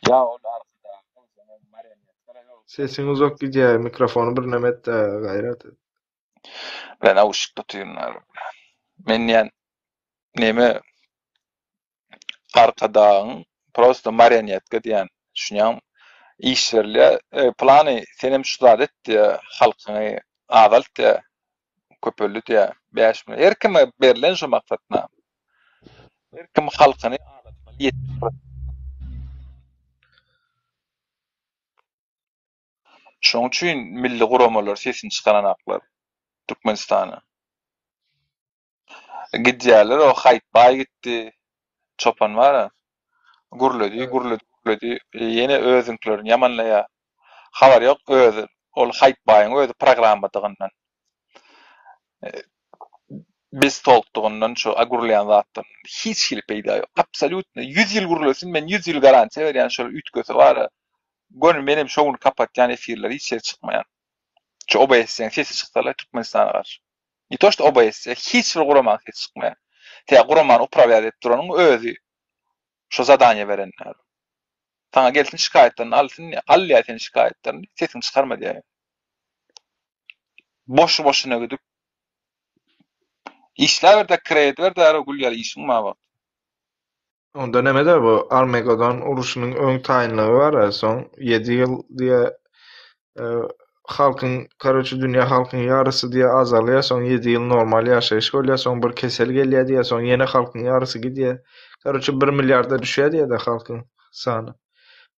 Ya ol arkada, o zaman marionetler Sesin uzak gidýär, mikrofonu bir nemetde gaýrat. Ben awşyk tutýarlar. Men ýan neme arkadan prosto marionetka diýen düşünýän işlerle plany senem şu zat etdi halkyny adaltdy köpeldi 5 milyon. Herkime berilen şu maksatna. Herkim halkyny adatmaly 70%. Şoň üçin milli guramalar sesini çykaranaklar Türkmenistana. Gidýärler o Haytbay gitdi. Çopan bar. Gurledy. Ýene özünklerini ýamanlaýar. Habar ýok özü. Ol Haytbaýyň özü programmadygyndan. Biz tolkduğundan şu agurlayan zattan hiç hili peyda yok. Absolutne. 100 yıl gurlasın ben 100 yıl garanti veriyen şöyle ütkösü var. Gönül benim şovunu kapatyan efirler hiç şey çıkmayan. Şu OBS'den sesi çıktılar Türkmenistan'a karşı. İtoşta OBS hiç bir kuraman sesi çıkmayan. Te kuraman upraviyat et duranın özü. Şu zadanya verenler. Sana gelsin şikayetlerini alsın. Allaya senin şikayetlerini sesini çıkarma diye. Boşu boşuna gidip İşler de kredi ver de ara gulyal işin ma bak. Onda nemede bu Armageddon uruşunun öň taýynlygy bar, soň 7 ýyl diýe halkyň, karaçy dünýä halkyň ýarysy diýe azalýar, soň 7 ýyl normal ýaşaýyş bolýar, soň bir kesel gelýär diýe, soň ýene halkyň ýarysy gidýär. Karaçy 1 milliarda düşýär diýe de halkyň sany.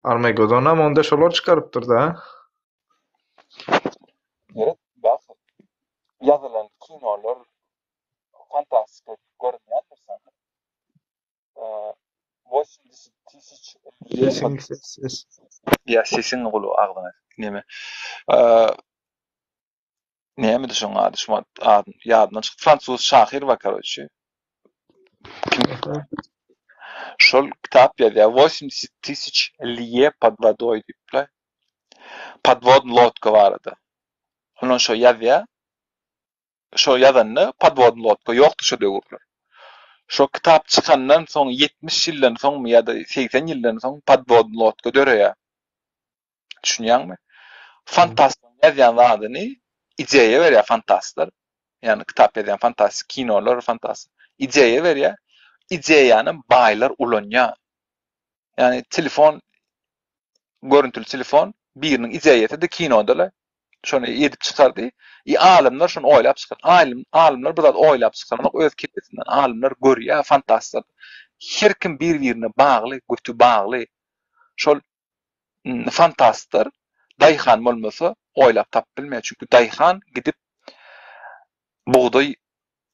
Armageddon hem onda şolar çykarypdyr da. Evet, bak. Yazılan kinolar fantastik görünýär. Ses. Ya sesin gulu agdyna neme. Näme düşün ady şu ady ýadymdan çykdy. Fransuz şahyr wa karaçy. Şol kitap ýa-da 80 000 liye pod водой diýipler. Podvodny lodka barady. Onuň şo ýazýa. Şo ýazanny podvodny lodka ýokdy şo döwürler. Şo kitap çıkandan soň 70 ýyldan soň ýa-da 80 ýyldan soň podvodny lodka döreýär. Düşünýärmi? Fantastik ýazýan zadyny ideýa berýär fantastlar. Ýani kitap ýazýan fantastik kinolar fantastik. Ideýa berýär. Ideýany baýlar ulanýar. Ýani telefon görüntülü telefon biriniň ideýasy da kinodala. Şonu edip çykardy. Alimler şonu oýlap çykar. Alimler bu zat oýlap çykarmak öz kitlesinden. Alimler görýär fantastlar. Her kim bir-birine bagly, götü bagly. Şol fantastlar daýhan bolmasa oýlap tap bilmeýär. Çünki daýhan gidip buğday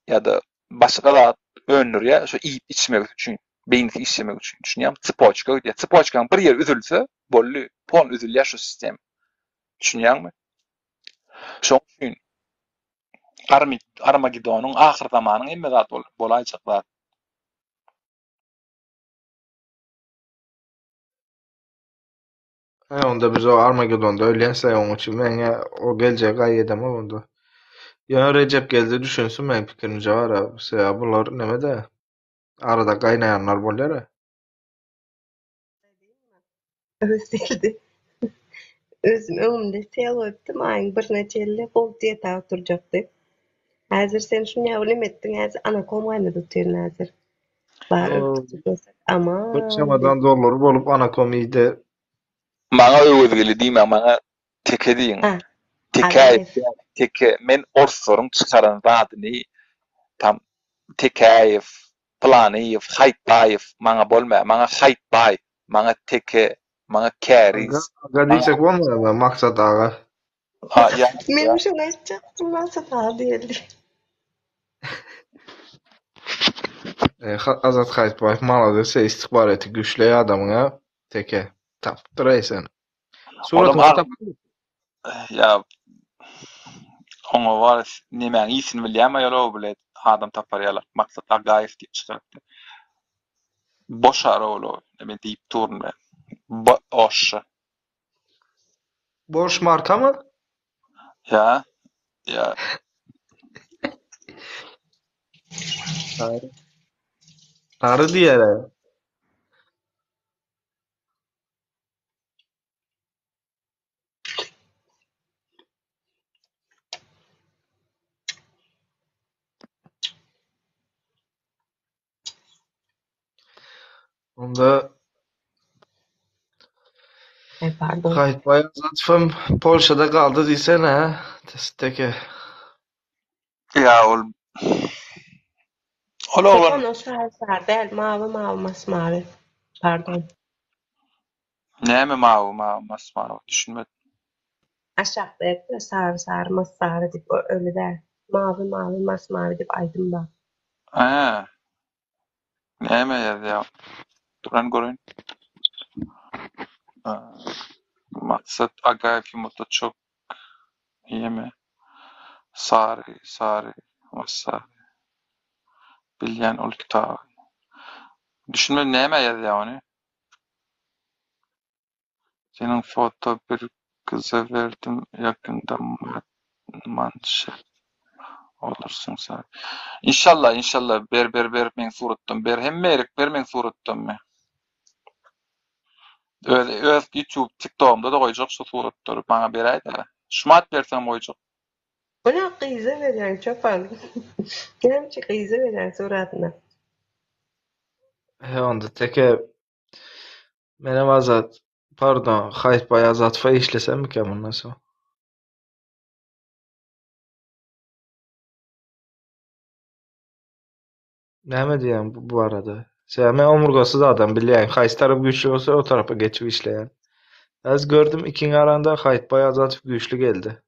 ýa-da başga zat önürýär. Şo iýip içmek üçin, beýni işlemek üçin. Düşünýärmi? Tspoçka diýär. Tspoçkaň bir ýer üzülse, bolly, pon üzülýär şu sistem. Düşünýärmi? Şoň üçin Armageddonyň ahyr zamanyň emme zat bolaýjak. Onda biz o Armageddon'da ölensek oň üçin meňe o geljek gaýdam onda. Ya Recep geldi düşünsün men pikirimce var ha. Bular nemede? Arada gaynayanlar bolýar ha. Özdeldi. Özüm öňümde seýelipdim, aýyň bir neçe ýyl bol diýeta oturjakdy. Häzir sen şunu ýaglym etdiň, häzir ana komaýny tutýar häzir. Bar ama Bir çamadan dollar bolup anakomide Maňa öwürgeli diýme, maňa teke diýin. Teke men orsorum çykaran zadyny tam Tekaýew, Planaýew, Haytbaýew maňa bolmaýar. Maňa Haytbaý, maňa teke, maňa käriz. Gadiysek bolmaýar maksat aga. Ha ya. men şunu aýtjakdym, maksat diýildi. Azat Haytbaýew malades istihbaraty güçli adamyňa teke tapdyraýsan. Suratyny tap. Ya ona var nemäň isini bilýärmi ýa-da bilet adam tapar ýalar. Maksat Agaýew diýip çykardy. Boşar olo, neme diýip durma. Boş. Boş marka mı? Ya. Arı diýer. Onda Pardon. Hayt Bayazatfam Polşa'da kaldı diýsene. Teke. Ya ol Tek oğlan onu sar değil. Mavi mavi masmavi. Pardon. näme mawy masmawy düşünmedim. Aşağıda hep de sarı sarı masarı dip öyle de. Mavi mavi masmavi dip aydım da. Ha, näme ýazýar? Duran görün. Maksat Agafi mutlu çok iyimi. Sari, masa. Bilyen ol kitabı. Düşünme näme ýazýar ony? Senin foto bir kıza verdim yakında manşet olursun sen. İnşallah ber men suratdan ber hemmerik ber men suratdan me. Öz YouTube, TikTok'umda da koyacak şu suratları bana beraydı. Şumat bersen koyacak. Buna kıyıza veren çok fazla. Gelmişi kıyıza veren suratına. He onda teke menem azat pardon Hayt Bayazatfa işlesem miken bundan soň? Näme diýen bu arada? Sen men omurgasız adam bilýän. Haýsy tarap güýçli bolsa o tarapa geçip işleýän. Az gördüm ikiň aranda Hayt Bayazatf güýçli geldi.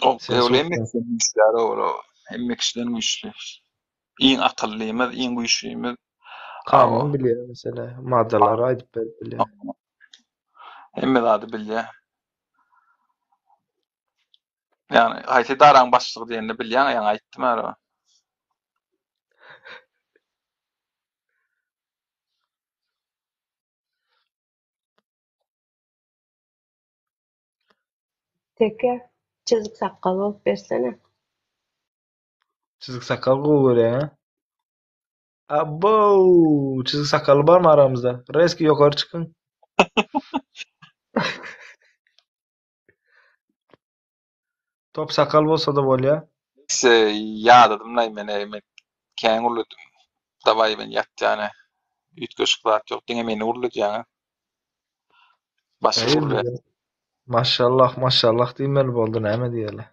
O Sen öyle suratdan emmek güçler o. Emmek işlerin güçlü. İyin akıllıyımız, iyin güçlüyümüz. Ava. kanun bilýär mesela. Maddalary aýdyp berip bilýär. Emme zady bilýär. Yani haýsy daran başlygy diýende bilýän ýa aýtdym ara. Teke çizik sakal olup versene. Çizik sakal gowy görýän. Abo! Çizik sakaly barmy aramyzda? Reski ýokary çykyň. Top sakal bolsa da bolýar. Ýadadım men kän urludum. Dabay ben ýatjany. Ütköşük zat ýok diňe meni urludjaňy. Başy Eýil urly. bilen. Maşallah diýmeli boldy näme diýeli.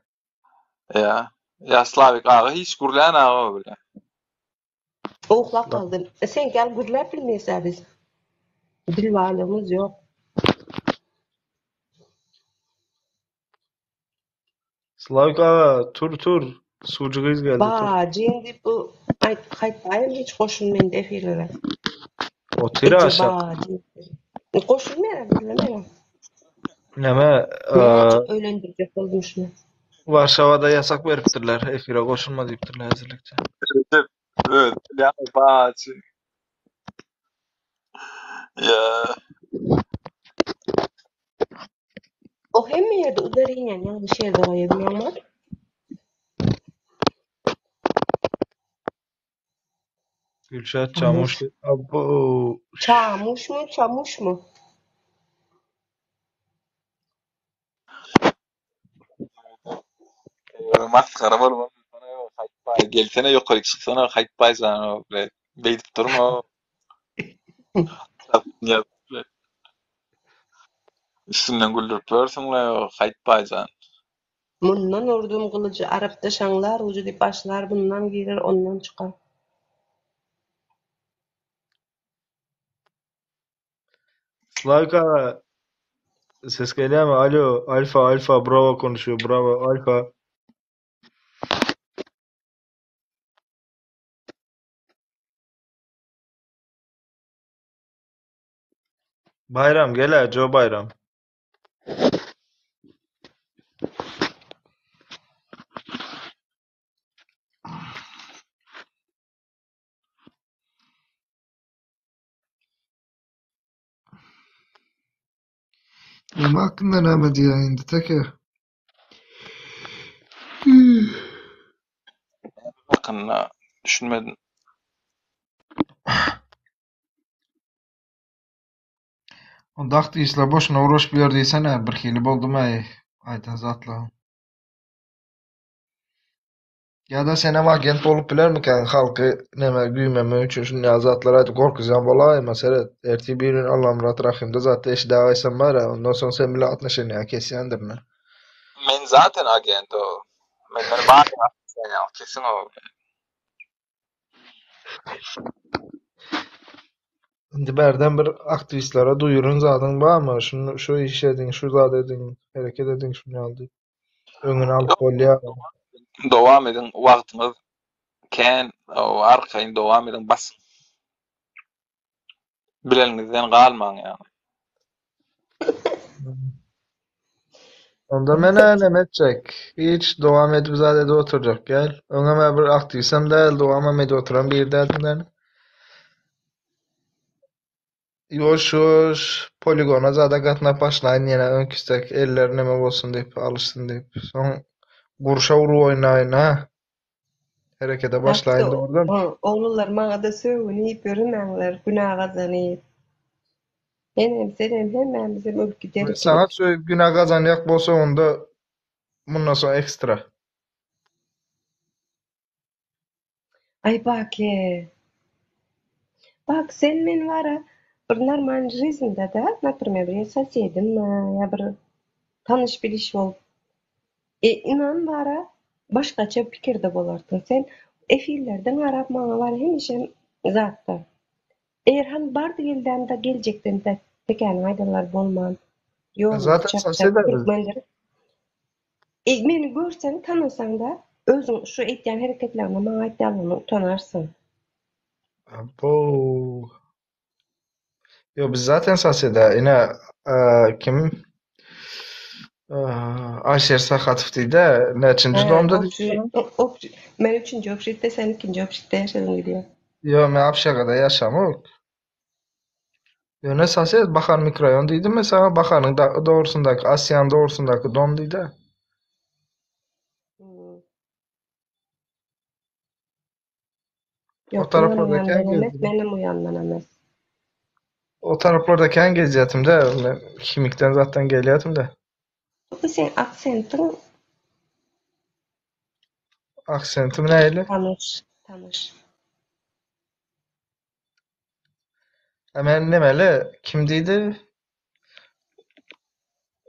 Ya. Ya Slavik ağa hiç gurlan ağa bile. Oğlak kaldım. Sen gel gürler bilmeyse biz. Dil varlığımız yok. Slavik ağa tur. Sucugyz geldi tur. Bacın bu ay haytayım hiç koşulmayın defilere. Otyr Ece aşağı. bacın. Koşulmayın bilemedim. Näme Ne öğlendirecek olmuş mu? Warşawada yasak beripdirler. Efire goşulma diýipdirler häzirlikçe. Evet. Ya bacı. Ya. O hem yerde udarıyla yanlış yerde koyabiliyor ama. Gülşat Çamuş. Çamuş. Abo. Çamuş mu? Maskara var mı? Gelsene yukarı çıksana haytbay sana böyle. Beydip durma. Ya. Üstünden güldürüp versin la haytbay sana. Bundan orduğum kılıcı Arap'ta şanlar, ucu dip başlar, bundan girer, ondan çıkar. Slavik ağa ses gelýärmi? Alo. Alfa bravo konuşuyor. Bravo Alfa. Bayram gel Joe Bayram. Nima hakkında näme diýär indi teke? Hakkında düşünmedim. Onda diýsler boşuna uğraşıp ýerdiýsene bir hili boldum aýtan zatla. Ya da senem agent bolup bilermiken halkı neme güýmeme üçin şu yazatlar aýdyp gorkuzan bolay mesele erti birini Allah'ım Murat Rahim'de zaten eşi dağaysan var ya ondan sonra sen bile 60 ya kesýändir ne. Men zaten agent o. Menden bari sen ya kesin o. Indi berden bir aktivistlere duyurun zaten barmy? Şunu şu iş edin, şu zat edin, hareket edin şunu aldı. Öňüne alyp bolýar. Dowam edin wagtyňyz kän o arkaýyn dowam edin bas. Bileningizden galmaň ýa. Onda mene neme edecek? Hiç devam edip zadede oturacak gel. Öňe bir aktivisem däl, devam edip oturan bir däldin. Yoş poligona zada gatnap başlaýyn ýene öňküstek eller neme bolsun diýip alışsyn diýip. Soň gurşa urup oýnaýyn ha. Herekete başlaýyn doğrudan. Oğullar maňa da söwünip ýörümäňler, günah gazanyp. Senem hemmem bizim ülkede. Sana söýüp günah gazanýak bolsa onda bundan soň ekstra. Ay bak sen men vara bir normal жизньda da, например, bir sosedim ya bir tanış biliş bolup. Inan vara başgaça pikirde bolardyň. Sen efirlerden arap maňa var hemişem zatda. Eger han bardy gelden da geljekden de teken aýdallar bolman. Ýol Zaten sosiyedemiz. Meni görseň, tanasaň da özüň şu etýän hereketlerine maňa aýdýanlygyna utanarsyn. Abo. Yo biz zaten sosiyede yine kim Ayşer Sakhatov diýdi, näçinji domda diýdi? Men üçinji opşitde, sen ikinji opşitde ýaşadyň diýär. Yo, men Apşagada ýaşamok. Yo, ne sosiyet Bahar mikrorayon diýdi mesela Bahar'ın doğrusundaky, Asyan doğrusundaky dom diýdi. Yok, taraflardaki benim uyandan emes. O taraflardaki gezýätim de, kimikden zaten gelýätim de. Bu sen aksentin Aksentim näýli? tanış. Hemen nemeli, kim diýdi?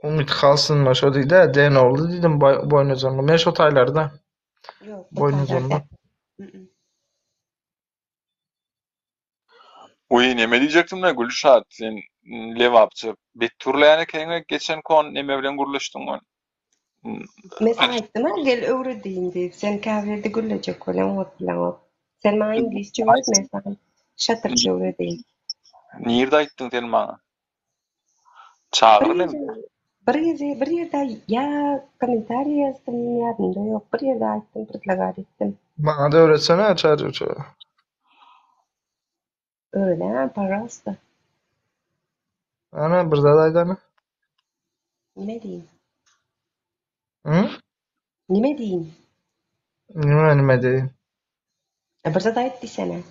Umut Halsınma şo diýdi, Denoğlu diýdim boynuzonlu. Men şo taýlarda. Yok, Boynuzonlu. Uy neme diýjekdim da Gülşat sen lewapçy Betturlaýany keňe geçen kon neme bilen guruluşdyň. Mesela aýtdym, gel öwredeýin diýip, sen käbirde güllejek bolan ot bilen. Sen maňa ingilisçe öwretmesen, şatyrça öwredeýin. Nirde aýtdyň sen maňa? Çağır neme? Bir ýerde ya komentariy ýazdym, ýadymda ýok. Bir ýerde aýtdym, predlagat etdim. Maňa da öwretsene çarjyça. Öyle, pожалуйста. Ana bir zat aýdany. Nime diýin? Nime diýin? Bir zat aýtdy sene.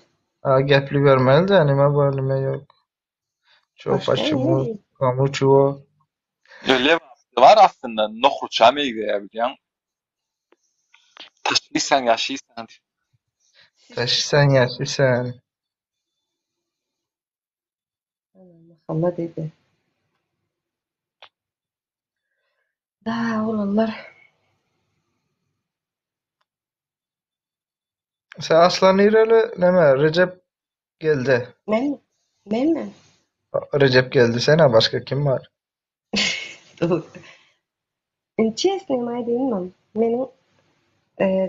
Gepli görmeli de nime bar nime ýok. Çok Başka başımı ne? kamu çuvo. Lewapçy var aslında nohruça meýge bilýän. Taşysan ýaşysan. Taşysan ýaşysan. Allah dedi. Da oğlanlar. Sen aslan ýereli neme Recep geldi. Men mi? Recep geldi sene başka kim var? Честно aýdymam. Meniň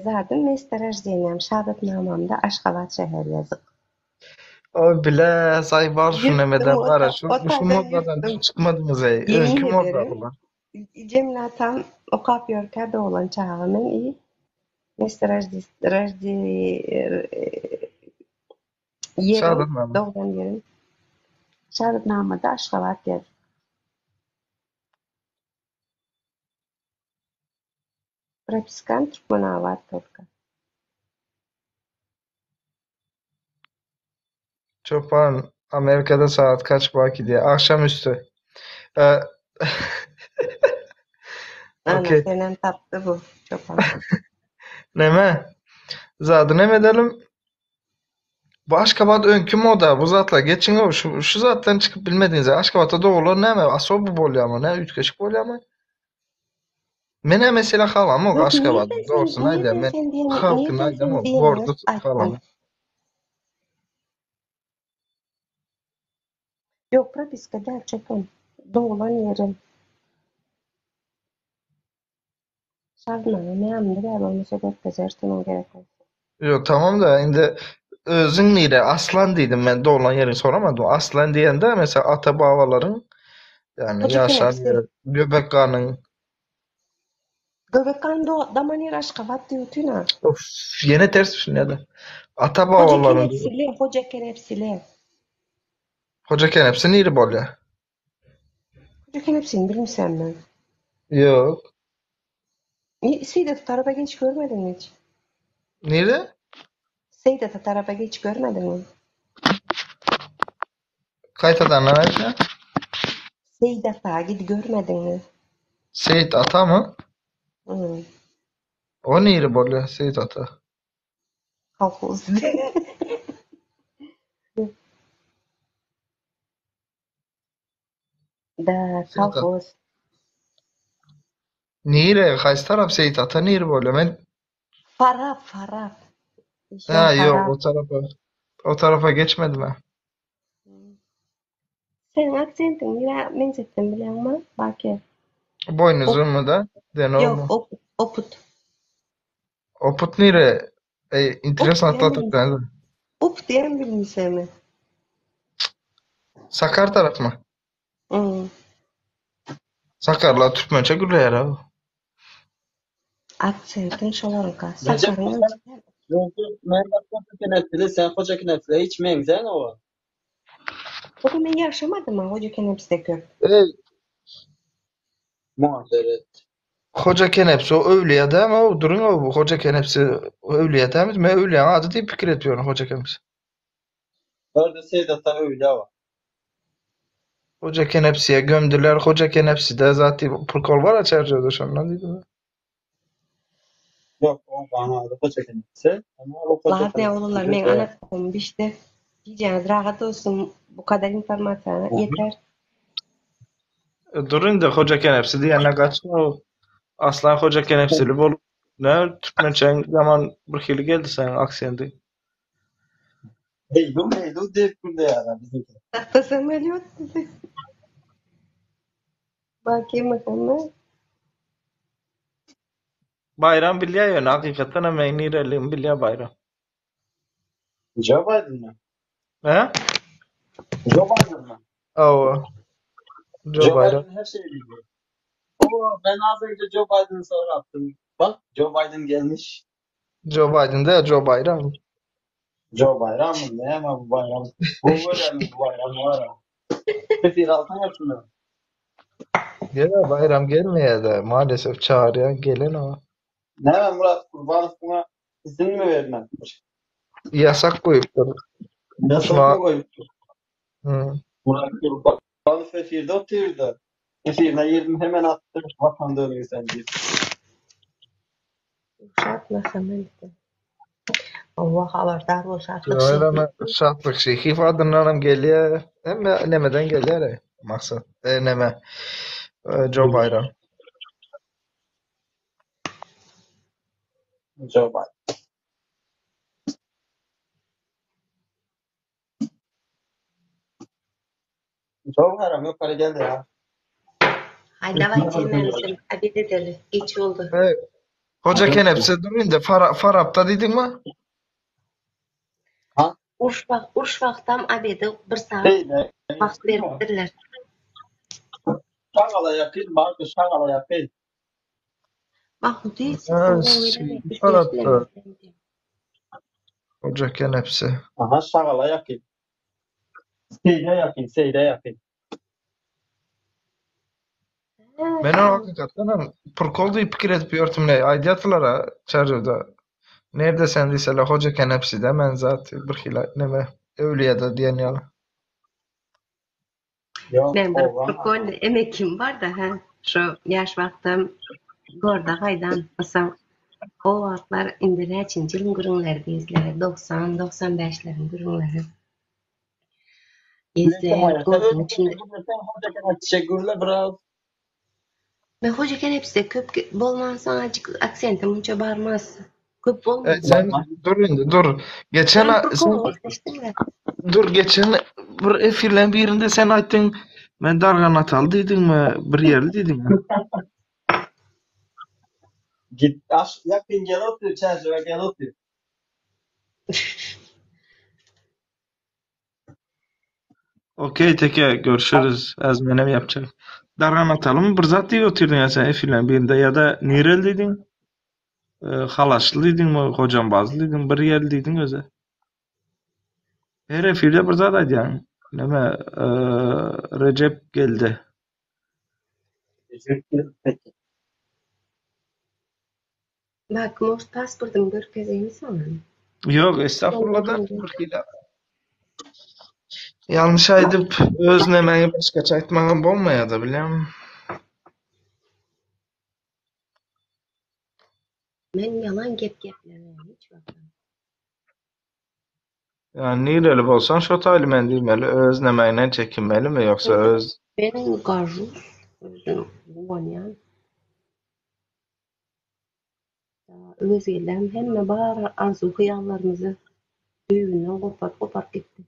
zadım mestarajdeniyam şahatnamamda Aşgabat şäher ýazyk. O bile saybar şu nemeden var. Şu Otadan moddadan çıkmadınız ey. Önkü modda bular. Cemil atam okap ýörkä dolan çağı men iyi. Mestarajdi Şahatnama. doğdan yerim. Şahatnamada Aşgabat ýazyk. Пропискан Türkmenawat только. Çopan Amerika'da saat kaç baki diye. Akşamüstü. Ana Okey. senen tapdı bu çopan. Neme? Zaten ne edelim? Bu Aşkabat önkü moda. Bu zatla geçin o. Şu zattan çıkıp bilmediğiniz Aşkabat'ta doğulur ne mi? Aso bu bolya mı? Ne? Ütkeşik bolya mı? Mene mesela halam o Yok, Aşkabat'ta. Doğrusu neydi? Men halkın nereden aydam sen o. Bordu diyemiyorsun? Aytmam. halam. Yok, propiska gerçekten. Doğulan yerim. Şartname memnun der olmasa götürürsen o gerek olsa. Yo tamam da indi özün neydi? Aslan dedim ben doğulan yerini soramadım. Aslan diyende mesela ata babaların yani Hoca yaşar hepsi. yeri, Göbekkan'ın Göbekkan damanir Aşkabat diyortuna. of yine ters bir şey ne de. Ata Hoca babaların hepsile, hoca hepsile. hocaken hepsi neydi bolya? Hoca hepsini bilmişsem ben. Yok. Seydat'ı tarafa geç görmedin mi hiç? Neydi? Seydat'ı tarafa geç görmedin mi? Kaytadan neydi? Seydat'a git görmedin mi? Seyit Ata mı? Hı. O neydi bolya? Seyit Ata. Kalkuz. Da Seyit Ata. kalkuz. Neydi? Kaç taraf Seyit Ata neydi bolya? Ben Faraf. İşte ha yok faraf. o tarafa geçmedim ben. Senin aksentin bile benzettim bilen mi? Baki. Boynuzun mu da? Denor Yok, mu? oput. Oput neydi? Oput İnteresan diyen atlatık bilmiş. ben. Oput diyen bilmişsem mi? Sakar taraf mı? Hı. Sakarla Türkmençe gülüyor ya. Aksentin şolarınka. Recep Sakarın Hoca, Recep Mehmet Hoca nefsile, sen Hoca nefsile hiç menzen o. bugün ben yaşamadım ha. Hoca hepsi gör. Ey, Muhabberet. Hoca Kenepsi o Övliya değil mi? O durun o bu. Hoca Kenepsi o Övliya değil mi? Ben Övliya'nın adı diye fikir ediyorum Hoca Kenepsi. Orada Seydat'ta öyle var. Hoca Kenepsi'ye gömdüler. Hoca Kenepsi de zaten protokol var ya çerçevede şundan değil mi? Yok, o bana adı Hoca nefsi. Ama o Hoca Lade oğullar men nefsi. anatom işte. Diyeceğiniz rahat olsun. Bu kadar informasyona yeter. Durun da Hoca Kenepsi diyenler kaçma o. Aslan Hoca Kenepsi'li bolup ne Türkmençe zaman bir hili geldi senin aksiyonda. Heydul deyip burada ya bizimki. Tahta sameliyot dedi. Bakayım bakalım. Bayram biliyor ya hakikaten ama en iyi biliyor bayram. Joe Biden mı? He? Joe Biden mı? Oo. Joe Joe Bayram. Biden her şeyi biliyor. Oo, ben az önce Joe Biden'ı sonra attım. Bak Joe Biden gelmiş. Joe Biden de Joe Bayram. Joe Bayram mı? Ne ama bu bayram? Bu böyle mi bu bayram var ha? Bir altın yapsın. Ya bayram gelmeye de maalesef çağırıyor gelen o. Ne ben Murat Kurbanov buna izin mi vermezmiş? Yasak koyuptur. Yasak Şuna mı koyup? hı. Murat Kurbanov efirde oturdu. Efirine girdim hemen attım. Vatan dönüyor sen diye. Şartla sameliyot. Allah haberdar ol şartlık Öyle şey. mi? Şartlık şey. Hifadından geliyor. Hem de nemeden geliyor. Maksat. Neme. Joe Bayram. Joe Biden. Joe Bayram yok para geldi ya. Hay davay çemensin. Abi dedeli. Geç oldu. Hoca Kenepsi durun da Farap'ta dedin mi? Ha? Uş vaktam abedi bir saat Hey ne? vakt veripdirler. Şangala yakın. Barkı Şangala yakın. Bak bu değil. Ha, Sizin Farap'ta. Hoca Kenepsi. Aha Şangala yakın. Seyde yakın. Seyde yakın. Ben o hakikaten protokol diye fikir edip yörtüm ne? Aidiyatılara çağırıyordu. Nerede sen deseler Hoca Kenepsi de men zaten bir hila neme. Övliya da diyen yalan. Yok Ben bir o protokol emekim var da ha. Şu yaş vaktim gorda haydan basam O wagtlar indi näçinji ýylyň gürüňleri diýizler, 90-95'lerin gürüňleri. Neyse Ýezler, Maya, sen gözüň öyle içinde. gurursan hocadan teşekkürler biraz. Men hojaken hepsi köp bolmansa ajyk aksentim munça barmaz. Köp bolmaz. Sen dur indi dur. Geçen sen dur geçen bir efirlen birinde sen aýtdyň men dargan atal diýdiňmi? Bir ýerli diýdiňmi? Git aş yakın gel otur, çerçeve gel otur. Okey teke görüşürüz. Az menem yapacak. Dargan atalım bir zat diýip oturdun sen efirlen birinde ya da nirel diýdiň? Halaşly diýdiňmi? Hojambazly diýdiň? Bir ýerli diýdiň öze. Her efirde bir zat aýdýan. Neme Recep geldi. Peki. Bak, moş pasportum görkezeymi sana? Yok estağfurullah da yanlış aýdyp öz nemeňi başgaça aýtmagan bolmaýar-da bilem. Men yalan geplerine hiç bakmam. Yani nireli bolsan şo taýly men diýmeli, öz nemeňden çekinmelimi ýoksa öz Benim garjus, özüm buwanyan. Özgelen hemme bar arzu hyýallarymyzy düýünden gopar gitdi.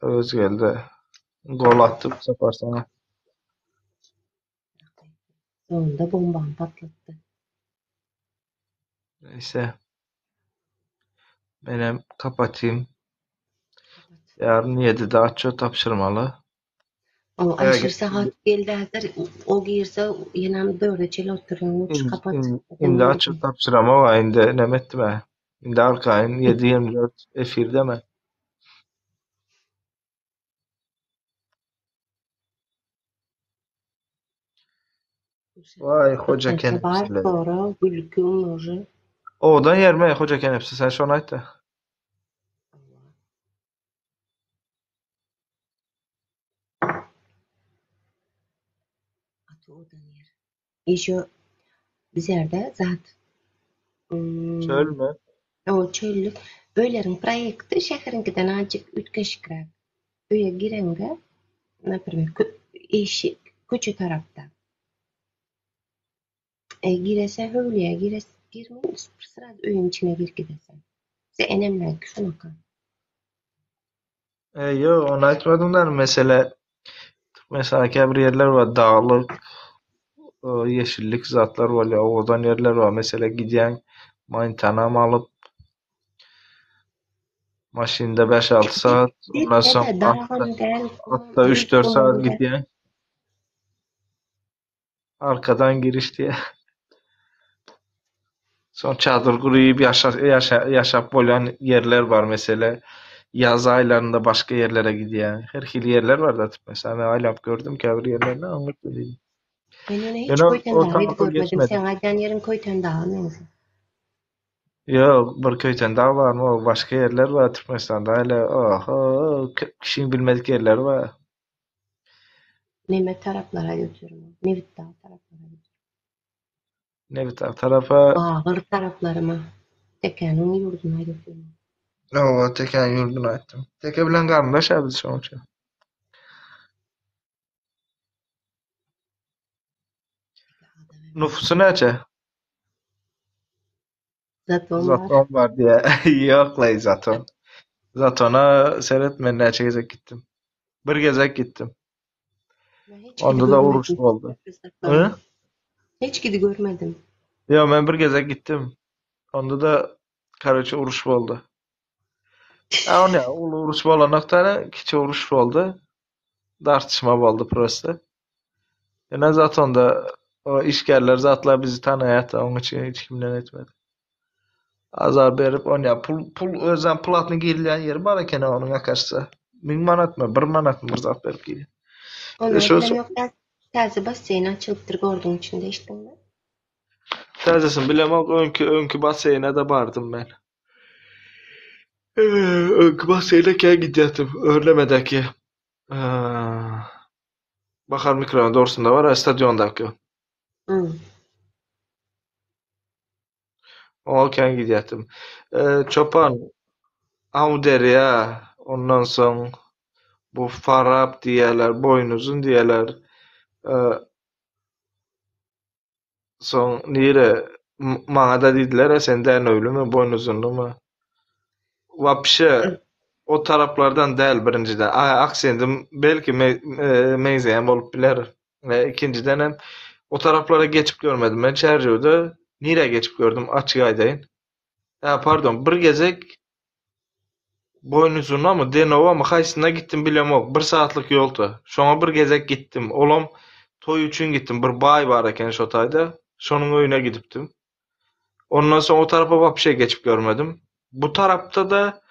öz geldi. Gol attı bu sefer sana. Sonunda bombam patlatdy. Neyse. Benim kapatayım. Yarın 7'de açıyor tapşırmalı. O aşırı saat geldi hazır. O girse ýene 4'e çel oturuň uç kapat. Indi açıyor tapşırama var. Indi nemetme. Indi arkayın 7-24 efirde mi? Vay hoca kenepsiler. Var sonra gülküm może. Odan yerme hoca kenepsi. Sen şonu ayt da. Atı odan yer. Eşo bizerde zat. Çöl mü? O çöllük. Öýlerin proýekti şäherinkiden ajyk ütkeşikräk. Öýe girenge, näpirme, eşik, köçe tarapda. Girese höwlüye girme, sıra öýün içine gir gidesen. Se enemler şunaka. Yo onu aytmadımlar. Mesela kebir yerler var. Dağlık, yeşillik zatlar var. Ya, odan yerler var. Mesela gidiyen mantanam alıp maşinde 5-6 saat. Ondan sonra hatta 3-4 saat gidiyen. Arkadan giriş diye. Son çadır kuruyup yaşap bolan yerler var mesela. Yaz aylarında başka yerlere gidiyen. Her hili yerler var da mesela ben aylap gördüm ki bir yerlerine anlatmadım. Ben ona hiç Yani Koytan o Dağı tarafa görmedim. geçmedim. Sen aydan yerin Koytan Dağı neyse. Yok bir köyden daha var mı? O başka yerler var Türkmenistan'da öyle. Kişinin bilmedik yerler var. Nemet taraflara götürüyorum. Nevit Dağı taraflara götürüyorum. Ne bir tarafa Bağır taraflarıma. Tekenin yurduna götürüyorum. o teken yurduna açtım. Teke bilen kardeş abi sonuçta. Nüfusu neçe? Zaten var. Zaton var diye. Yok lay zaton. Zatona seyretmen neçe gezek gittim. Bir gezek gittim. Ben hiç Onda gidi da görmedim. uruş oldu. Hı? Hiç gidi görmedim. Ya ben bir gezek gittim. Onda da karıcı uruş oldu. Ya o ne? Uruş olan noktana kiçi uruş oldu. Tartışma oldu prosta. Yani zaten da o işgärler zatlar bizi tanıyat da onun için hiç kimden etmedi. Azar berip on ya pul özden platını girilýän yer bar eken onun akarsa. 1000 manat mı? 1 manat mı bir zat berip girilýär. Onu Şu- eklem yok. Taze basseyin açılıptır gördüğün içinde içtin mi? Täzesin bilemok önkü baseyine de bardım ben. Önkü baseyine ken gidýärdim. Örlemedeki. Bakar mikrofonun doğrusunda var, stadiondaky. Hı. Okan gidýärdim. Çopan, Amuderya, ondan soň bu Farab diýerler, boynuzun diýerler. Eee, Soň nire maňa da diýdiler, sen däl öýlümi, boynuzunlymy? Wapşe o taraplardan däl birinciden. Aksentim belki meýzeýän bolup biler. Ve ikinciden hem o taraplara geçip görmedim. Ben Çerjo'da nire geçip gördüm, açık aydayın. Pardon, bir gezek boynuzuna mı, Denova mı, haysına gittim bilemok. 1 saatlik yoldu. Şoňa bir gezek gittim. Olam toy üçün gittim. Bir bay var eken şo taýda. Şonuň öýüne gidipdim. Ondan soň o tarafa wapşe geçip görmedim. Bu tarapta da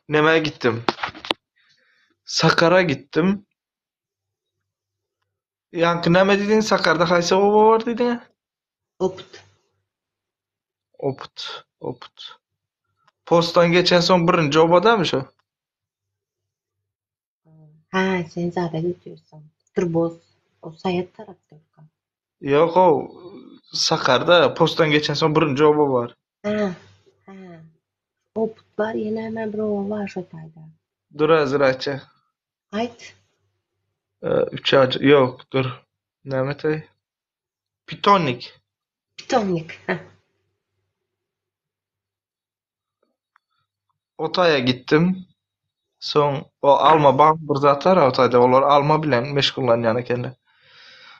neme gittim. Sakar'a gittim. Yankı neme dedin? Sakar'da haýsy oba var dedin? Opt. Oput. Postdan geçen son birinci obada şo? Ha, sen zada götürsen. Tırboz. O sayat tarafta. Yok o Sakar'da postdan geçen son birinci oba var. Ha. Opt var, yine hemen bir o var şu tayda. Dur hazır açı. Hayt. 3 acı. Yok dur. Nemetay? Pitonik. Pitonnik. Ha. Otaya gittim. Son o alma bağ bir zatlar otayda. Olar alma bilen meşgullanýan ekenler.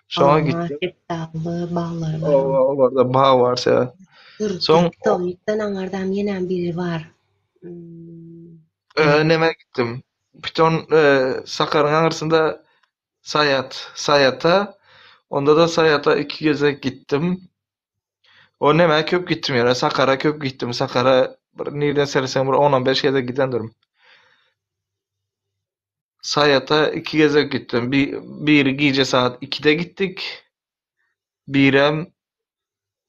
Şoňa gittim. Şeftali, bağlar var. Olarda bağ varsa. Son Pitonnikten aňardam ýene biri var. neme gittim. Piton Sakar'ın aňyrsynda Sayata. Onda da Sayata 2 gezek gittim. O neme köp gittim ýene. Sakar'a köp gittim. Sakar'a bir nirden sersem bir 10-15 gezek gidendirim. Sayata 2 gezek gittim. Biri gece saat 2'de gittik. Birem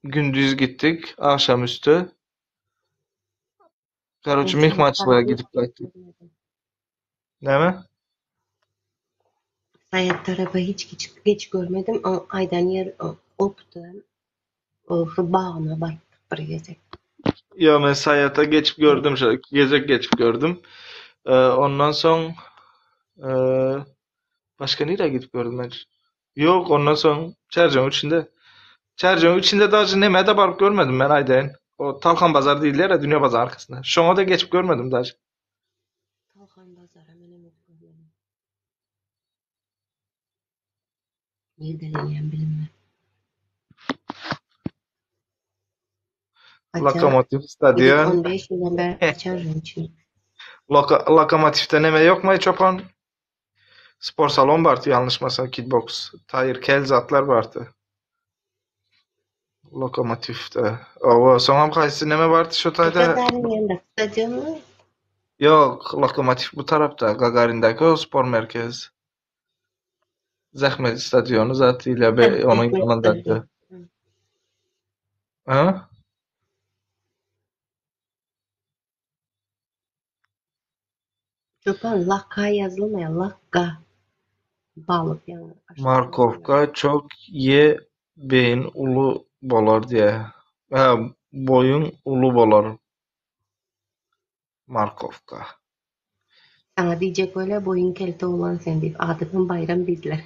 gündüz gittik. Akşamüstü. Karoçu mihmançılığa gidip gittik. Neme? Sayat tarafı hiç geç görmedim. O aydan yer optu. O şu bağına bardık bir gezek. Ya ben Sayata geçip gördüm. 2 gezek geçip gördüm. Ondan soň başka nereye gidip gördüm ben? Yok ondan soň Çerjoň içinde daşy neme de baryp görmedim ben aýdaýyn. O Talhan bazar diýdiler ya, Dünya bazar arkasynda. Şoňa da geçip görmedim daşy. Talhan bazara menem görmedim. Ýerdelenýän bilinme. Lokomotiv stadion. 15 ýyldan beri Çerjoň için. Lokomotivde neme ýokmy çopan? Spor salon bardy ýalnyşmasam, kickbox, tayır, kel zatlar bardy. Lokomotivde. Owa soňam haýsy neme bardy şo taýda? Gagarin ýanında stadion mu? Yok, Lokomotiv bu tarapda, Gagarin'daki o spor merkezi. Zahmet stadyonu zatıyla onun yanındaki. Ha? Çopan lakka yazılmayan lakka. Balık yani. Markovka çok beyin ulu bolar diye. Boyun ulu bolar. Markovka. Sana diyecek öyle boyun kelte olan sen deyip adımın bayram dediler.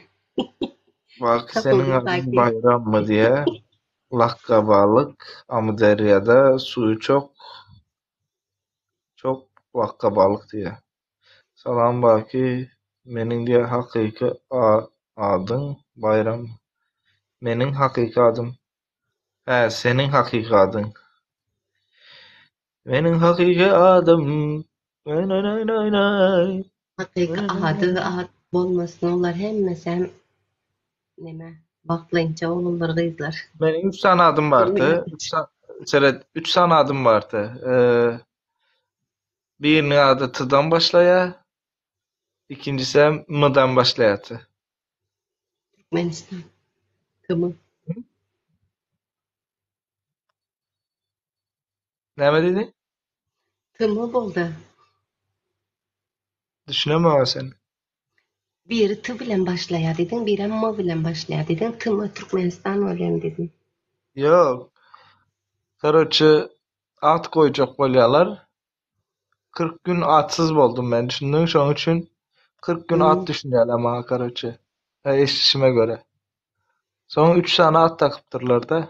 Bak Kapıldı senin adın sanki. bayram mı diye. Lakka balık. Amuderya'da suyu çok lakka balık diye. Salam baki. Menin diye hakiki adın bayram. Menin hakiki adım. Senin hakiki adın. Menin hakiki adım. Hakiki adı bolmasın onlar hem mesela neme baklayınca olurlar kızlar. Benim 3 tane adım vardı. 3 tane adım vardı. Birinin adı T'dan başlaya. İkincisi M'dan başlayatı. Türkmenistan. Kımı. Ne mi dedin? Kımı buldu. Düşünemem sen. Biri T bilen başlaya dedin, biri M bilen başlaya dedin. Kımı Türkmenistan öyle dedin. Yok. Karoçı at goýjak bolýarlar. 40 gün atsız boldum ben. Düşündüm şoň üçin 40 gün at düşünýärler maňa garaçy. Eşitişime göre. Soň 3 tane at takypdyrlar da.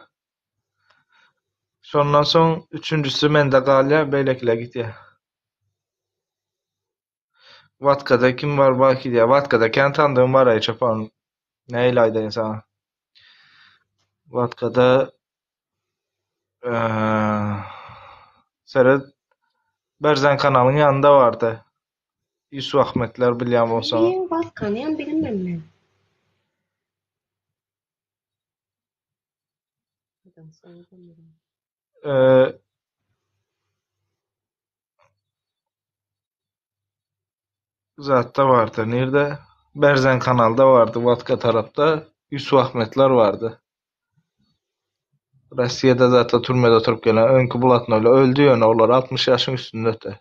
Şondan soň üçüncüsü mende galýar, beýlekle gitýär. Vatkada kim var belki diye. Vatkada kendi tanıdığım var ya çapan. Neyle aydayım sana? Vatkada Serhat Berzen kanalının yanında vardı. Yusuf Ahmetler bilýän bolsa. Benim Vatkanı bilmem ben. Adam sana demiyorum. Eee Zatta vardı. Nerede? Berzen kanalda vardı. Vatka tarafta Yusuf Ahmetler vardı. Rossiyada zaten türmede oturup gelen Önkü Bulatno'yla öldü yönü onlar 60 yaşın üstünde de.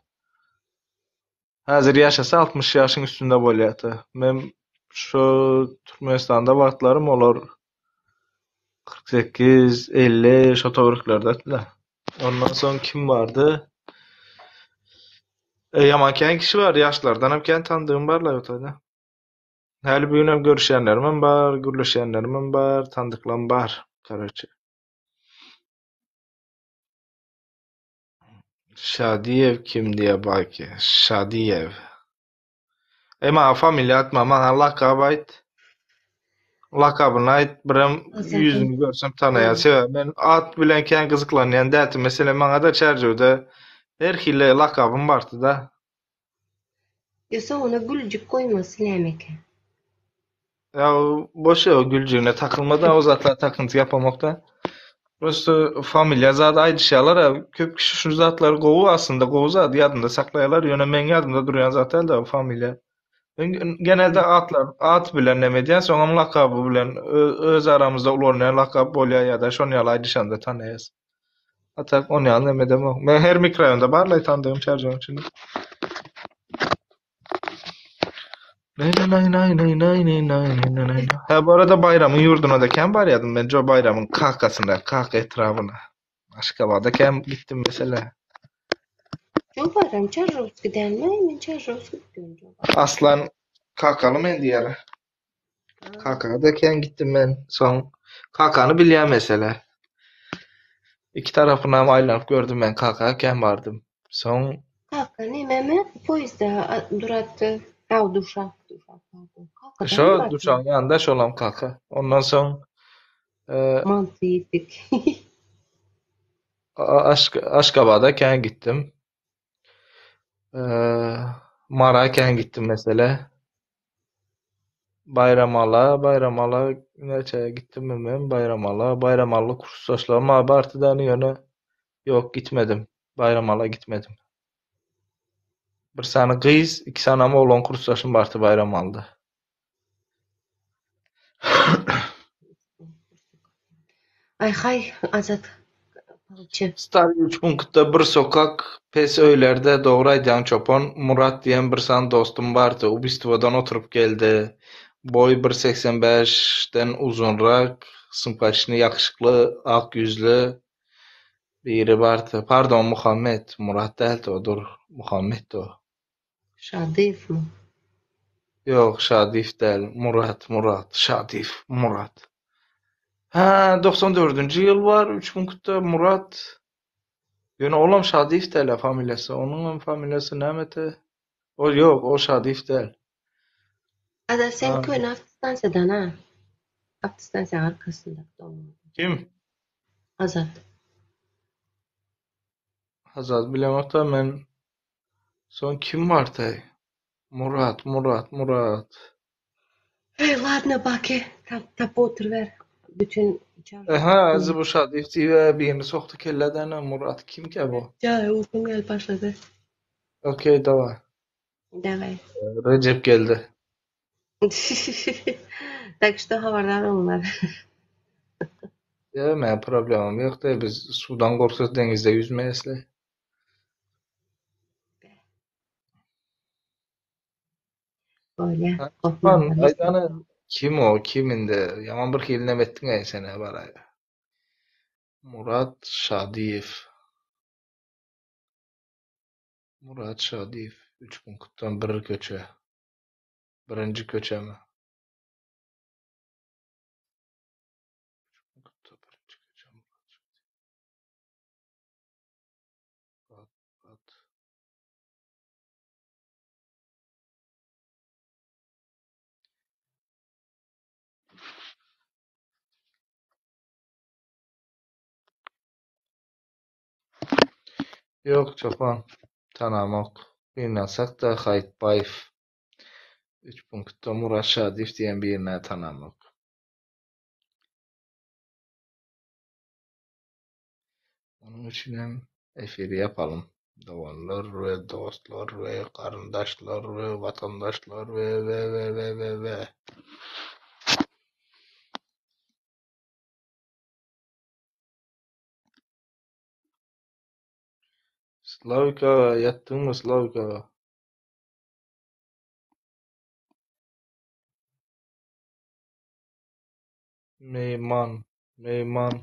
Hazır yaşasa 60 yaşın üstünde bolýardy. Men şu Türkmenistanda wagtlarym olar 48, 50 şo töwereklerde. Ondan soň kim vardı? Yaman kän kişi var yaşlardan hem kän tanıdığım barlar ýokda. Häli bugünem görüşýänlerim bar, gürleşýänlerim bar, tanıdyklarym bar. Garaçy. Şadiyev kim diye belki. Şadiyev. Ema familiýa atma, maňa lakab aýt. Lakabyny aýt, birem Azatyn. ýüzüni görsem tanaýar. Sebäbi men at bilen kän gyzyklanýan däti. Mesela maňa da çärjewde her hille lakabym bardy da. Ýa-da ona gülcük koymasy lämeke. Ya boş o gülcüğüne takılmadan o zatlar takıntı yapamakta. Prosto familiýa zat aýdýşýarlar ha. Köp kişi şu zatlary gowy aslında gowy zat ýadynda saklaýarlar. Ýöne men ýadymda durýan zat da familiýa. Genelde at bilen neme diýen, soňam lakaby bilen öz aramyzda ulanýan lakap bolýar ýa-da şonu ýaly aýdyşanda tanaýas. Atak onu ýaly neme demok. Men her mikroýonda barlay tanıdığım çarjanyň içinde. Nay. Ha bu arada bayramın yurduna da kem bar yadım ben Joe bayramın kahkasında, kahka etrafına. Aşkabad'a kem gittim mesela. Çok bayram Çarrovski denme, men Çarrovski diyorum. Aslan kahkalı men diyarı. Kahka'ya da kem gittim ben. Son kahkanı bilýän mesela. İki tarafına aylanıp gördüm ben kahkaya kem vardım. Son Kaka nememe poyizda duratdı. Av duşak. şu duşağın yanında şolam kahka. Ondan son Mantı yedik. Aşkabad'a kem gittim. Marak'en gittim mesela. Bayramala neçe gittim mi ben Bayramallı kursdaşlarym abartydan ýöne yok gitmedim. Bayramala gitmedim. Bir sany gyz, iki sanam oglan kursdaşym bardy Bayramalda. Ay hay Azat. Palçı. Star 3 punktda bir sokak pes öýlerde dogry aýdýan çopon Murat diýen bir san dostum bardy. Ubistwodan oturup geldi. Boy 1.85'den uzunrak, sympatичный, ýakşykly, ak ýüzlü biri bardy. Pardon, Muhammed. Murat däldi odur. Muhammed o. Şadyf mı? Yok, Şadif däl. Murat. Şadif, Murat. Ha, 94-nji ýyl var. 3 punktda Murat. Ýöne olam Şadif däl familiýasy. Onuň familiýasy nämete? O yok, o Şadif däl. Azat sen köyün avtostansiyadan ha. Avtostansiya arkasında. Kim? Azat. Hazat bilemekde men son kim bardy? Murat. Hey ladna baki. Tap oturuver. Bütün Ha, bu Şadif diýip birini soktu kelleden Murat kim ki bu? Ya uykum geldi başladı. Okey, davay. Davay. Recep geldi. Tak что haberdar olmalar. Ya men problemim yok da biz sudan gorsak dengizde yüzmeýäsler. Böyle. Lan aydany kim o? Kiminde? Yaman bir hiline etdiň sene bara. Murat Şadiyev. Murat Şadiyev 3 punkutdan bir köçe. Birinci köçe mi? Punkutta birinci köçe Murat Şadiyev. At. Yok çoban. Tanamok. Bilmezsek de Hayitbayev. 3 punkutta Murat Şadiyev diyen birine tanamok. Onun için hem efiri yapalım. Davanlar ve dostlar ve karındaşlar ve vatandaşlar ve. Slavika yattın mı Slavika? Meyman. Meyman.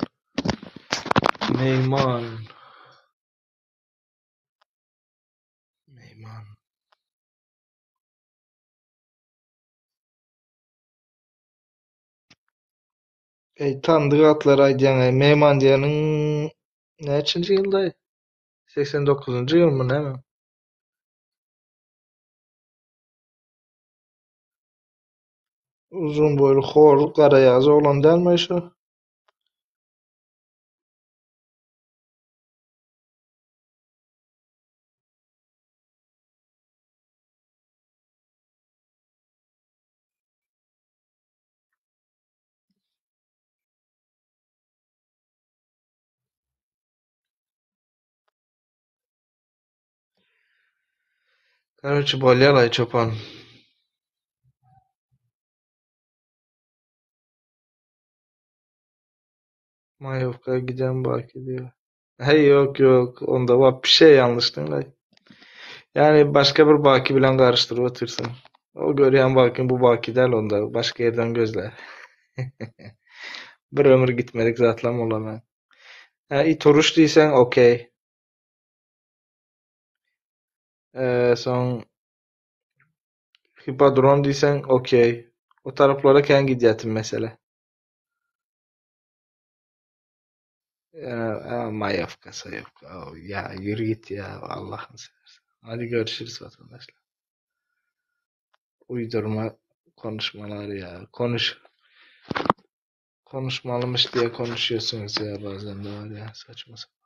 Tanıdık atlar aydiyan Meyman diyanın neçinci yılda? 89. yıl mı ne mi? Uzun boylu hor karayazı olan değil mi şu? Короче, Bolyalay çopan. Mayovka'ya giden Baki diyor. Hey yok. Onda var bir şey yanlış değil mi? Yani başka bir Baki bilen karıştırıp otursun. O görüyen Baki bu Baki değil onda. Başka yerden gözle. Bir ömür gitmedik zaten olamam. İtoruş diysen okey. Son Hipadron diysen okey. O taraflara kendi gidiyetin mesela. Mayofka, sayofka. Ya yürü git ya Allah'ını seversen. Hadi görüşürüz vatandaşlar. Uydurma konuşmalar ya. Konuşmalıymış diye konuşuyorsunuz ya bazen de var ya saçma sapan.